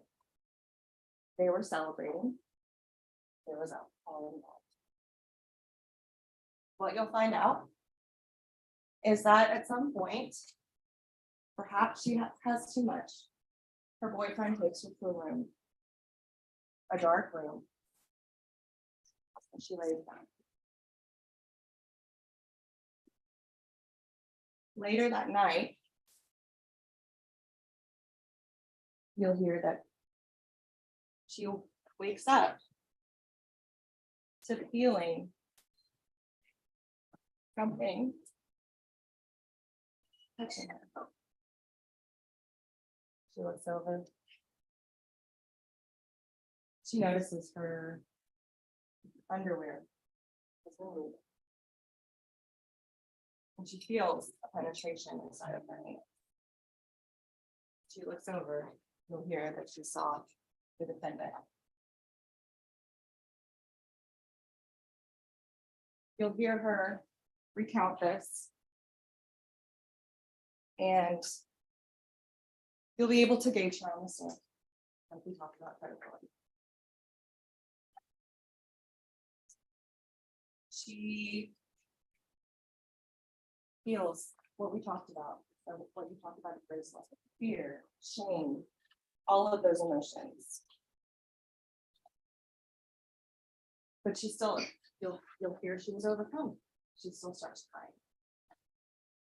They were celebrating. There was alcohol involved. What you'll find out is that at some point, perhaps she has too much. Her boyfriend takes her to a room, a dark room, and she lays down. Later that night, you'll hear that she wakes up to feeling something touching her. She looks over. She notices her underwear is removed. And she feels a penetration inside of her hand. She looks over, you'll hear that she saw the defendant. You'll hear her recount this. And you'll be able to gauge her on the stand, like we talked about credibility. She feels what we talked about, or what you talked about, fear, shame, all of those emotions. But she still, you'll hear she was overcome. She still starts crying.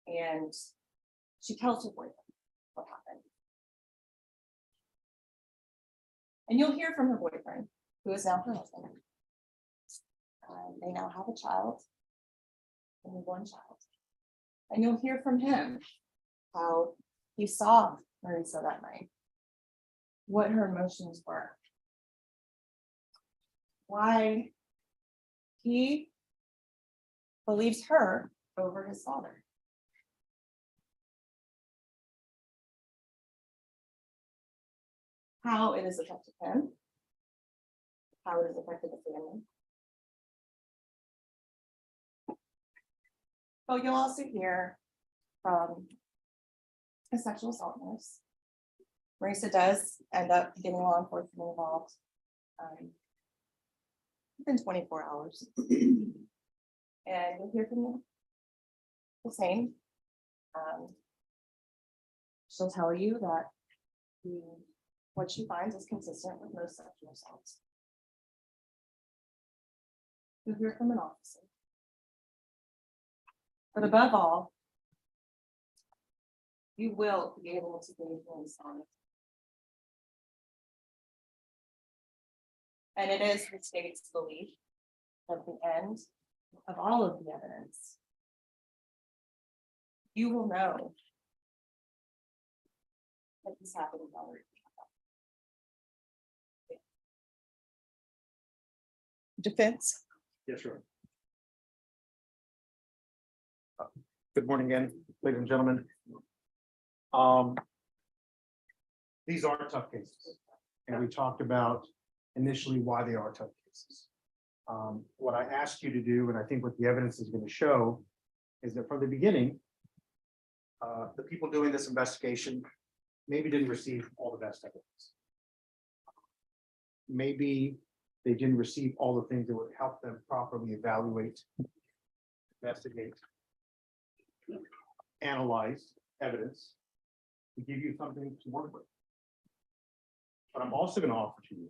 And she tells her boyfriend what happened. And you'll hear from her boyfriend, who is now her husband. They now have a child, only one child. And you'll hear from him how he saw Marisa that night, what her emotions were, why he believes her over his father. How it has affected him, how it has affected the family. But you'll also hear from a sexual assault nurse. Marisa does end up getting law enforcement involved within 24 hours. And you'll hear from them the same. She'll tell you that what she finds is consistent with most sexual assaults. You'll hear from an officer. But above all, you will be able to gain insight. And it is the state's belief at the end of all of the evidence, you will know that this happened already. defense. Yes, sir. Good morning again, ladies and gentlemen. These are tough cases, and we talked about initially why they are tough cases. What I asked you to do, and I think what the evidence is going to show, is that from the beginning, the people doing this investigation maybe didn't receive all the best evidence. Maybe they didn't receive all the things that would help them properly evaluate, investigate, analyze evidence to give you something to work with. What I'm also going to offer to you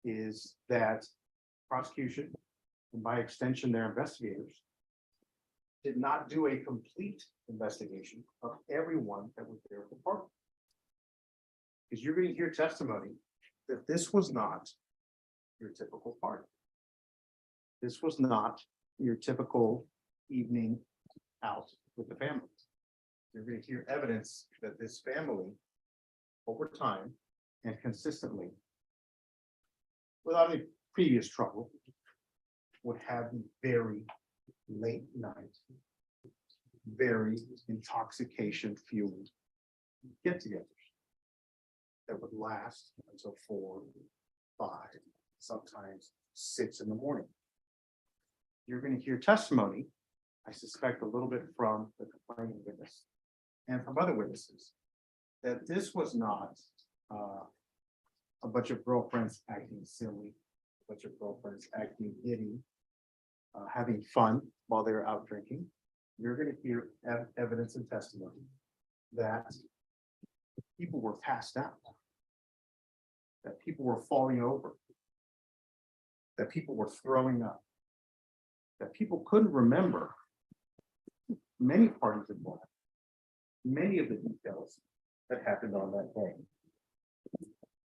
is that prosecution, and by extension, their investigators, did not do a complete investigation of everyone that was there at the party. Because you're going to hear testimony that this was not your typical party. This was not your typical evening out with the family. You're going to hear evidence that this family, over time and consistently, without any previous trouble, would have very late night, very intoxication fueled get-togethers that would last until 4, 5, sometimes 6 in the morning. You're going to hear testimony, I suspect a little bit from the complaining witness and from other witnesses, that this was not a bunch of girlfriends acting silly, a bunch of girlfriends acting giddy, having fun while they're out drinking. You're going to hear evidence and testimony that people were passed out, that people were falling over, that people were throwing up, that people couldn't remember many parties involved, many of the details that happened on that day.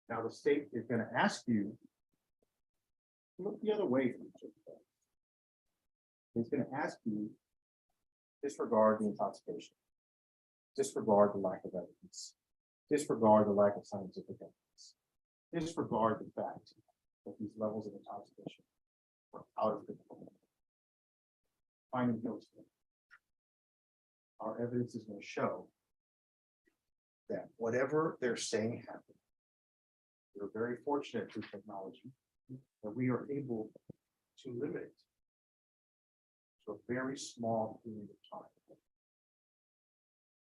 Now, the state is going to ask you to look the other way from each other. It's going to ask you disregard the intoxication, disregard the lack of evidence, disregard the lack of scientific evidence, disregard the fact that these levels of intoxication were out of control. Finding those things. Our evidence is going to show that whatever they're saying happened, we're very fortunate through technology that we are able to limit it to a very small period of time.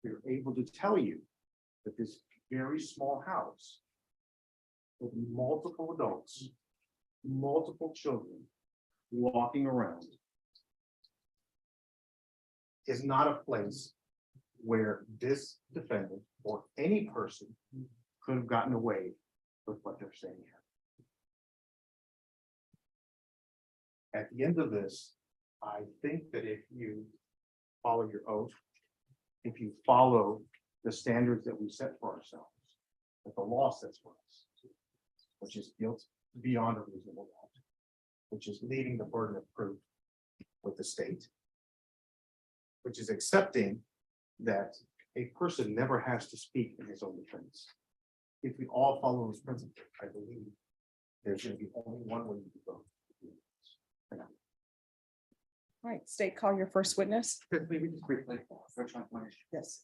We are able to tell you that this very small house with multiple adults, multiple children walking around is not a place where this defendant or any person could have gotten away with what they're saying here. At the end of this, I think that if you follow your oath, if you follow the standards that we set for ourselves, that the law sets for us, which is guilt beyond a reasonable doubt, which is leaving the burden of proof with the state, which is accepting that a person never has to speak in his own defense. If we all follow those principles, I believe there's going to be only one way to go. All right, state, call your first witness. Yes. Yes.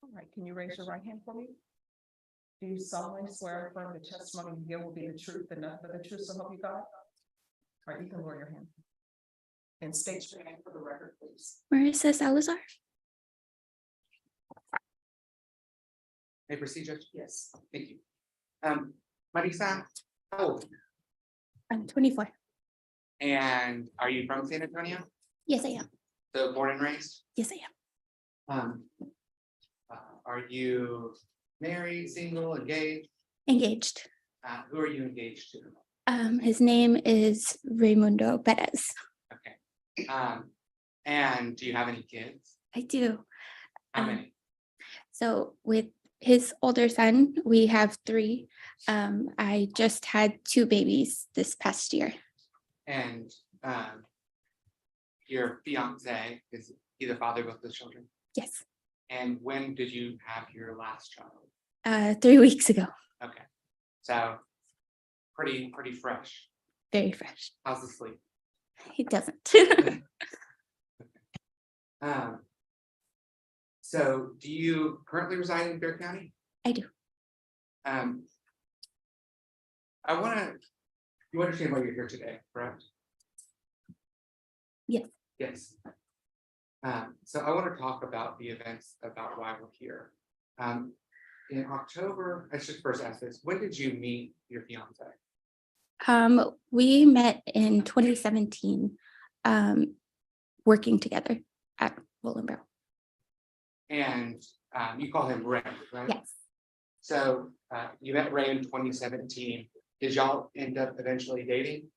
All right, can you raise your right hand for me? Do you solemnly swear or affirm the testimony you give will be the truth and nothing but the truth, so help you God? All right, you can lower your hand. And state your name for the record, please. Marissa Salazar. May I proceed, Judge? Yes. Thank you. Marisa, how old? I'm 24. And are you from San Antonio? Yes, I am. So born and raised? Yes, I am. Are you married, single, engaged? Engaged. Who are you engaged to? His name is REYMUNDO PEREZ. Okay. And do you have any kids? I do. How many? So with his older son, we have 3. I just had 2 babies this past year. And your fiance, is he the father of both the children? Yes. And when did you have your last child? 3 weeks ago. Okay. So pretty fresh. Very fresh. How's the sleep? He doesn't. So do you currently reside in Bear County? I do. You understand why you're here today, correct? Yes. Yes. So I want to talk about the events about why we're here. In October, I should first ask this, when did you meet your fiance? We met in 2017, working together at Rolling And you call him Ray, right? Yes. So you met Ray in 2017. Did y'all end up eventually dating?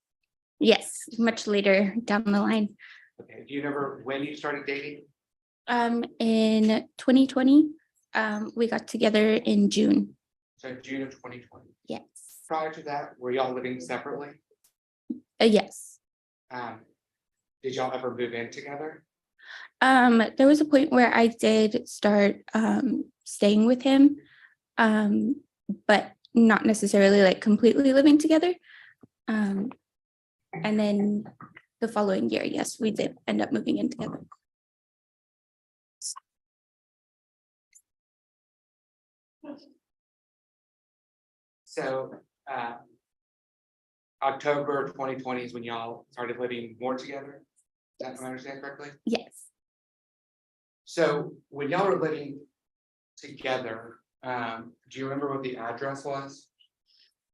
Yes, much later down the line. Okay. Do you remember when you started dating? In 2020, we got together in June. So June of 2020. Yes. Prior to that, were y'all living separately? Yes. Did y'all ever move in together? There was a point where I did start staying with him, but not necessarily like completely living together. And then the following year, yes, we did end up moving in together. So October 2020 is when y'all started living more together. If I understand correctly? Yes. So when y'all were living together, do you remember what the address was?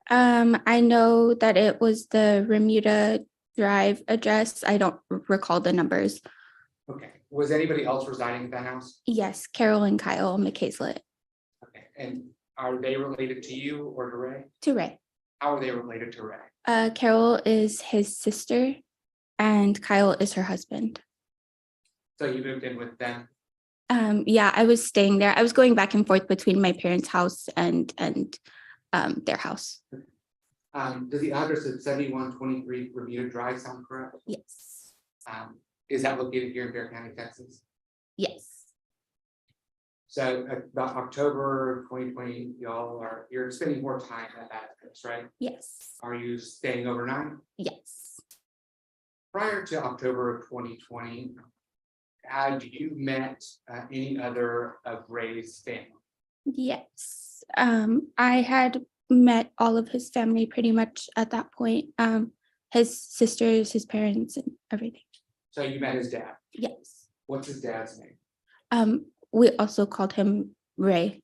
I know that it was the Remuda Drive address. I don't recall the numbers. Okay. Was anybody else residing at that house? Yes, Carol and Kyle McCaislet. Okay. And are they related to you or to Ray? To Ray. How are they related to Ray? Carol is his sister and Kyle is her husband. So you moved in with them? Yeah, I was staying there. I was going back and forth between my parents' house and their house. Does the address of 7123 Bermuda Drive sound correct? Yes. Is that located here in Bear County, Texas? Yes. So about October 2020, you're spending more time at that address, right? Yes. Are you staying overnight? Yes. Prior to October of 2020, had you met any other of Ray's family? Yes. I had met all of his family pretty much at that point. His sisters, his parents, and everything. So you met his dad? Yes. What's his dad's name? We also called him Ray.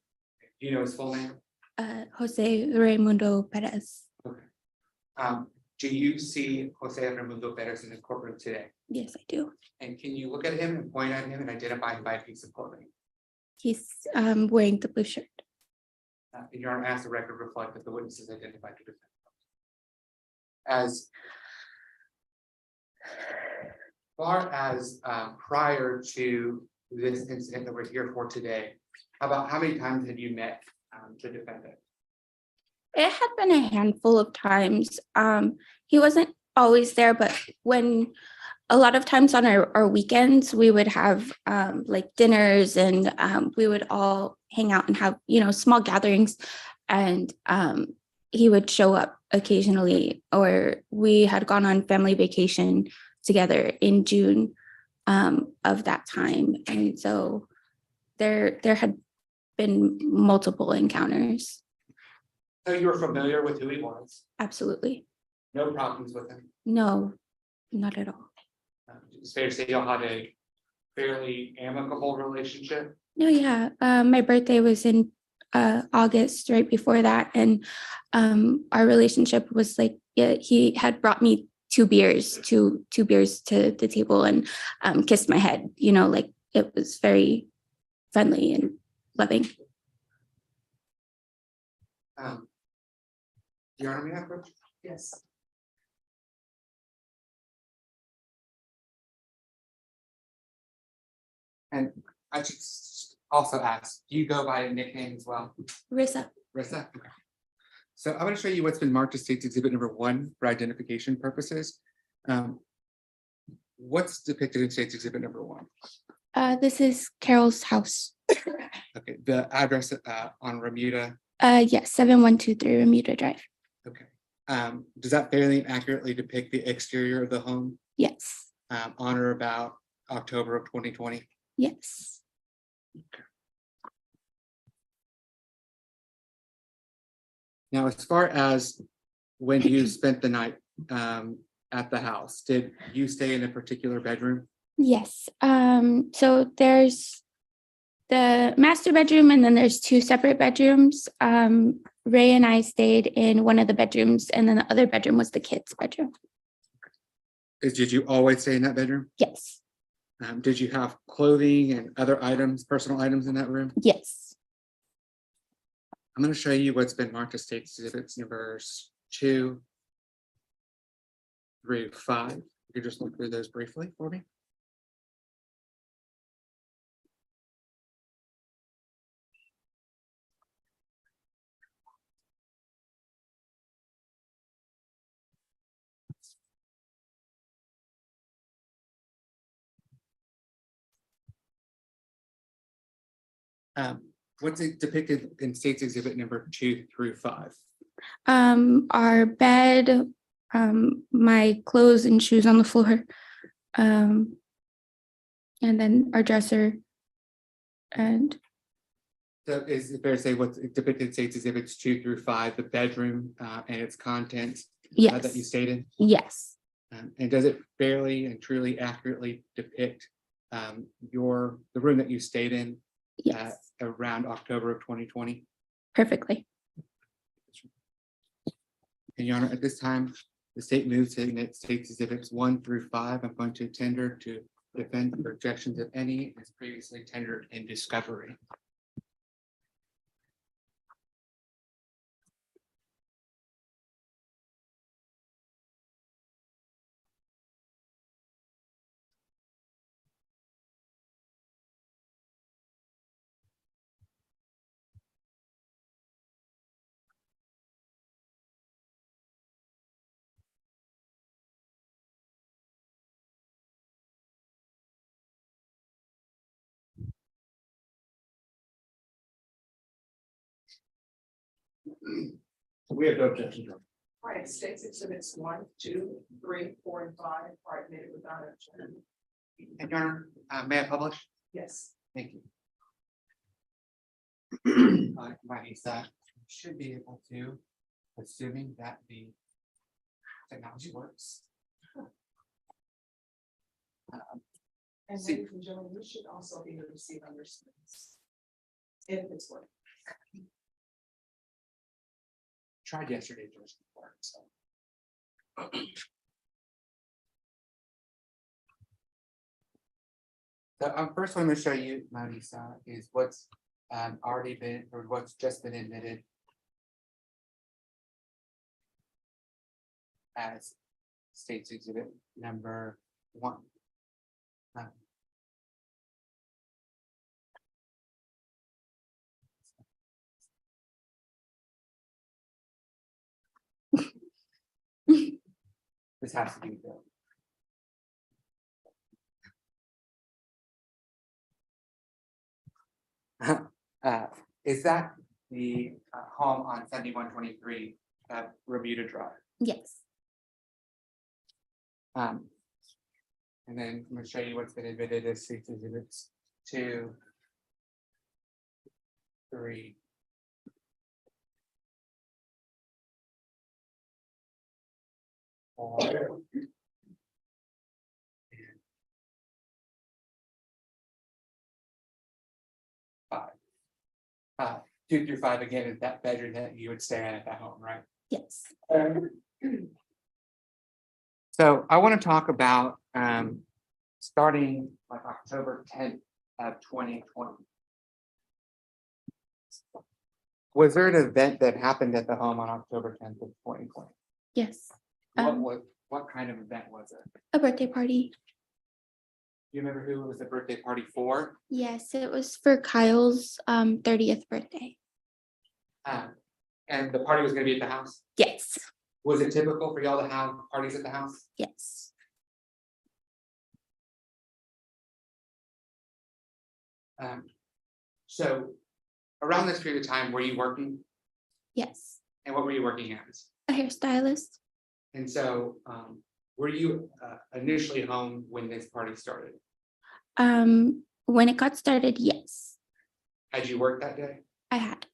Do you know his full name? Jose REYMUNDO PEREZ. Okay. Do you see Jose Reymundo Perez in the courtroom today? Yes, I do. And can you look at him and point at him and identify him by a piece of clothing? He's wearing the blue shirt. And your honor, ask the record reflect that the witnesses identified the defendant. As far as prior to this incident that we're here for today, about how many times have you met the defendant? It had been a handful of times. He wasn't always there, but when a lot of times on our weekends, we would have like dinners and we would all hang out and have, small gatherings. And he would show up occasionally, or we had gone on family vacation together in June of that time. And so there had been multiple encounters. So you were familiar with who he was? Absolutely. No problems with him? No, not at all. It's fair to say y'all had a fairly amicable relationship? No, yeah, my birthday was in August, right before that, and our relationship was like, yeah, he had brought me two beers to the table and kissed my head, you know, like it was very friendly and loving. Your Honor, may I have a question? Yes. And I should also ask, do you go by a nickname as well? Rissa. Rissa? Okay. So I'm going to show you what's been marked as State's Exhibit number 1 for identification purposes. What's depicted in State's Exhibit number 1? This is Carol's house. Okay, the address on Remuda. Yes, 7123 Remuda Drive. Okay. Does that fairly and accurately depict the exterior of the home? Yes. On or about October of 2020? Yes. Now, as far as when you spent the night at the house, did you stay in a particular bedroom? Yes. So there's the master bedroom and then there's 2 separate bedrooms. Ray and I stayed in one of the bedrooms and then the other bedroom was the kids' bedroom. Did you always stay in that bedroom? Yes. Did you have clothing and other items, personal items in that room? Yes. I'm going to show you what's been marked as State's Exhibits numbers 2 through 5. You could just look through those briefly for me. What's it depicted in State's Exhibit number 2 through 5? Our bed, my clothes and shoes on the floor, and then our dresser, and So is it fair to say what's depicted in State's Exhibits 2 through 5, the bedroom and its contents yes, that you stayed in? yes, And does it fairly and truly accurately depict the room that you stayed in yes, around October of 2020? perfectly. And Your Honor, at this time, the state moves to admit State's Exhibits 1 through 5. I'm going to tender to defend for objections of any as previously tendered in discovery. We have no objection. All right, State's Exhibits 1, 2, 3, 4, and 5 are admitted without objection. And Your Honor, may I publish? Yes. Thank you. Marisa should be able to, assuming that the technology works. And ladies and gentlemen, you should also be able to see on your screens. If it's working. Tried yesterday, it was work, so. The first one I'm going to show you, Marisa, is what's already been, or what's just been admitted as State's Exhibit number 1. This has to be built. Is that the home on 7123 Remuda Drive? Yes. And then I'm going to show you what's been admitted as State's Exhibits 2, 3, 4. And 5. 2 through 5 again is that bedroom that you would stay at that home, right? Yes. So I want to talk about starting like October 10th of 2020. Was there an event that happened at the home on October 10th of 2020? Yes. What kind of event was it? A birthday party. Do you remember who it was the birthday party for? Yes, it was for Kyle's 30th birthday. And the party was going to be at the house? Yes. Was it typical for y'all to have parties at the house? Yes. So around this period of time, were you working? Yes. And what were you working as? A hairstylist. And so were you initially home when this party started? When it got started, yes, Had you worked that day? I had.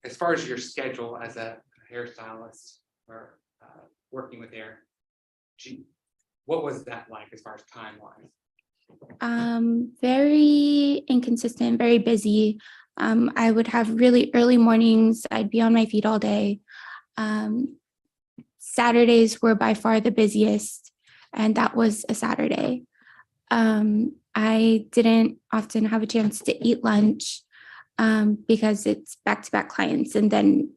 As far as your schedule as a hairstylist or working with hair, what was that like as far as timeline? Very inconsistent, very busy. I would have really early mornings. I'd be on my feet all day. Saturdays were by far the busiest, and that was a Saturday. I didn't often have a chance to eat lunch because it's back-to-back clients, and then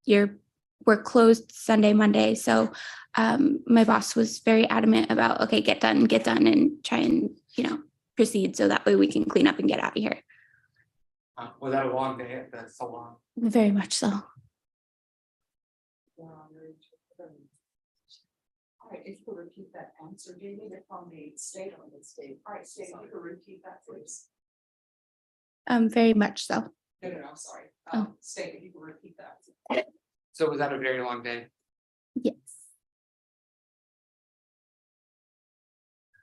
we're closed Sunday, Monday. So my boss was very adamant about, okay, get done and try and proceed so that way we can clean up and get out of here. Was that a long day at the salon? Very much so. All right, if you could repeat that answer, Jamie, they're from the state or the state. All right, state, if you could repeat that, please. Very much so. No, I'm sorry. Oh. State, if you could repeat that. So was that a very long day? Yes.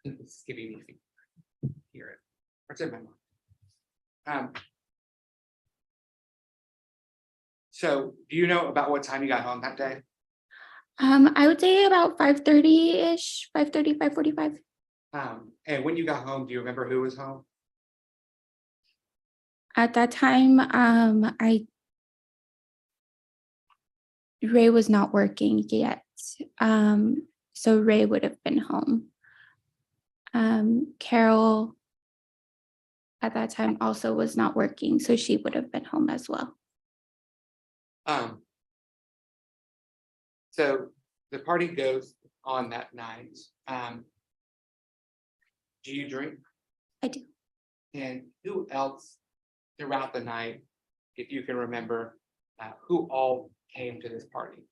It's giving me hear it. What's in my mind? So do you know about what time you got home that day? I would say about 5:30-ish, 5:30, 5:45. And when you got home, do you remember who was home? At that time, Ray was not working yet. So Ray would have been home. Carol at that time also was not working, so she would have been home as well. So the party goes on that night. Do you drink? I do. And who else throughout the night, if you can remember, who all came to this party?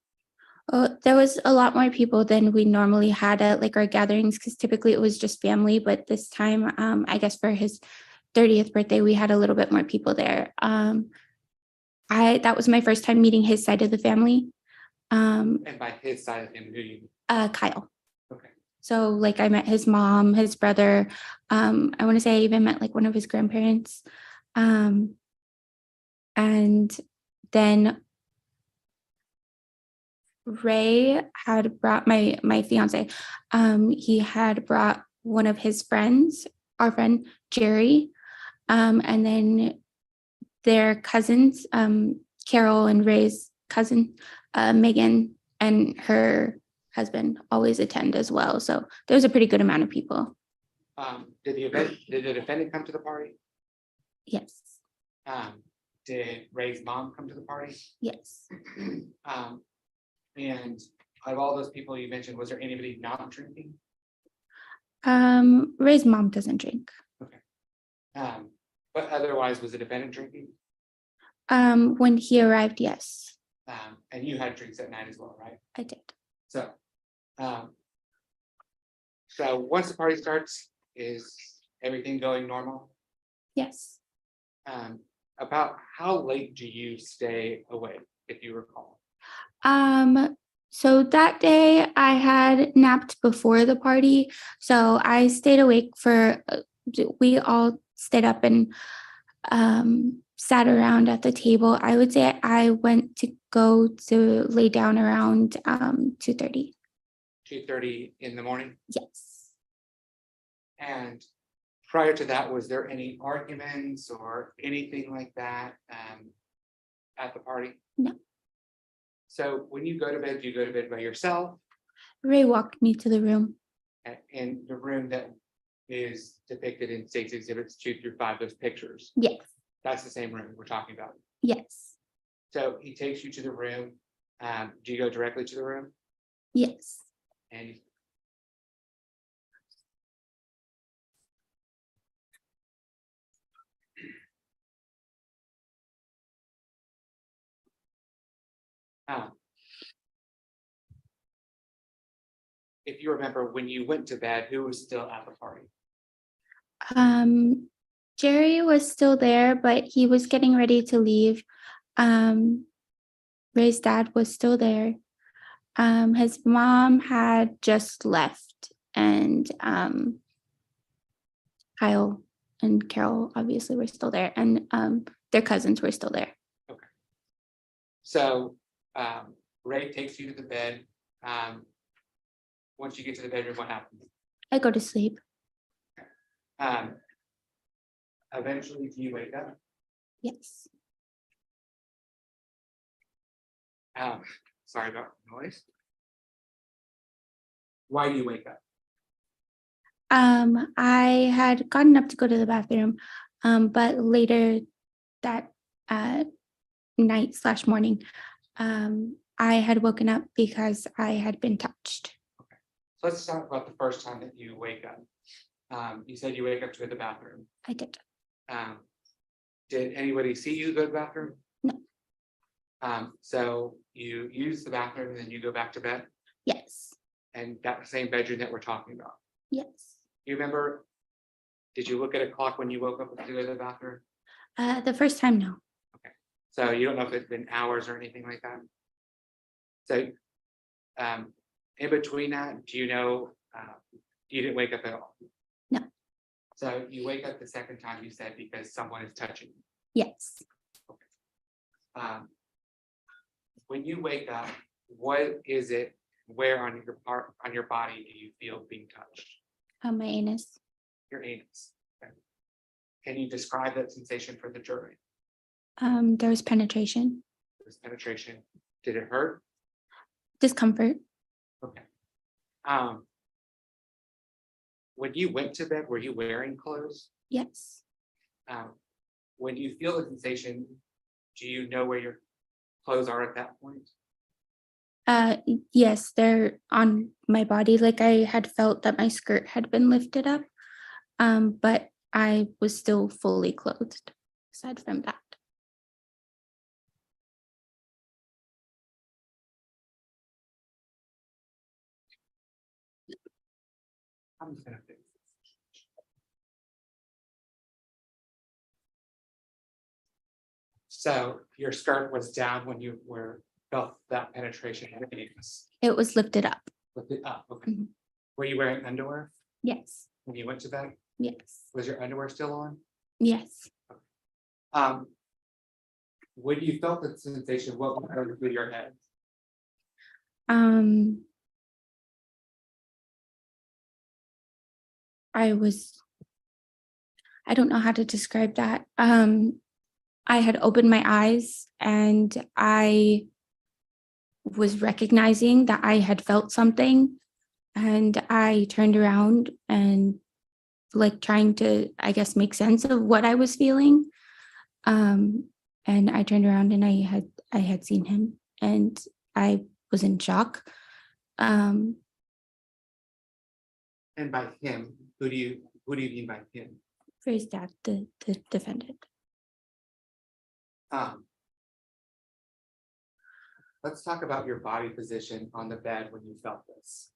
There was a lot more people than we normally had at like our gatherings, because typically it was just family, but this time, I guess for his 30th birthday, we had a little bit more people there. That was my first time meeting his side of the family. And by his side of him, who do you? Kyle. Okay. So like I met his mom, his brother. I want to say I even met like one of his grandparents. And then Ray had brought my fiance. He had brought one of his friends, our friend Jerry, and then their cousins, Carol and Ray's cousin, Megan, and her husband always attend as well. So there was a pretty good amount of people. Did the defendant come to the party? Yes. Did Ray's mom come to the party? Yes. And of all those people you mentioned, was there anybody not drinking? Ray's mom doesn't drink. Okay. But otherwise, was the defendant drinking? When he arrived, yes. And you had drinks that night as well, right? I did. So once the party starts, is everything going normal? Yes. About how late do you stay awake, if you recall? So that day I had napped before the party. So I stayed awake we all stayed up and sat around at the table. I would say I went to go to lay down around 2:30. 2:30 in the morning? Yes. And prior to that, was there any arguments or anything like that at the party? No. So when you go to bed, do you go to bed by yourself Ray walked me to the room. in the room that is depicted in State's Exhibits 2 through 5, those pictures? Yes. That's the same room we're talking about. Yes. So he takes you to the room. Do you go directly to the room? Yes. And if you remember, when you went to bed, who was still at the party? Jerry was still there, but he was getting ready to leave. Ray's dad was still there. His mom had just left, and Kyle and Carol obviously were still there, and their cousins were still there. So Ray takes you to the bed. Once you get to the bedroom, what happens? I go to sleep. Eventually, do you wake up? Yes. Sorry about the noise. Why do you wake up? I had gotten up to go to the bathroom, but later that night/morning, I had woken up because I had been touched. So let's talk about the first time that you wake up. You said you wake up to go to the bathroom. I did. Did anybody see you go to the bathroom? No. So you use the bathroom and then you go back to bed? Yes. And that same bedroom that we're talking about? Yes. You remember, did you look at a clock when you woke up to go to the bathroom? The first time, no. So you don't know if it's been hours or anything like that? So in between that, do you know, you didn't wake up at all? No. So you wake up the second time, you said, because someone is touching you. Yes. When you wake up, what is it, where on your body do you feel being touched? My anus. Your anus. Okay. Can you describe that sensation for the jury? There was penetration. This penetration, did it hurt? Discomfort. Okay. When you went to bed, were you wearing clothes? Yes. When you feel the sensation, do you know where your clothes are at that point? Yes, they're on my body. Like I had felt that my skirt had been lifted up, but I was still fully clothed aside from that. I'm just gonna fix this. So your skirt was down when you felt that penetration in your anus. It was lifted up. Lifted up, okay. Mhm. Were you wearing underwear Yes. when you went to bed? Yes. Was your underwear still on? Yes. When you felt the sensation, what went through your head? I don't know how to describe that. I had opened my eyes and I was recognizing that I had felt something, and I turned around and like trying to, I guess, make sense of what I was feeling. And I turned around and I had seen him, and I was in shock. And by him, who do you mean by him? For his dad, the defendant. Let's talk about your body position on the bed when you felt this.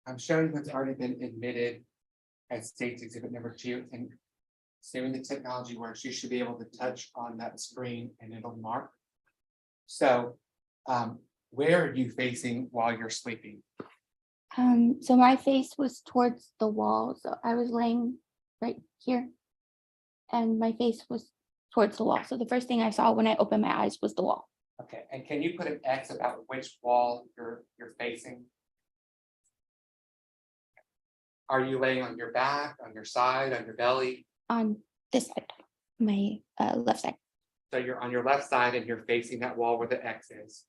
I'm showing what's already been admitted as state's exhibit number 2, and assuming the technology works, you should be able to touch on that screen and it'll mark. So, where are you facing while you're sleeping? So my face was towards the wall, so I was laying right here. And my face was towards the wall. So the first thing I saw when I opened my eyes was the wall. Okay, and can you put an X about which wall you're facing? Are you laying on your back, on your side, on your belly? On this side, my left side. So you're on your left side and you're facing that wall where the X is.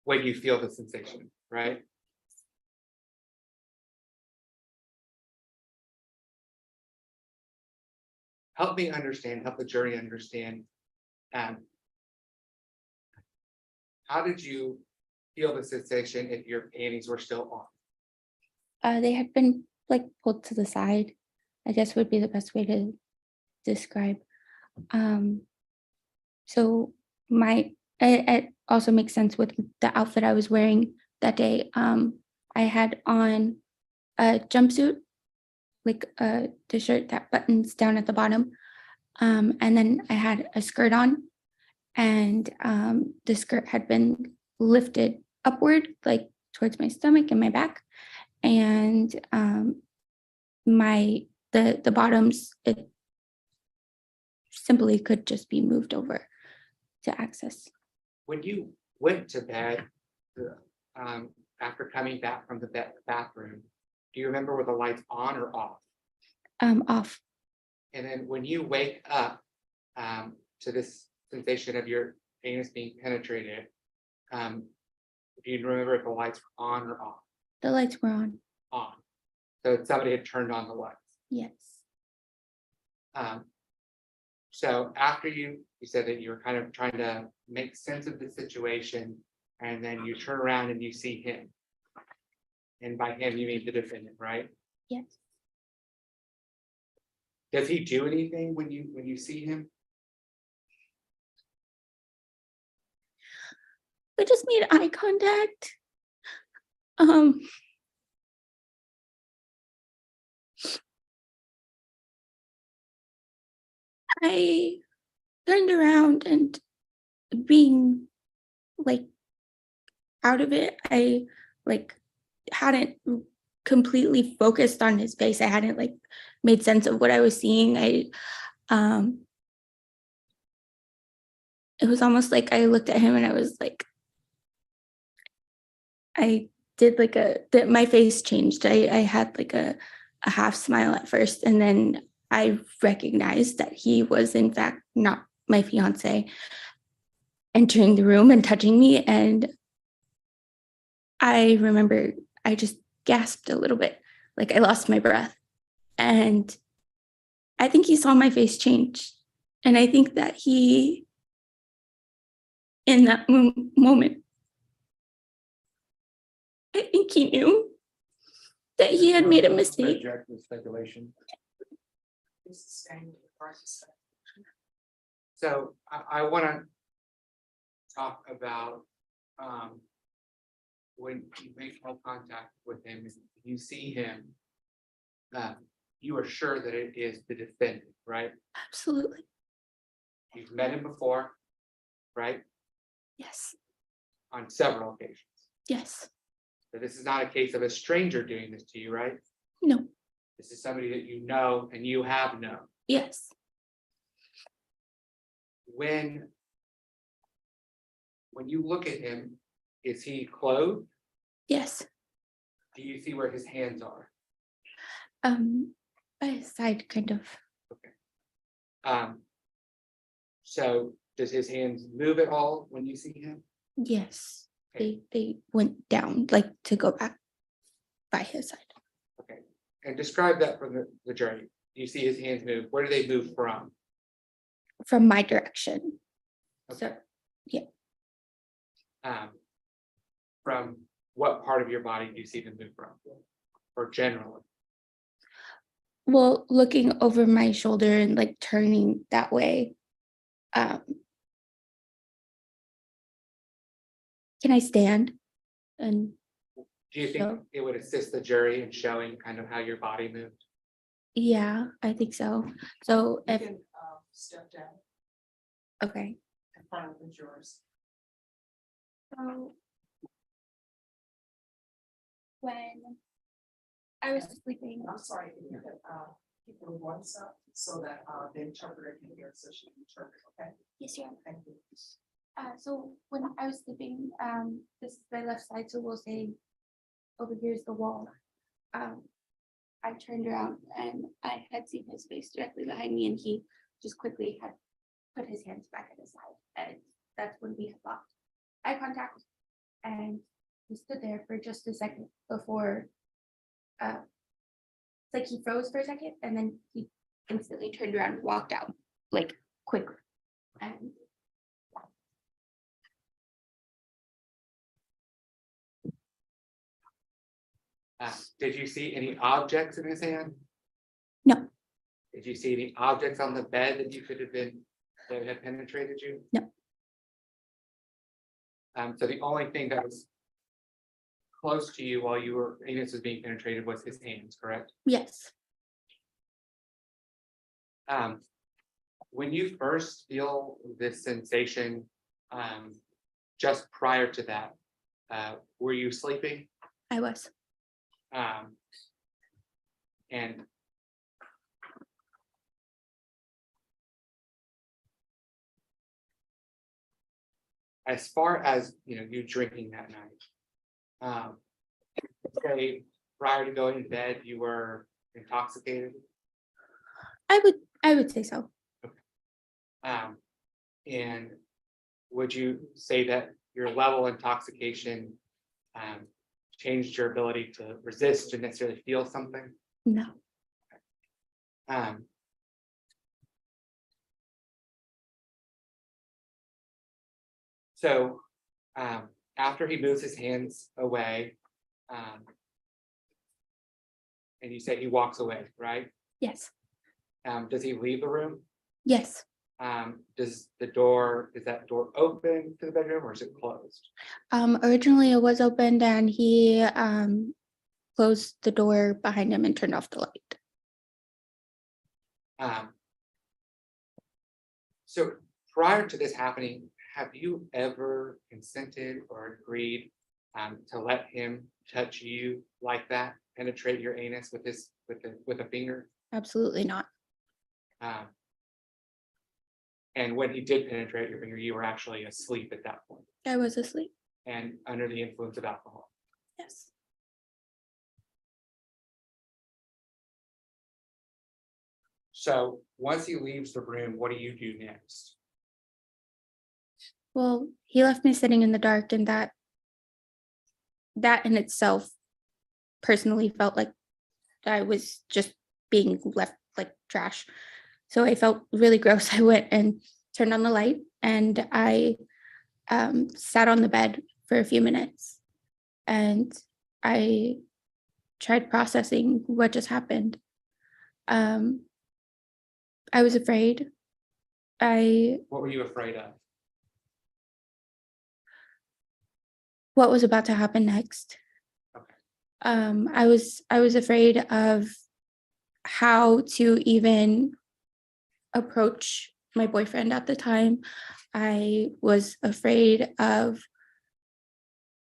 When you feel the sensation, right? Help me understand, help the jury understand. How did you feel the sensation if your panties were still on? They had been like pulled to the side, I guess would be the best way to describe. So it also makes sense with the outfit I was wearing that day. I had on a jumpsuit, like the shirt that buttons down at the bottom. And then I had a skirt on, and the skirt had been lifted upward, like towards my stomach and my back. And the bottoms, it simply could just be moved over to access. When you went to bed, after coming back from the bathroom, do you remember were the lights on or off? Off. And then when you wake up to this sensation of your anus being penetrated, do you remember if the lights were on or off? The lights were on. On. So somebody had turned on the lights. Yes. So after you said that you were kind of trying to make sense of the situation, and then you turn around and you see him. And by him, you mean the defendant, right? Yes. Does he do anything when you see him? We just made eye contact. I turned around, and being like out of it, I like hadn't completely focused on his face. I hadn't like made sense of what I was seeing. It was almost like I looked at him and I was like, I did like my face changed. I had like a half smile at first, and then I recognized that he was in fact not my fiance entering the room and touching me. And I remember I just gasped a little bit, like I lost my breath. And I think he saw my face change. And I think that he, in that moment, I think he knew that he had made a mistake. Object to speculation. So I want to talk about when you make eye contact with him, you see him, you are sure that it is the defendant, right? Absolutely. You've met him before, right? Yes. On several occasions. Yes. So this is not a case of a stranger doing this to you, right? No. This is somebody that you know and you have known. Yes. When you look at him, is he clothed? Yes. Do you see where his hands are? By his side, kind of. So does his hands move at all when you see him? Yes. They went down, like to go back by his side. Okay. And describe that for the jury. You see his hands move. Where do they move from? From my direction. Okay. So, yeah. From what part of your body do you see them move from? Or generally? Well, looking over my shoulder and like turning that way. Can I stand? And Do you think So- it would assist the jury in showing kind of how your body moved? yeah, I think so. So if, Step down okay, in front of the jurors. so when I was sleeping, I'm sorry, if you could, keep your voice up so that, the interpreter can hear, so she can interpret, okay? yes, yeah. Thank you. So when I was sleeping, this is my left side, so we'll say over here is the wall. I turned around and I had seen his face directly behind me, and he just quickly had put his hands back at his side, and that's when we had locked eye contact. And he stood there for just a second before, it's like he froze for a second, and then he instantly turned around and walked out, like quickly. And Did you see any objects in his hand? No. Did you see any objects on the bed that you could have been, that had penetrated you? No. So the only thing that was close to you while anus was being penetrated was his hands, correct? yes, When you first feel this sensation, just prior to that, were you sleeping? I was. And as far as, you drinking that night, say prior to going to bed, you were intoxicated? I would say so. And would you say that your level of intoxication changed your ability to resist and necessarily feel something? No. So after he moves his hands away, and you say he walks away, right? Yes. Does he leave the room? Yes. Is that door open to the bedroom, or is it closed? Originally it was opened, and he closed the door behind him and turned off the light. So prior to this happening, have you ever consented or agreed to let him touch you like that, penetrate your anus with a finger? Absolutely not. And when he did penetrate your finger, you were actually asleep at that point I was asleep. and under the influence of alcohol. Yes. So once he leaves the room, what do you do next? Well, he left me sitting in the dark, and that in itself personally felt like I was just being left like trash. So I felt really gross. I went and turned on the light, and I sat on the bed for a few minutes, and I tried processing what just happened. I was afraid. What were you afraid of? What was about to happen next. Okay. I was afraid of how to even approach my boyfriend at the time. I was afraid of,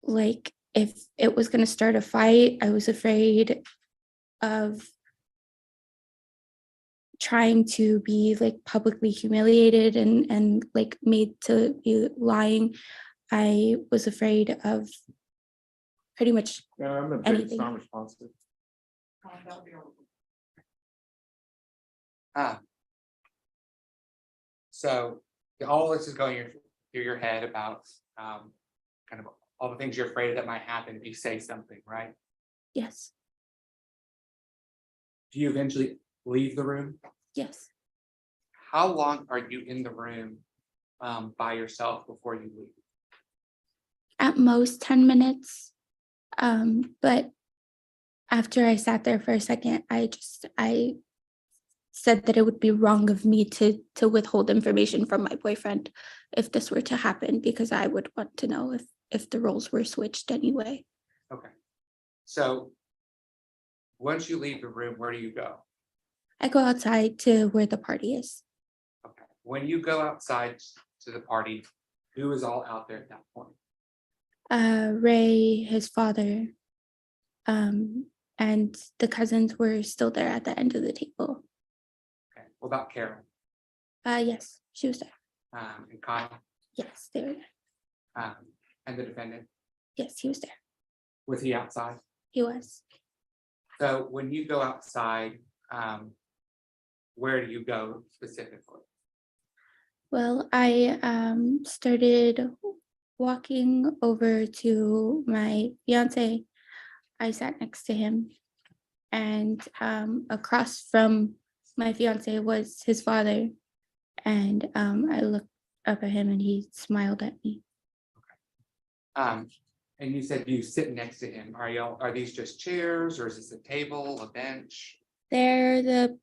like, if it was going to start a fight. I was afraid of trying to be like publicly humiliated and like made to be lying. I was afraid of pretty much I'm a bit anything. non-responsive. So all this is going through your head about kind of all the things you're afraid that might happen if you say something, right? Yes. Do you eventually leave the room? Yes. How long are you in the room by yourself before you leave? At most 10 minutes. But after I sat there for a second, I said that it would be wrong of me to withhold information from my boyfriend if this were to happen, because I would want to know if if the roles were switched anyway. Okay. So once you leave the room, where do you go? I go outside to where the party is. Okay. When you go outside to the party, who is all out there at that point? Ray, his father, and the cousins were still there at the end of the table. Okay. What about Karen? Yes, she was there. And Kyle? Yes, they were there. And the defendant? Yes, he was there. Was he outside? He was. So when you go outside, where do you go specifically? Well, I started walking over to my fiance. I sat next to him, and across from my fiance was his father. And I looked up at him and he smiled at me. And you said you sit next to him. Are these just chairs, or is this a table, a bench? They're the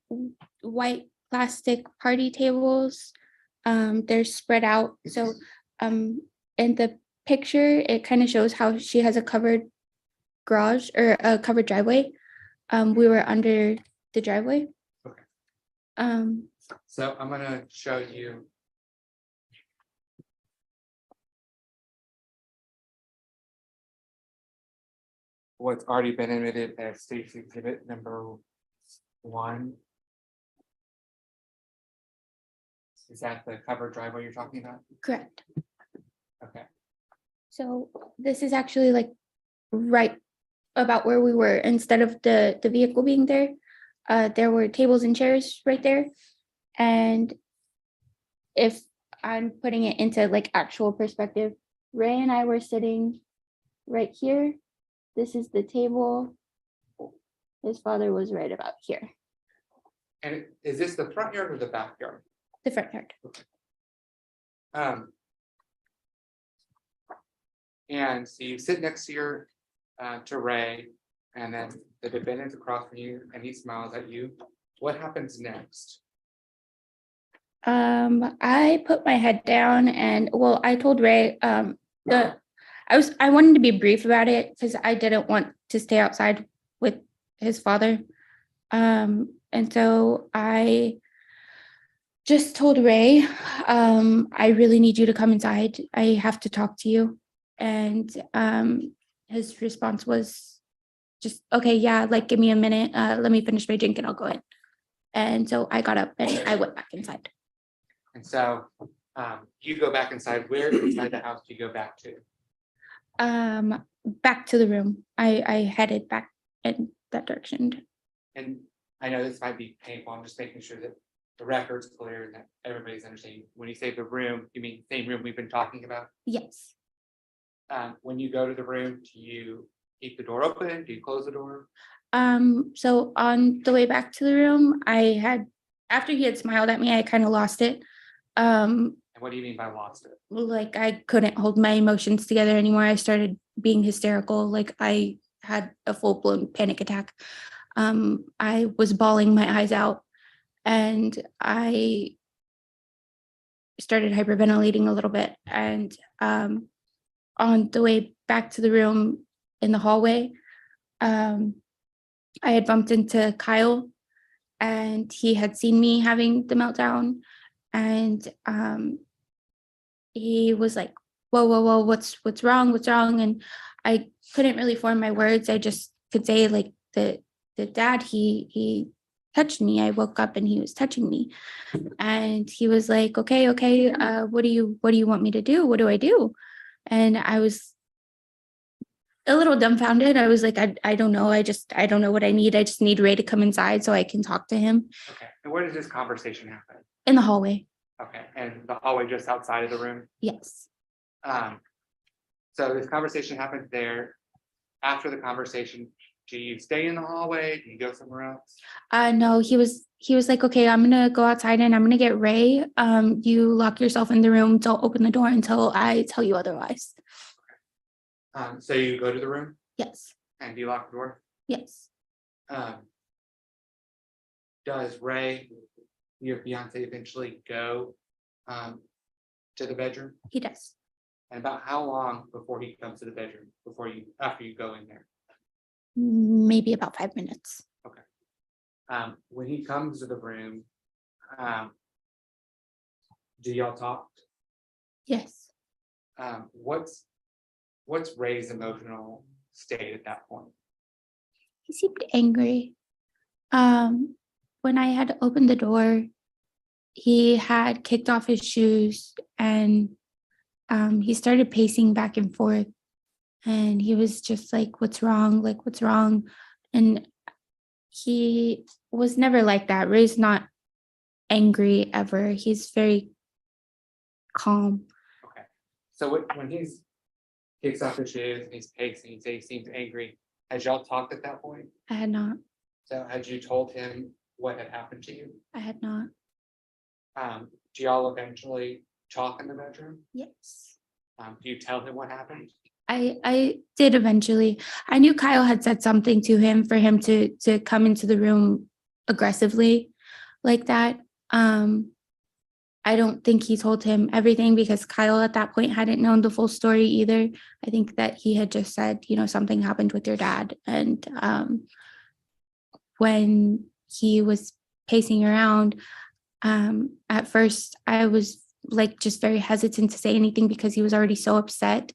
white plastic party tables. They're spread out. So in the picture, it kind of shows how she has a covered garage or a covered driveway. We were under the driveway. Okay. So I'm gonna show you. What's already been admitted as state's exhibit number 1. Is that the covered driveway you're talking about? Correct. Okay. So this is actually like right about where we were. Instead of the vehicle being there, there were tables and chairs right there. And if I'm putting it into like actual perspective, Ray and I were sitting right here. This is the table. His father was right about here. And is this the front yard or the backyard? The front yard. And so you sit next to your to Ray, and then the defendant's across from you, and he smiles at you. What happens next? I put my head down and well, I told Ray I wanted to be brief about it because I didn't want to stay outside with his father. And so I just told Ray, I really need you to come inside. I have to talk to you. And his response was just, okay, yeah, like give me a minute. Let me finish my drink and I'll go in. And so I got up and I went back inside. And so you go back inside. Where inside the house do you go back to? Back to the room. I headed back in that direction. And I know this might be painful. I'm just making sure that the record's clear and that everybody's understanding. When you say the room, you mean the same room we've been talking about? Yes. When you go to the room, do you keep the door open? Do you close the door? So on the way back to the room, after he had smiled at me, I kind of lost it. And what do you mean by lost it? Like I couldn't hold my emotions together anymore. I started being hysterical. Like I had a full-blown panic attack. I was bawling my eyes out and I started hyperventilating a little bit. And on the way back to the room in the hallway, I had bumped into Kyle and he had seen me having the meltdown. And he was like, whoa, what's wrong? What's wrong? And I couldn't really form my words. I just could say like the dad, he touched me. I woke up and he was touching me. And he was like, okay. What do you want me to do? What do I do? And I was a little dumbfounded. I was like, I don't know. I don't know what I need. I just need Ray to come inside so I can talk to him. Okay. And where did this conversation happen? In the hallway. Okay. And the hallway just outside of the room? Yes. So this conversation happened there. After the conversation, do you stay in the hallway? Do you go somewhere else? No, he was like, okay, I'm gonna go outside and I'm gonna get Ray. You lock yourself in the room. Don't open the door until I tell you otherwise. So you go to the room? Yes. And you lock the door? Yes. Does Ray, your fiance, eventually go to the bedroom? He does. And about how long before he comes to the bedroom, after you go in there? Maybe about 5 minutes. When he comes to the room, do y'all talk? Yes. What's Ray's emotional state at that point? He seemed angry. When I had opened the door, he had kicked off his shoes and he started pacing back and forth. And he was just like, what's wrong? Like, what's wrong? And he was never like that. Ray's not angry ever. He's very calm. Okay. So when he's kicks off his shoes and he's pacing, he seems angry. Has y'all talked at that point? I had not. So had you told him what had happened to you? I had not. Do y'all eventually talk in the bedroom? Yes. Do you tell him what happened? I did eventually. I knew Kyle had said something to him for him to come into the room aggressively like that. I don't think he told him everything because Kyle at that point hadn't known the full story either. I think that he had just said, something happened with your dad. And when he was pacing around, at first I was like just very hesitant to say anything because he was already so upset.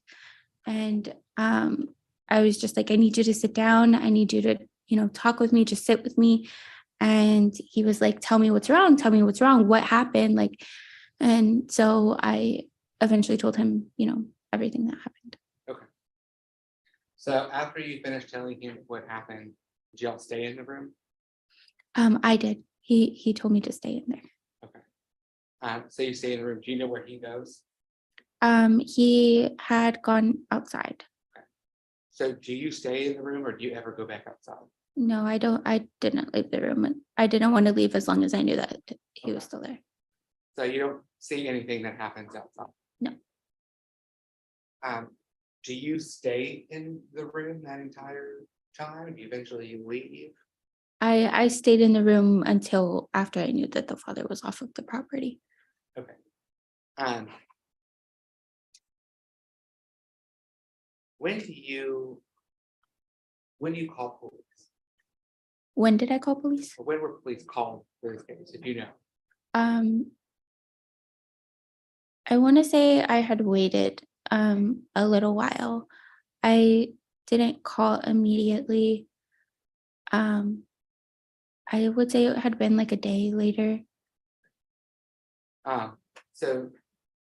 And I was just like, I need you to sit down. I need you to, talk with me, just sit with me. And he was like, tell me what's wrong. Tell me what's wrong. What happened? And so I eventually told him, everything that happened. Okay. So after you finished telling him what happened, did y'all stay in the room? I did. He told me to stay in there. Okay. So you stay in the room. Do you know where he goes? He had gone outside. So do you stay in the room or do you ever go back outside? No, I didn't leave the room. And I didn't want to leave as long as I knew that he was still there. So you don't see anything that happens outside? No. Do you stay in the room that entire time? You eventually leave? I stayed in the room until after I knew that the father was off of the property. Okay. When do you call police? When did I call police? Or when were police called for this case, if you know? I want to say I had waited a little while. I didn't call immediately. I would say it had been like a day later. So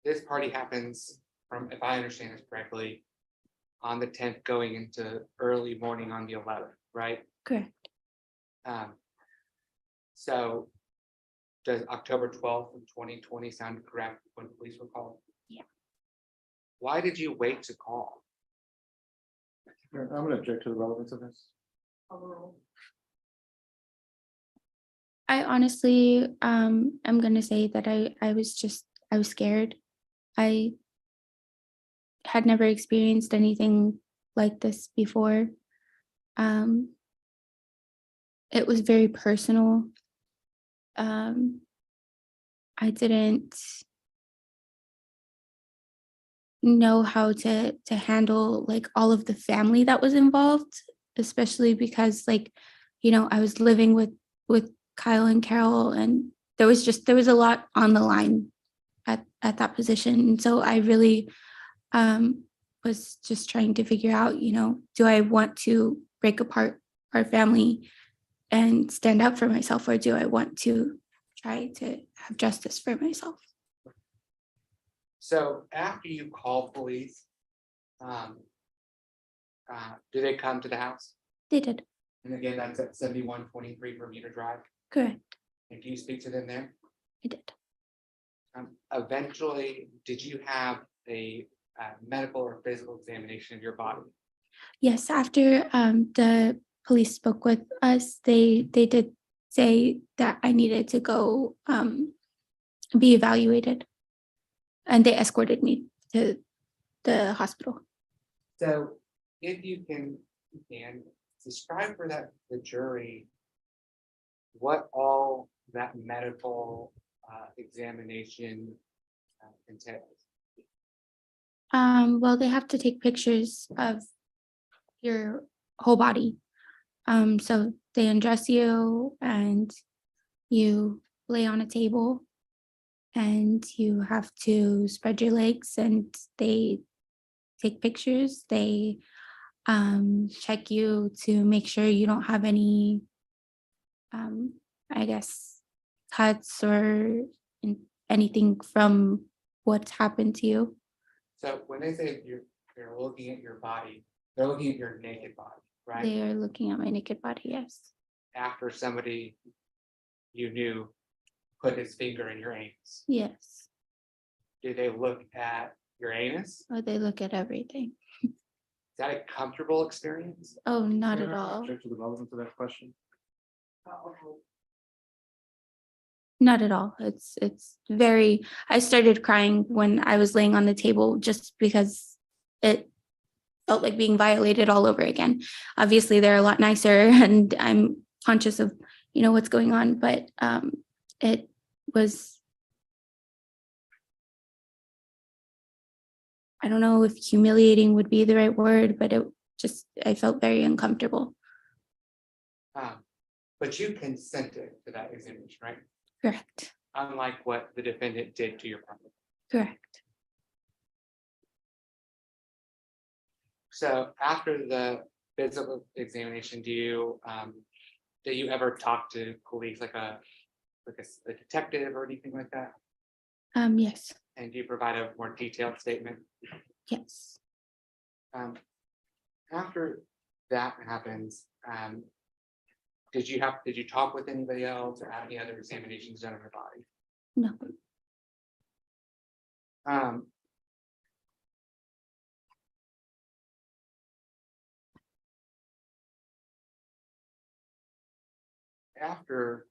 this party happens from, if I understand this correctly, on the 10th going into early morning on the 11th, right? Correct. So does October 12th of 2020 sound correct when police were called? Yeah. Why did you wait to call? I'm gonna object to the relevance of this. I honestly am gonna say that I was scared. I had never experienced anything like this before. It was very personal. I didn't know how to handle like all of the family that was involved, especially because I was living with Kyle and Carol, and there was a lot on the line at that position. And so I really was just trying to figure out, do I want to break apart our family and stand up for myself, or do I want to try to have justice for myself? So after you call police, do they come to the house? They did. And again, that's at 7123 Bermuda Drive. Correct. And do you speak to them there? I did. Eventually, did you have a medical or physical examination of your body? Yes, after the police spoke with us, they did say that I needed to go be evaluated, and they escorted me to the hospital. So if you can describe for the jury what all that medical examination entails. Well, they have to take pictures of your whole body. So they undress you and you lay on a table and you have to spread your legs and they take pictures. They check you to make sure you don't have any, I guess, cuts or anything from what's happened to you. So when they say you're looking at your body, they're looking at your naked body, right? They are looking at my naked body, yes. After somebody you knew put his finger in your anus, Yes. do they look at your anus? Or they look at everything. Is that a comfortable experience? Oh, not at all. Object to the relevance of that question. Not at all. It's very, I started crying when I was laying on the table just because it felt like being violated all over again. Obviously, they're a lot nicer and I'm conscious of, what's going on, but it was, I don't know if humiliating would be the right word, but I felt very uncomfortable. But you consented to that examination, right? Correct. Unlike what the defendant did to your partner. Correct. So after the physical examination, do you ever talk to colleagues like a detective or anything like that? Yes. And do you provide a more detailed statement? Yes. After that happens, did you talk with anybody else or have any other examinations done on your body? No. After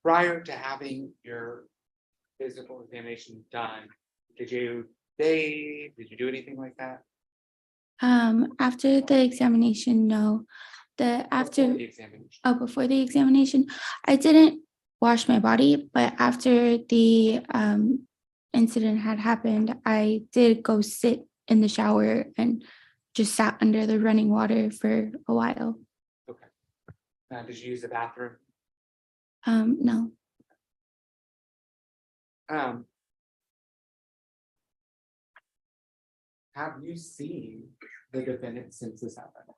prior to having your physical examination done, did you bathe? Did you do anything like that? After the examination, no. Before the examination. Before the examination, I didn't wash my body, but after the incident had happened, I did go sit in the shower and just sat under the running water for a while. Okay. Did you use the bathroom? No. Have you seen the defendant since this happened?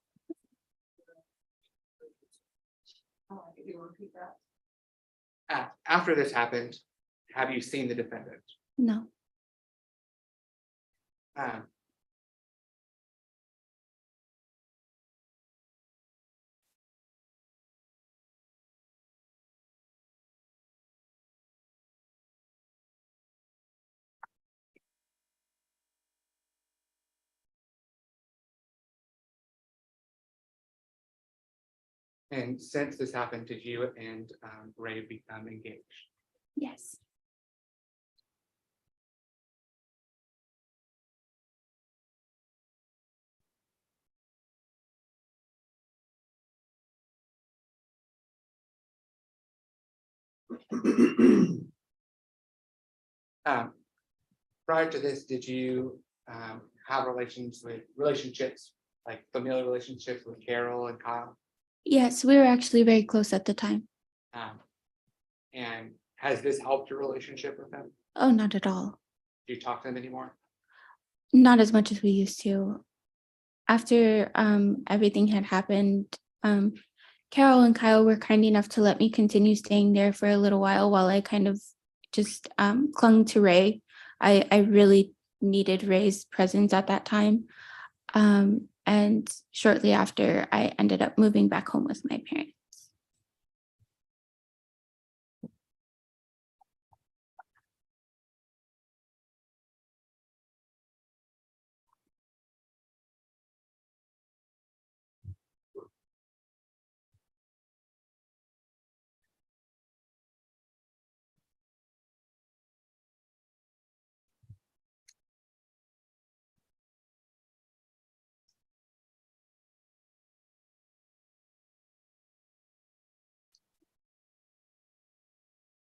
Could you repeat that? After this happened, have you seen the defendant? No. And since this happened, did you and Ray become engaged? Yes. Prior to this, did you have relationships, like familial relationships with Carol and Kyle? Yes, we were actually very close at the time. And has this helped your relationship with them? Oh, not at all. Do you talk to them anymore? Not as much as we used to. After everything had happened, Carol and Kyle were kind enough to let me continue staying there for a little while I kind of just clung to Ray. I really needed Ray's presence at that time. And shortly after, I ended up moving back home with my parents.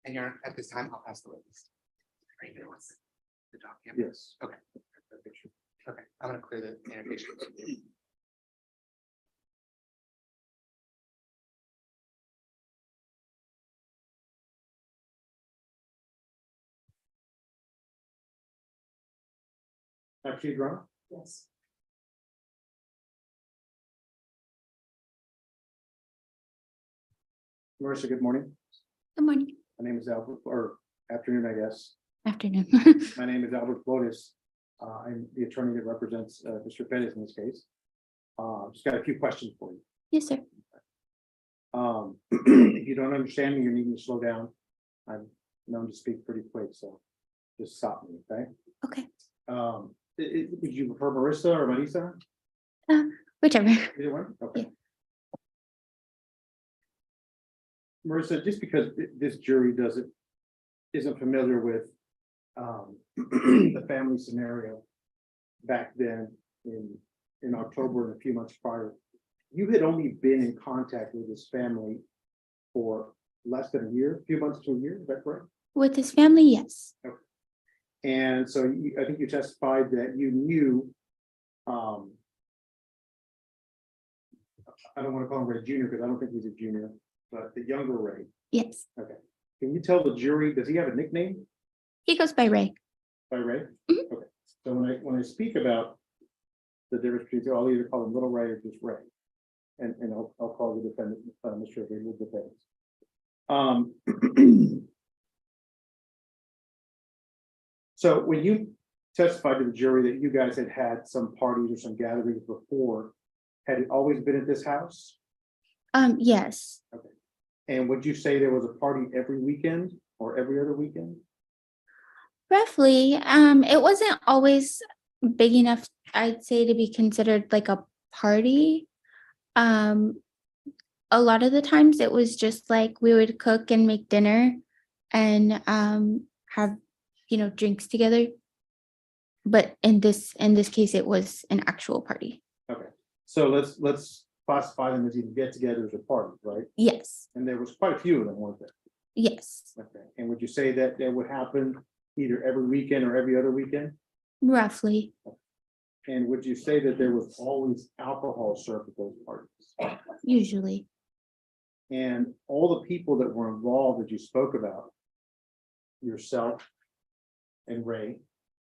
And you're, at this time, I'll pass the witness. Right there was the document. Yes. Okay. Okay, I'm gonna clear the annotation. After you draw. Yes. Marissa, good morning. Good morning, My name is Albert, or afternoon, I guess. afternoon. My name is Albert Flores. I'm the attorney that represents Mr. Pettis in this case. Just got a few questions for you. Yes, sir. If you don't understand me, you're needing to slow down. I'm known to speak pretty quick, so just stop me, okay? Okay, Would you prefer Marissa or Marisa? whichever. Either one? Okay. Marissa, just because this jury isn't familiar with the family scenario back then in October and a few months prior, you had only been in contact with this family for less than a year, a few months to a year, is that correct? With his family, yes. And so I think you testified that you knew, I don't want to call him Ray Junior because I don't think he's a junior, but the younger Ray. Yes, Okay. Can you tell the jury, does he have a nickname he goes by Ray. by Ray? Okay. So when I speak about the difference between, I'll either call him Little Ray or just Ray. And I'll call the defendant, Mr. Ray, the defendant. So when you testified to the jury that you guys had some parties or some gatherings before, had it always been at this house? Yes, And would you say there was a party every weekend or every other weekend? roughly. It wasn't always big enough, I'd say, to be considered like a party. A lot of the times it was just like we would cook and make dinner and have, drinks together. But in this case, it was an actual party. Okay, so let's classify them as either get-togethers or parties, right? Yes, And there was quite a few of them, weren't there? yes, Okay, and would you say that would happen either every weekend or every other weekend? roughly. And would you say that there was always alcohol served at those parties? Usually. And all the people that were involved that you spoke about, yourself and Ray,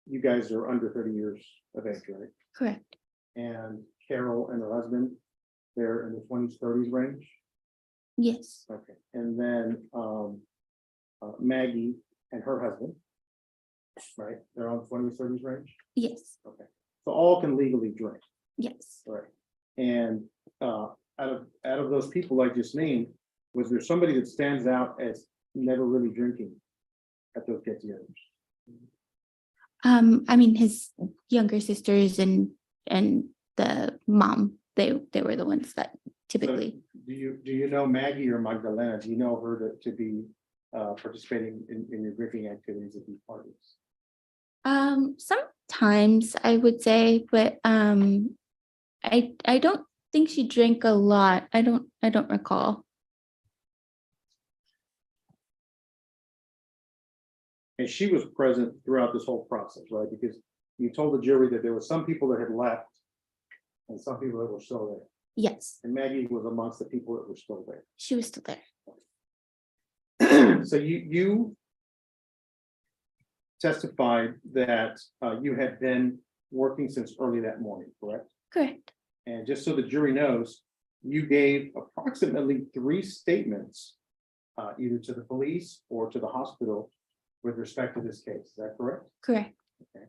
you guys are under 30 years of age, right? Correct. And Carol and her husband, they're in the 20s, 30s range? Yes, Okay, and then Maggie and her husband, right? They're on 20s, 30s range? yes, Okay, so all can legally drink, yes. right? And out of those people I just named, was there somebody that stands out as never really drinking at those get-togethers? I mean, his younger sisters and the mom, they were the ones that typically. Do you know Maggie or Magdalena? Do you know her to be participating in your drinking activities at these parties? Sometimes I would say, but I don't think she drank a lot. I don't recall. And she was present throughout this whole process, right? Because you told the jury that there were some people that had left and some people that were still there. Yes, And Maggie was amongst the people that were still there. she was still there. So you testified that you had been working since early that morning, correct? Correct. And just so the jury knows, you gave approximately 3 statements, either to the police or to the hospital with respect to this case. Is that correct? Correct. Okay.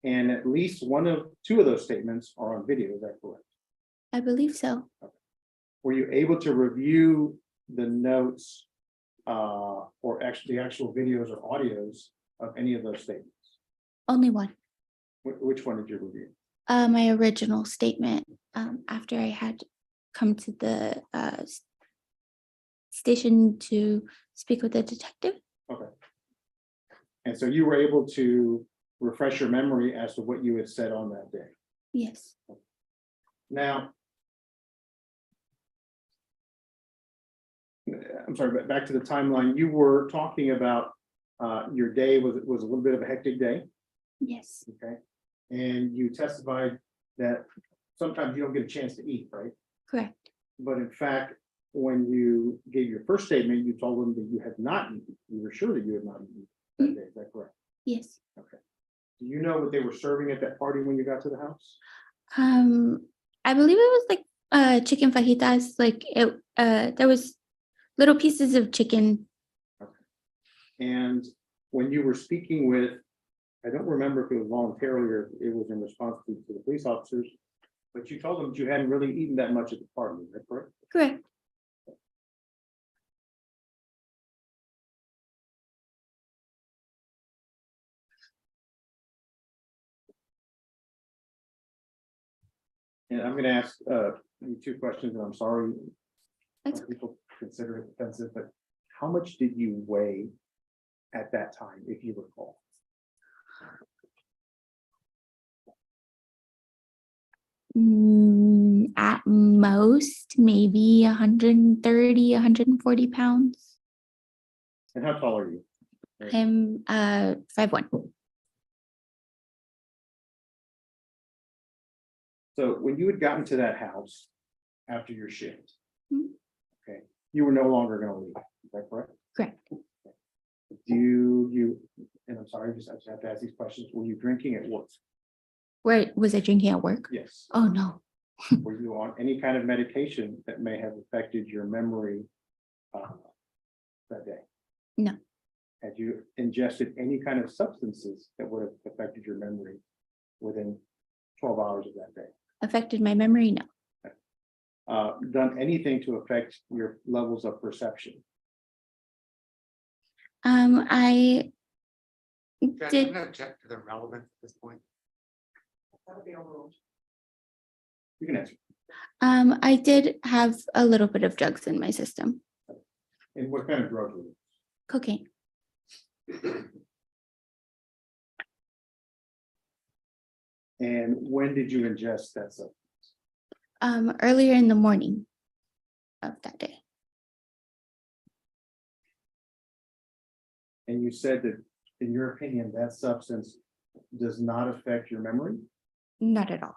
And at least 2 of those statements are on video. Is that correct? I believe so. Were you able to review the notes or actually the actual videos or audios of any of those statements? Only one. Which one did you review? My original statement, after I had come to the station to speak with the detective. Okay. And so you were able to refresh your memory as to what you had said on that day. Yes. Now, I'm sorry, but back to the timeline, you were talking about your day was a little bit of a hectic day, Yes, okay? And you testified that sometimes you don't get a chance to eat, right? correct. But in fact, when you gave your first statement, you told them that you had not eaten. You were sure that you had not eaten that day, is that correct? Yes. Okay. Do you know what they were serving at that party when you got to the house? I believe it was like chicken fajitas, like it there was little pieces of chicken. And when you were speaking with, I don't remember if it was voluntarily or it was in response to the police officers, but you told them that you hadn't really eaten that much at the party, is that correct? Correct. And I'm gonna ask you two questions, and I'm sorry. That's some people consider it offensive, but how much did you weigh at that time, if you recall? At most, maybe 130, 140 pounds. And how tall are you? I'm 5'1". So when you had gotten to that house after your shift, Mhm. okay, you were no longer gonna leave, is that correct? Correct. Do you, and I'm sorry, I just have to ask these questions, were you drinking at work? Where was I drinking at work? Yes. Oh, no. Were you on any kind of medication that may have affected your memory that day? No. Had you ingested any kind of substances that would have affected your memory within 12 hours of that day? Affected my memory? No. Done anything to affect your levels of perception? I Judge, I'm did. gonna object to the relevance at this point. You can answer. I did have a little bit of drugs in my system. And what kind of drugs were Cocaine. And when did you ingest that substance? Earlier in the morning of that day. And you said that, in your opinion, that substance does not affect your memory, Not at all.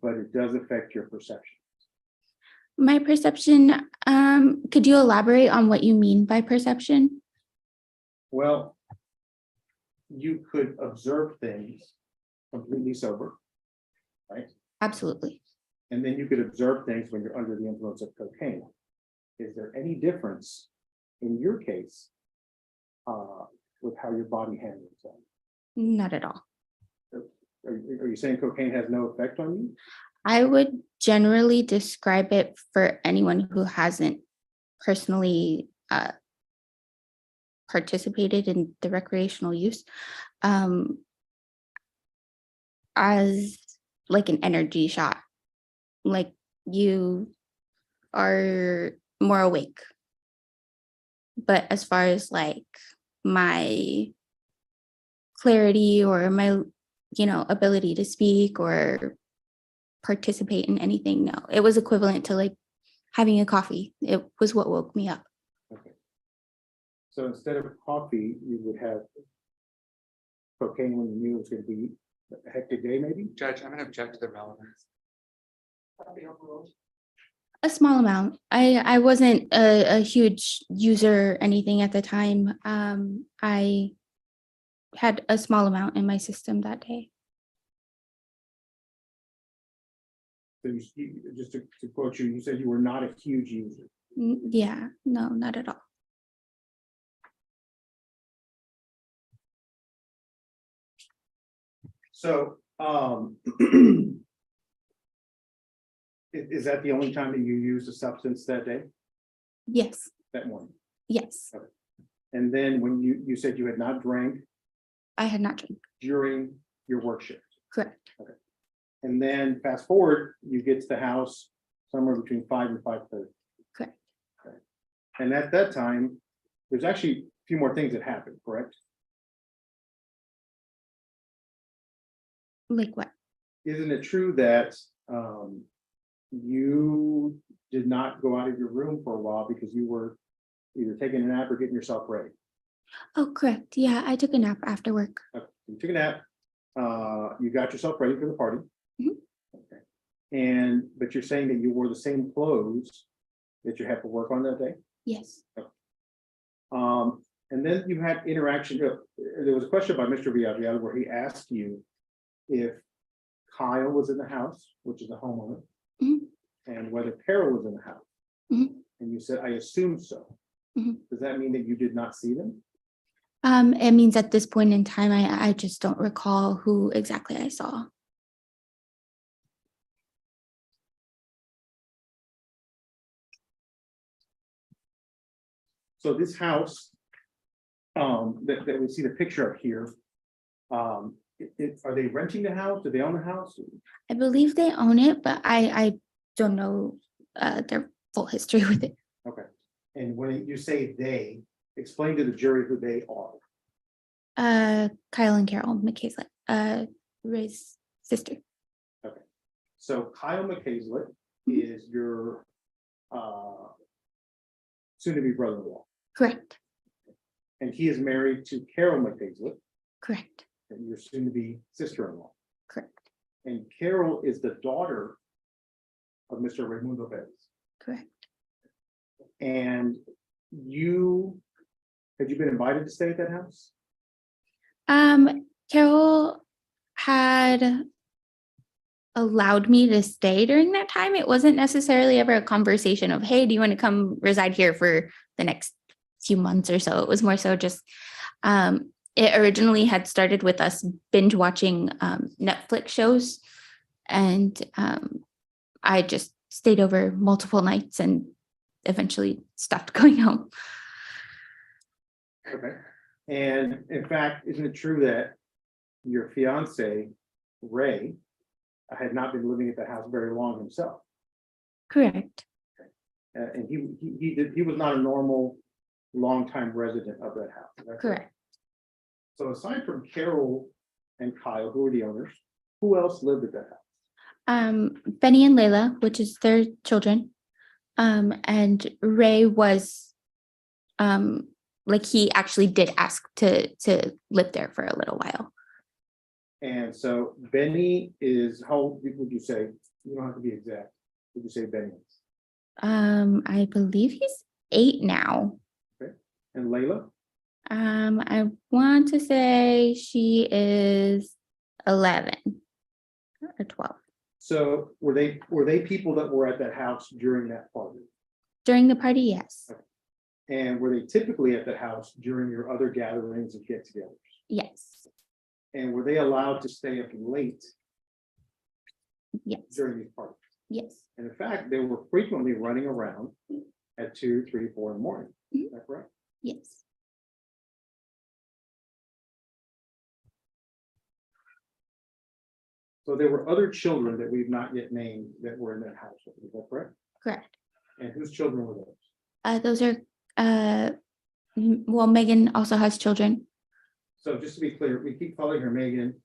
but it does affect your perception. My perception, could you elaborate on what you mean by perception? Well, you could observe things completely sober, right? Absolutely. And then you could observe things when you're under the influence of cocaine. Is there any difference in your case with how your body handles that? Not at all. Are you saying cocaine has no effect on you? I would generally describe it for anyone who hasn't personally participated in the recreational use as like an energy shot. Like you are more awake. But as far as like my clarity or my, ability to speak or participate in anything, no. It was equivalent to like having a coffee. It was what woke me up. Okay. So instead of coffee, you would have cocaine when you knew it was going to be a hectic day, maybe? Judge, I'm gonna object to the relevance. A small amount. I wasn't a huge user or anything at the time. I had a small amount in my system that day. So just to quote you, you said you were not a huge user. Yeah, no, not at all. So, is that the only time that you used a substance that day, Yes, that morning? yes. And then when you said you had not drank I had not drank. during your work shift? Correct. And then fast forward, you get to the house somewhere between 5 and 5:30. Correct. And at that time, there's actually a few more things that happened, correct? Like what? Isn't it true that you did not go out of your room for a while because you were either taking a nap or getting yourself ready. Oh, correct. Yeah, I took a nap after work. Okay, you took a nap, you got yourself ready for the party. Mhm. Okay. And, but you're saying that you wore the same clothes that you had for work on that day? Yes. And then you had interaction, there was a question by Mr. Villarreal where he asked you if Kyle was in the house, which is the homeowner, Mhm. and whether Carol was in the house. Mhm. And you said, I assume so. Mhm. Does that mean that you did not see them? It means at this point in time, I just don't recall who exactly I saw. So this house, that we see the picture of here, are they renting the house? Do they own the house? I believe they own it, but I don't know their full history with it. Okay. And when you say they, explain to the jury who they are. Kyle and Carol McKayslett, Ray's sister. Okay. So Kyle McKayslett is your soon-to-be brother-in-law, Correct. and he is married to Carol McKayslett, Correct. and your soon-to-be sister-in-law. Correct. And Carol is the daughter of Mr. REYMUNDO Pettis. Correct. And had you been invited to stay at that house? Carol had allowed me to stay during that time. It wasn't necessarily ever a conversation of, hey, do you want to come reside here for the next few months or so? It was more so just, it originally had started with us binge watching Netflix shows. And I just stayed over multiple nights and eventually stopped going home. Okay. And in fact, isn't it true that your fiance, Ray, had not been living at the house very long himself? Correct. And he was not a normal longtime resident of that house. Is that Correct. So aside from Carol and Kyle, who are the owners, who else lived at that house? Benny and Layla, which is their children. And Ray was, like he actually did ask to live there for a little while. And so Benny is, how old would you say? You don't have to be exact. Would you say Benny is? I believe he's 8 now. Okay. And Layla? I want to say she is 11 or 12. So were they people that were at that house during that party? During the party, yes. Okay. And were they typically at the house during your other gatherings and get-togethers? Yes. And were they allowed to stay up late? Yes. During these parties? Yes. And in fact, they were frequently running around at 2, 3, 4 in the morning. Is that correct? Yes. So there were other children that we've not yet named that were in that house. Is that correct? Correct. And whose children were those? Those are, well, Megan also has children. So just to be clear, we keep calling her Megan.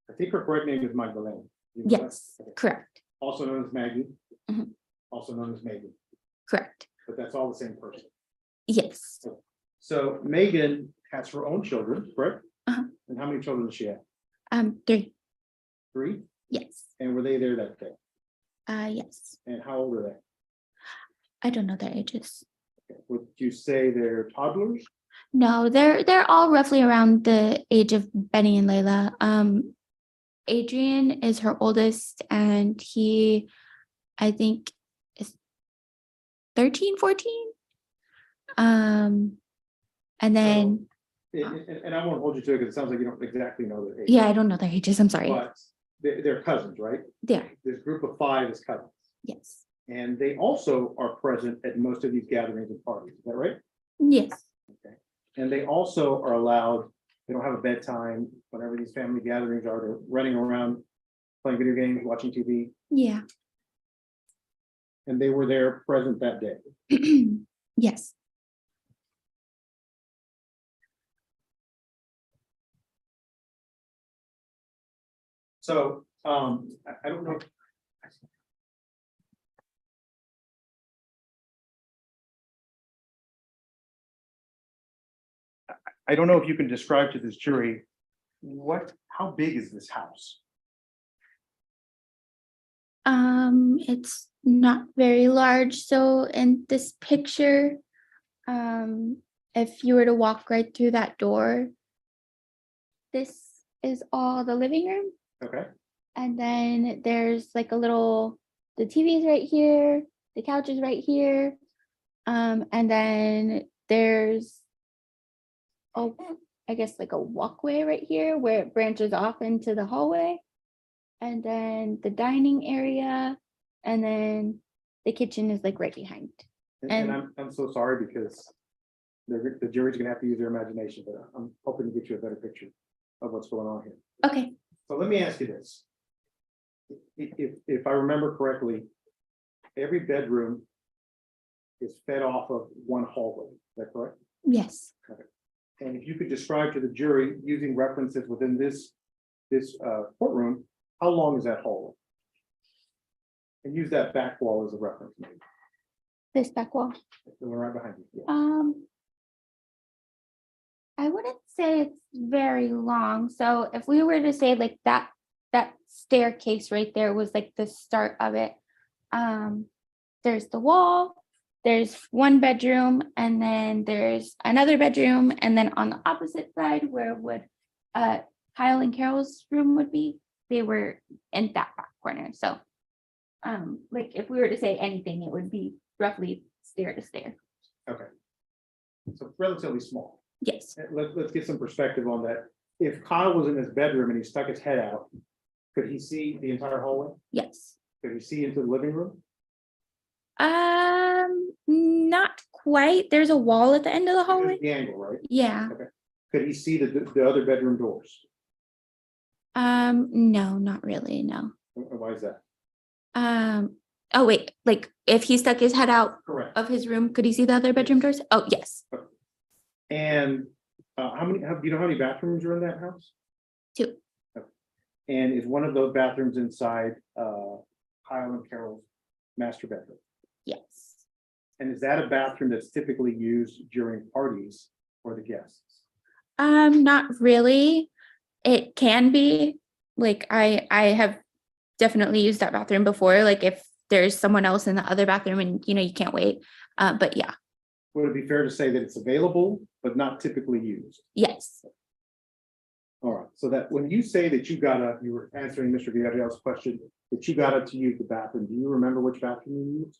I think her correct name is Magdalene. You know Yes, that? Okay. correct. Also known as Maggie. Mhm. Also known as Megan, Correct. but that's all the same person. Yes. So Megan has her own children, correct? Uh-huh. And how many children does she have? 3. 3? Yes. And were they there that day? Yes. And how old are they? I don't know their ages. Would you say they're toddlers? No, they're all roughly around the age of Benny and Layla. Adrian is her oldest, and he, I think, is 13, 14. And then, And I won't hold you to it because it sounds like you don't exactly know their age. yeah, I don't know their ages. I'm sorry. But they're cousins, right? They are. This group of 5 is cousins. Yes. And they also are present at most of these gatherings and parties, is that right? Yes. Okay. And they also are allowed, they don't have a bedtime, whenever these family gatherings are, they're running around, playing video games, watching TV, Yeah. and they were there present that day. Yes. So, I don't know. I don't know if you can describe to this jury, how big is this house? It's not very large. So in this picture, if you were to walk right through that door, this is all the living room. Okay. And then there's like a little, the TV is right here, the couch is right here. And then there's, oh, I guess like a walkway right here where it branches off into the hallway. And then the dining area, and then the kitchen is like right behind. And I'm so sorry because the jury's gonna have to use their imagination, but I'm hoping to get you a better picture of what's going on here. Okay. So let me ask you this. If I remember correctly, every bedroom is fed off of one hallway, is that correct? Yes. Okay. And if you could describe to the jury using references within this courtroom, how long is that hallway? And use that back wall as a reference. Maybe. This back wall. The one right behind you. Yeah. I wouldn't say it's very long. So if we were to say like that staircase right there was like the start of it. There's the wall, there's one bedroom, and then there's another bedroom, and then on the opposite side where would Kyle and Carol's room would be, they were in that back corner. So like if we were to say anything, it would be roughly stair to stair. Okay. So relatively small. Yes. Let's get some perspective on that. If Kyle was in his bedroom and he stuck his head out, could he see the entire hallway? Yes. Could he see into the living room? Not quite. There's a wall at the end of the hallway. Just the angle, right? Yeah. Okay. Could he see the other bedroom doors? No, not really. No. Why is that? Oh wait, like if he stuck his head out Correct. of his room, could he see the other bedroom doors? Oh, yes. And do you know how many bathrooms are in that house? 2. And is one of those bathrooms inside Kyle and Carol's master bedroom? Yes. And is that a bathroom that's typically used during parties for the guests? Not really. It can be. Like I have definitely used that bathroom before. Like if there's someone else in the other bathroom and you can't wait. But yeah. Would it be fair to say that it's available, but not typically used? Yes. All right, so that when you say that you were answering Mr. Villarreal's question, that you got up to use the bathroom, do you remember which bathroom you used?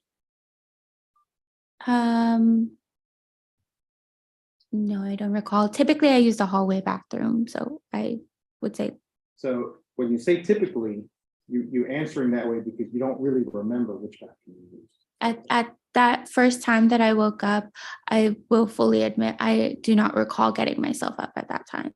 No, I don't recall. Typically I use the hallway bathroom. So I would say. So when you say typically, you answering that way because you don't really remember which bathroom you used. At that first time that I woke up, I will fully admit I do not recall getting myself up at that time.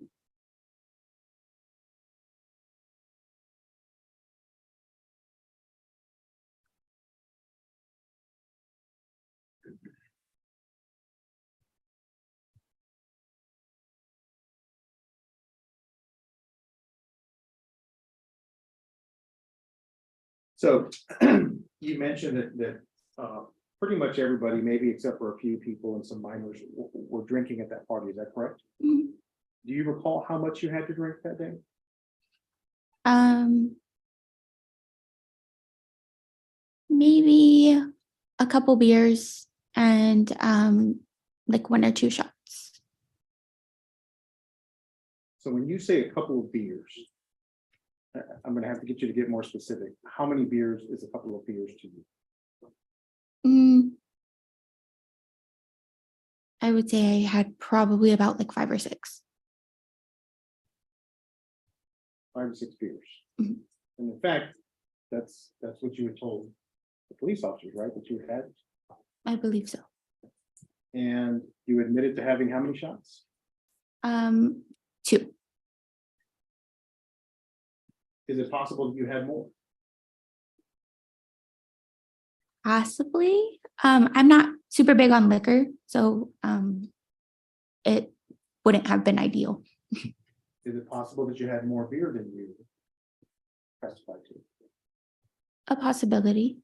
So you mentioned that pretty much everybody, maybe except for a few people and some minors, were drinking at that party. Is that correct? Mm-hmm. Do you recall how much you had to drink that day? Maybe a couple beers and like 1 or 2 shots. So when you say a couple of beers, I'm going to have to get you to get more specific. How many beers is a couple of beers to you? I would say I had probably about like 5 or 6. 5 or 6 beers. Mm-hmm. And in fact, that's what you had told the police officers, right? That you had. I believe so. And you admitted to having how many shots? 2. Is it possible that you had more? Possibly. I'm not super big on liquor, so it wouldn't have been ideal. Is it possible that you had more beer than you testified to? A possibility.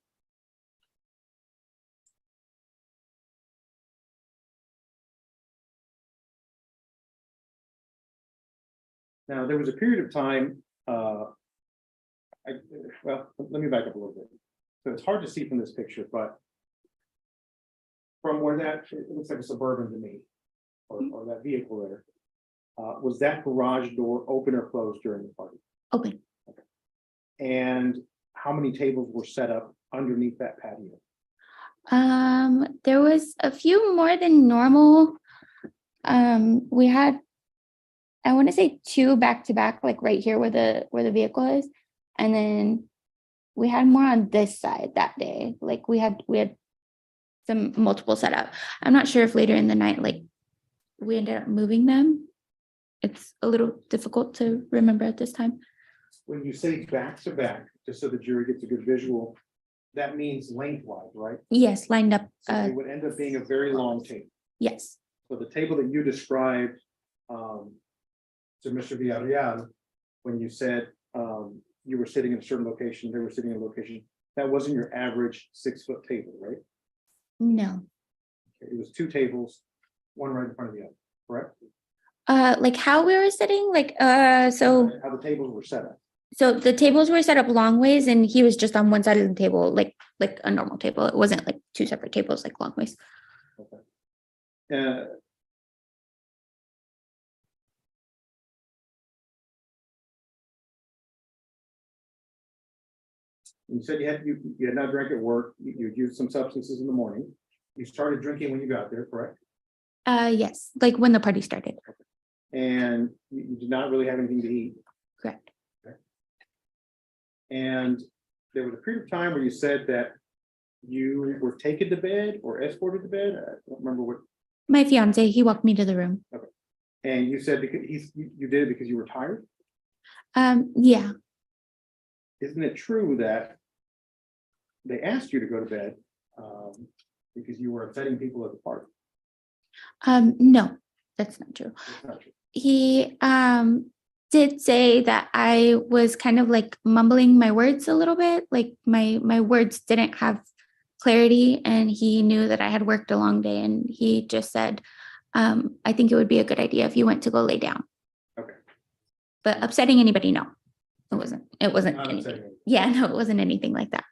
Now, there was a period of time, well, let me back up a little bit. So it's hard to see from this picture, but from where that, it looks like a Suburban to me, or that vehicle there. Was that garage door open or closed during the party? Open. And how many tables were set up underneath that patio? There was a few more than normal. We had, I want to say 2 back to back, like right here where the vehicle is. And then we had more on this side that day. Like we had some multiple setup. I'm not sure if later in the night, like we ended up moving them. It's a little difficult to remember at this time. When you say back to back, just so the jury gets a good visual, that means lengthwise, right? Yes, lined up. So it would end up being a very long table. Yes. So the table that you described to Mr. Villarreal, when you said you were sitting in a certain location, they were sitting in a location, that wasn't your average 6-foot table, right? No. It was 2 tables, one right in front of the other, correct? Like how we were sitting, like so How the tables were set up. so the tables were set up long ways and he was just on one side of the table, like a normal table. It wasn't like 2 separate tables, like long ways. Okay. You said you had not drank at work, you used some substances in the morning. You started drinking when you got there, correct? Yes, like when the party started. And you did not really have anything to eat. Correct. Okay. And there was a period of time where you said that you were taken to bed or escorted to bed. I don't remember what. My fiance, he walked me to the room. Okay. And you said because you did it because you were tired. Yeah. Isn't it true that they asked you to go to bed because you were upsetting people at the party? No, that's not true. That's not true. He did say that I was kind of like mumbling my words a little bit, like my words didn't have clarity, and he knew that I had worked a long day, and he just said, I think it would be a good idea if you went to go lay down. Okay. But upsetting anybody, no. It wasn't Not anything. upsetting anybody. Yeah, no, it wasn't anything like that.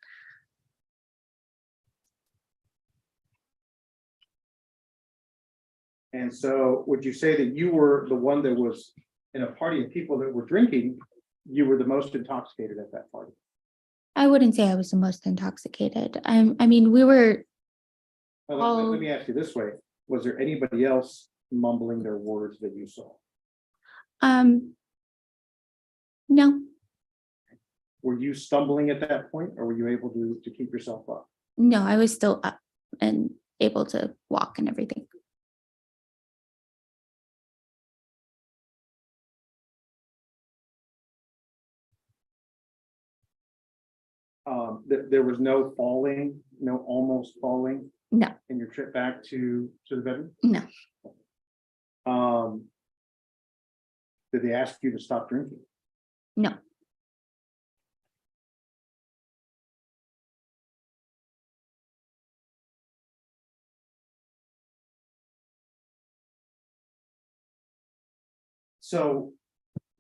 And so would you say that you were the one that was in a party of people that were drinking, you were the most intoxicated at that party? I wouldn't say I was the most intoxicated. I mean, we were. Let me ask you this way. Was there anybody else mumbling their words that you saw? No. Were you stumbling at that point, or were you able to keep yourself up? No, I was still up and able to walk and everything. There was no falling, no almost falling? No. In your trip back to the bedroom? No. Did they ask you to stop drinking? No. So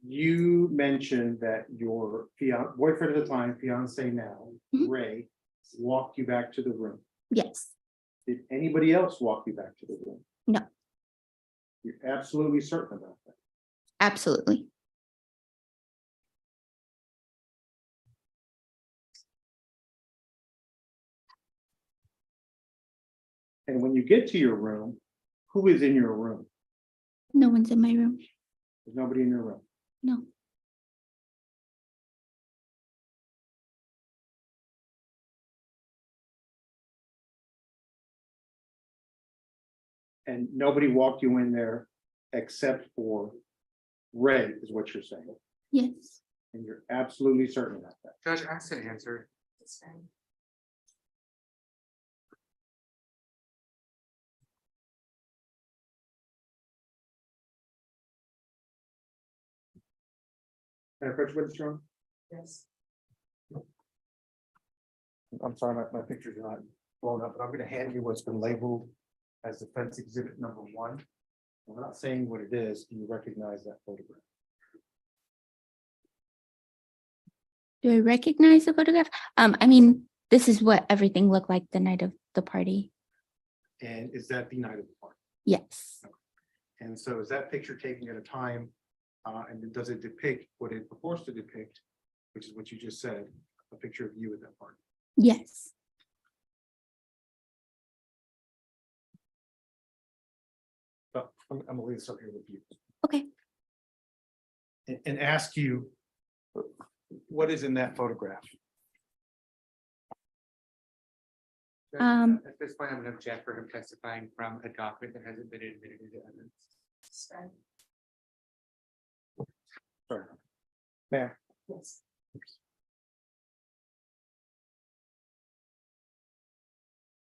you mentioned that your boyfriend at the time, fiance now, Ray, walked you back to the room. Yes. Did anybody else walk you back to the room? No. You're absolutely certain about that? Absolutely. And when you get to your room, who is in your room? No one's in my room. There's nobody in your room. No. And nobody walked you in there except for Ray, is what you're saying. Yes. And you're absolutely certain about that. Judge, ask to answer. Can I approach witness, John? Yes. I'm sorry, my pictures are not blown up, but I'm gonna hand you what's been labeled as defense exhibit number 1. I'm not saying what it is. Do you recognize that photograph? Do I recognize the photograph? I mean, this is what everything looked like the night of the party. And is that the night of the party? Yes. And so is that picture taken at a time, and does it depict what it purports to depict, which is what you just said, a picture of you at that party? Yes. But I'm gonna leave this up here with you. Okay. And ask you, what is in that photograph? At this point, I'm gonna object for him testifying from a document that hasn't been admitted into evidence. Sorry. Mayor.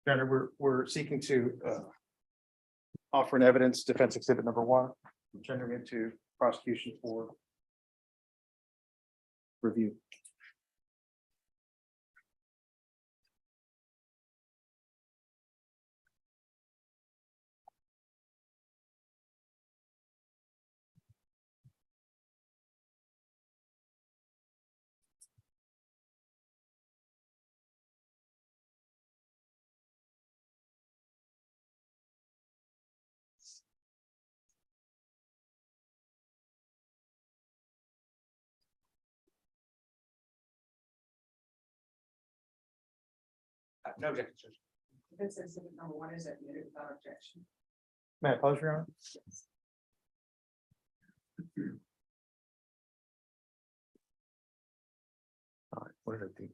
Senator, we're seeking to offer an evidence defense exhibit number 1, turning into prosecution for review. No objection, Judge. Defense exhibit number 1 is admitted without objection. May I pause, Your Honor? All right, what did I think?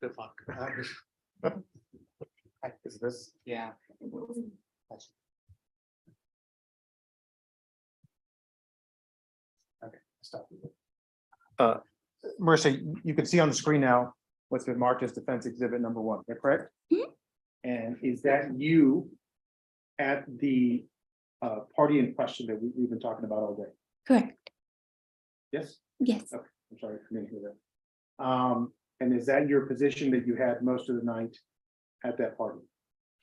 Good luck. Is this? Yeah. Okay, stop. Marissa, you can see on the screen now what's been marked as defense exhibit number 1, is that correct? Mhm. And is that you at the party in question that we've been talking about all day? Correct. Yes? Yes. Okay, I'm sorry, I didn't hear that. And is that your position that you had most of the night at that party?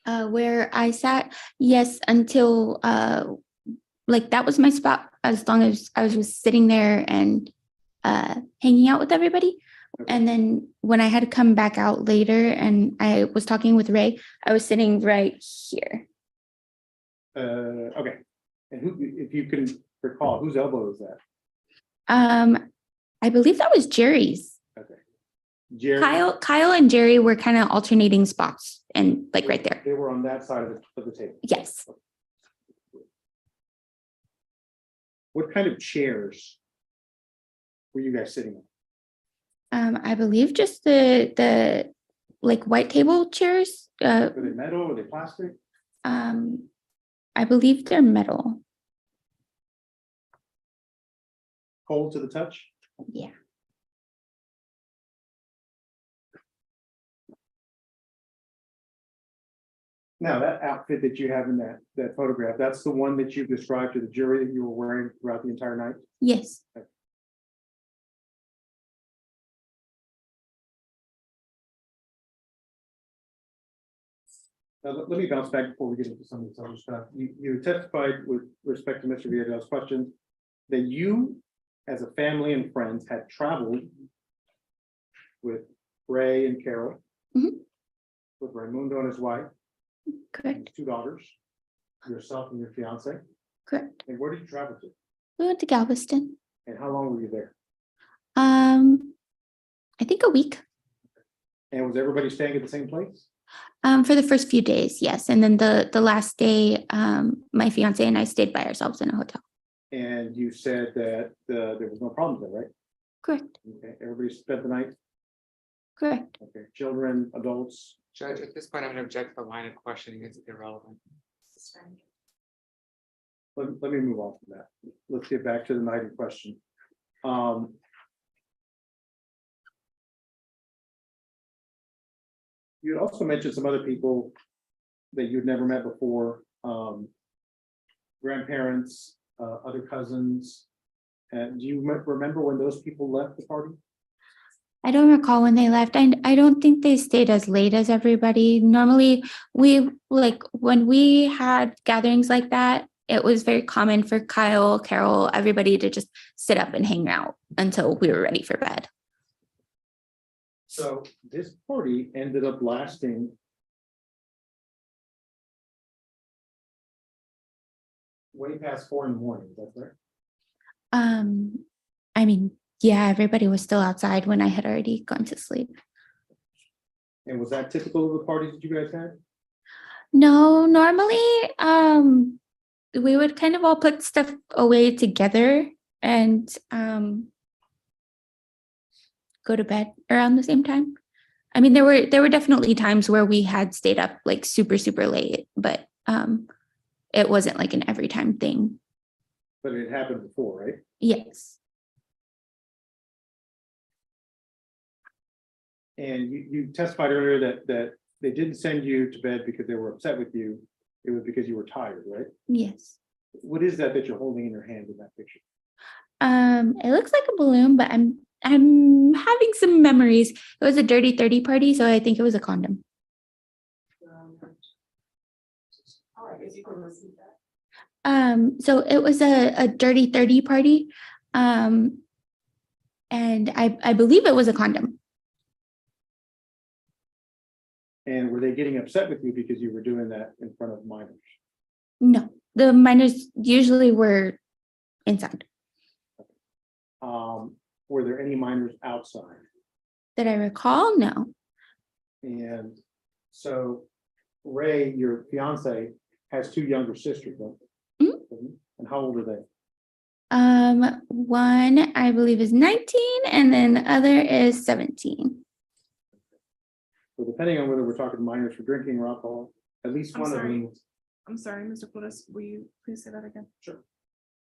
Where I sat, yes, until like that was my spot as long as I was sitting there and hanging out with everybody. And then when I had to come back out later and I was talking with Ray, I was sitting right here. Okay. And who, if you can recall, whose elbow is that? I believe that was Jerry's. Okay. Jerry, Kyle and Jerry were kind of alternating spots and like right there. they were on that side of the table. Yes. What kind of chairs were you guys sitting on? I believe just the like white table chairs. Were they metal? Were they plastic? I believe they're metal. Cold to the touch? Yeah. Now, that outfit that you have in that photograph, that's the one that you described to the jury that you were wearing throughout the entire night? Yes. Let me bounce back before we get into some of this other stuff. You testified with respect to Mr. Villegas' question that you, as a family and friends, had traveled with Ray and Carol, Mhm. with Raymundo and his wife, Correct. 2 daughters, yourself and your fiance. Correct. And where did you travel to? We went to Galveston. And how long were you there? I think a week. And was everybody staying at the same place? For the first few days, yes. And then the last day, my fiance and I stayed by ourselves in a hotel. And you said that there was no problems there, right? Correct. Okay, everybody spent the night? Correct. Okay, children, adults? Judge, at this point, I'm gonna object to the line of questioning. It's irrelevant. Let me move on from that. Let's get back to the night in question. You had also mentioned some other people that you'd never met before, grandparents, other cousins. And do you remember when those people left the party? I don't recall when they left. I don't think they stayed as late as everybody. Normally, we like when we had gatherings like that, it was very common for Kyle, Carol, everybody to just sit up and hang out until we were ready for bed. So this party ended up lasting. Way past 4 a.m, is that correct? I mean, yeah, everybody was still outside when I had already gone to sleep. And was that typical of the parties that you guys had? No, normally, we would kind of all put stuff away together and go to bed around the same time. I mean, there were definitely times where we had stayed up like super, super late, but it wasn't like an every time thing. But it happened before, right? Yes. And you testified earlier that they didn't send you to bed because they were upset with you. It was because you were tired, right? Yes. What is that you're holding in your hand in that picture? It looks like a balloon, but I'm having some memories. It was a dirty 30 party, so I think it was a condom. So it was a dirty 30 party. And I believe it was a condom. And were they getting upset with you because you were doing that in front of minors? No, the minors usually were inside. Were there any minors outside? That I recall, no. And so Ray, your fiance, has 2 younger sisters, don't they? Mhm. And how old are they? One I believe is 19 and then the other is 17. So depending on whether we're talking minors for drinking or alcohol, at least I'm one of sorry. them, I'm sorry, Mr. Flores, will you please say that again? Sure.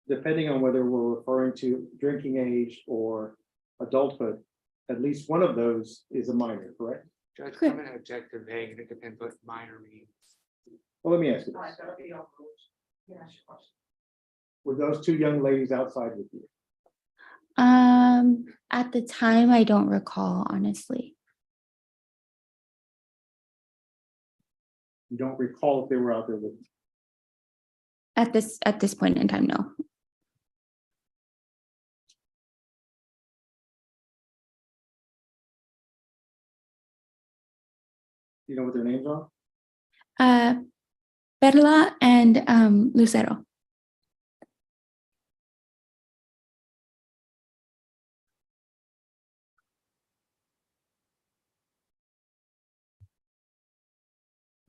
Depending on whether we're referring to drinking age or adulthood, at least one of those is a minor, correct? Judge, I'm gonna object to vague, and it depends what minor means. Well, let me ask you this. Were those 2 young ladies outside with you? At the time, I don't recall, honestly. You don't recall if they were out there with you? At this point in time, no. Do you know what their names are? Perla and Lucero.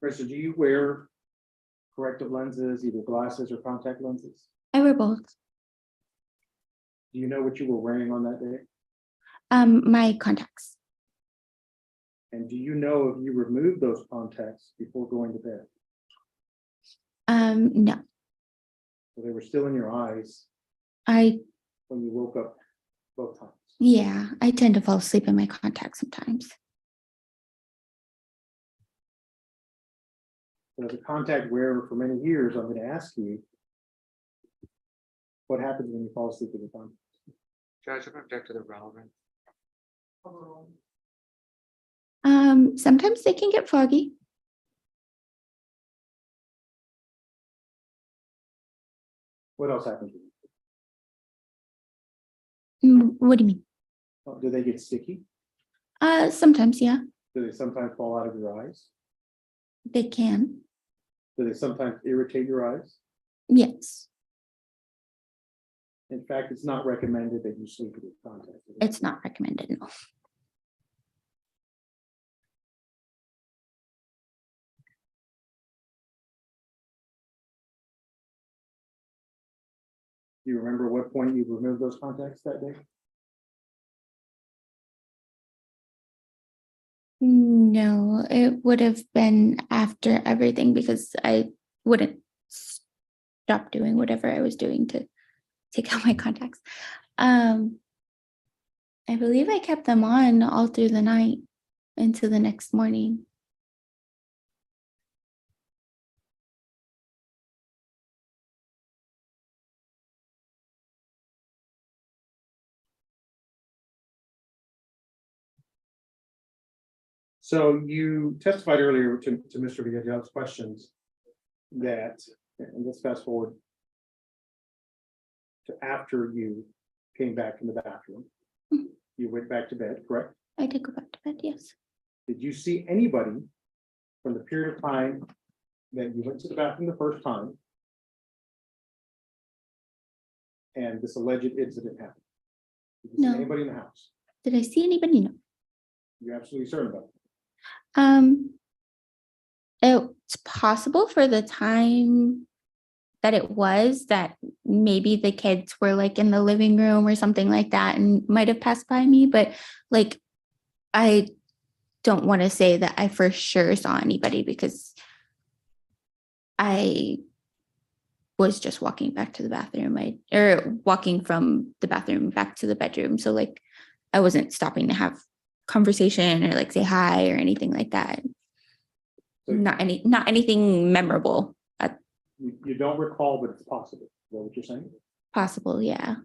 Krista, do you wear corrective lenses, either glasses or contact lenses? I wear both. Do you know what you were wearing on that day? My contacts. And do you know if you removed those contacts before going to bed? No. So they were still in your eyes I when you woke up both times? Yeah, I tend to fall asleep in my contacts sometimes. But as a contact wearer for many years, I'm going to ask you, what happens when you fall asleep with your contacts? Judge, I'm gonna object to the relevant. Sometimes they can get foggy. What else happens? What do you mean? Do they get sticky? Sometimes, yeah, Do they sometimes fall out of your eyes? they can. Do they sometimes irritate your eyes? Yes, In fact, it's not recommended that you sleep with your contacts. it's not recommended, no. Do you remember what point you removed those contacts that day? No, it would have been after everything because I wouldn't stop doing whatever I was doing to take out my contacts. I believe I kept them on all through the night into the next morning. So you testified earlier to Mr. Villalob's questions that, and let's fast forward to after you came back from the bathroom. You went back to bed, correct? I did go back to bed, yes. Did you see anybody from the period of time that you went to the bathroom the first time? And this alleged incident happened? Did you see No. anybody in the house? Did I see anybody? No. You're absolutely certain about it? It's possible for the time that it was that maybe the kids were like in the living room or something like that and might have passed by me, but like I don't want to say that I for sure saw anybody because I was just walking back to the bathroom, or walking from the bathroom back to the bedroom. So like I wasn't stopping to have conversation or like say hi or anything like that. Not anything memorable. You don't recall, but it's possible. Is that what you're saying? Possible, yeah.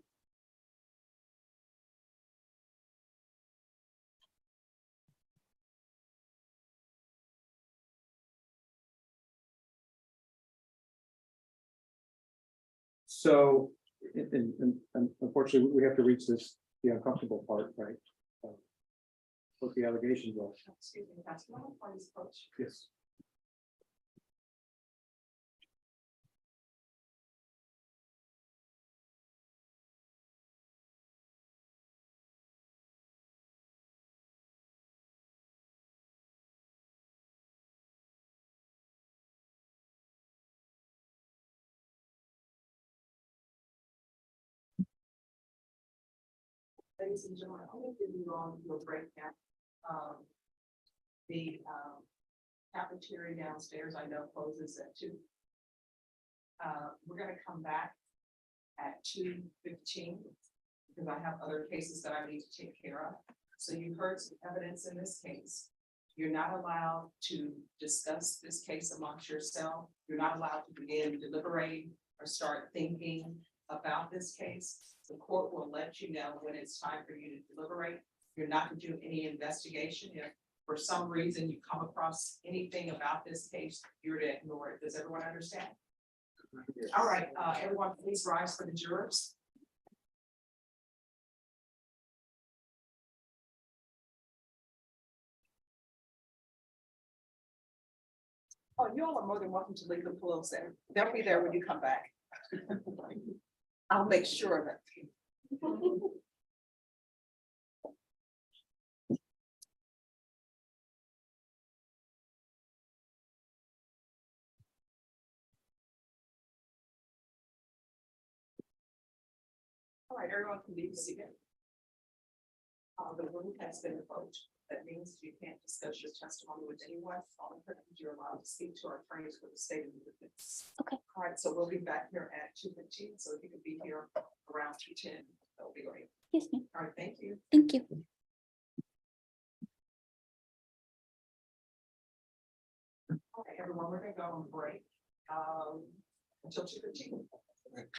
So, and unfortunately, we have to reach this, the uncomfortable part, right? What the allegations are. Excuse me, that's one of the coach. Yes. Ladies and gentlemen, I'm going to give you all your breakdown. The cafeteria downstairs, I know closes at 2. We're going to come back at 2:15 because I have other cases that I need to take care of. So you've heard some evidence in this case. You're not allowed to discuss this case amongst yourself. You're not allowed to begin deliberating or start thinking about this case. The court will let you know when it's time for you to deliberate. You're not to do any investigation. If for some reason you come across anything about this case, you're to ignore it. Does everyone understand? All right, everyone, please rise for the jurors. Oh, you all are more than welcome to leave the pillows there. They'll be there when you come back. I'll make sure of it. All right, everyone can be seated. The room has been revoked. That means you can't discuss your testimony with anyone. You're allowed to speak to our attorneys for the state of the defense. Okay. All right, so we'll be back here at 2:15. So if you could be here around 2:10, that'll be great. Yes, ma'am. All right, thank you. Thank you. All right, everyone, we're gonna go on break until 2:15.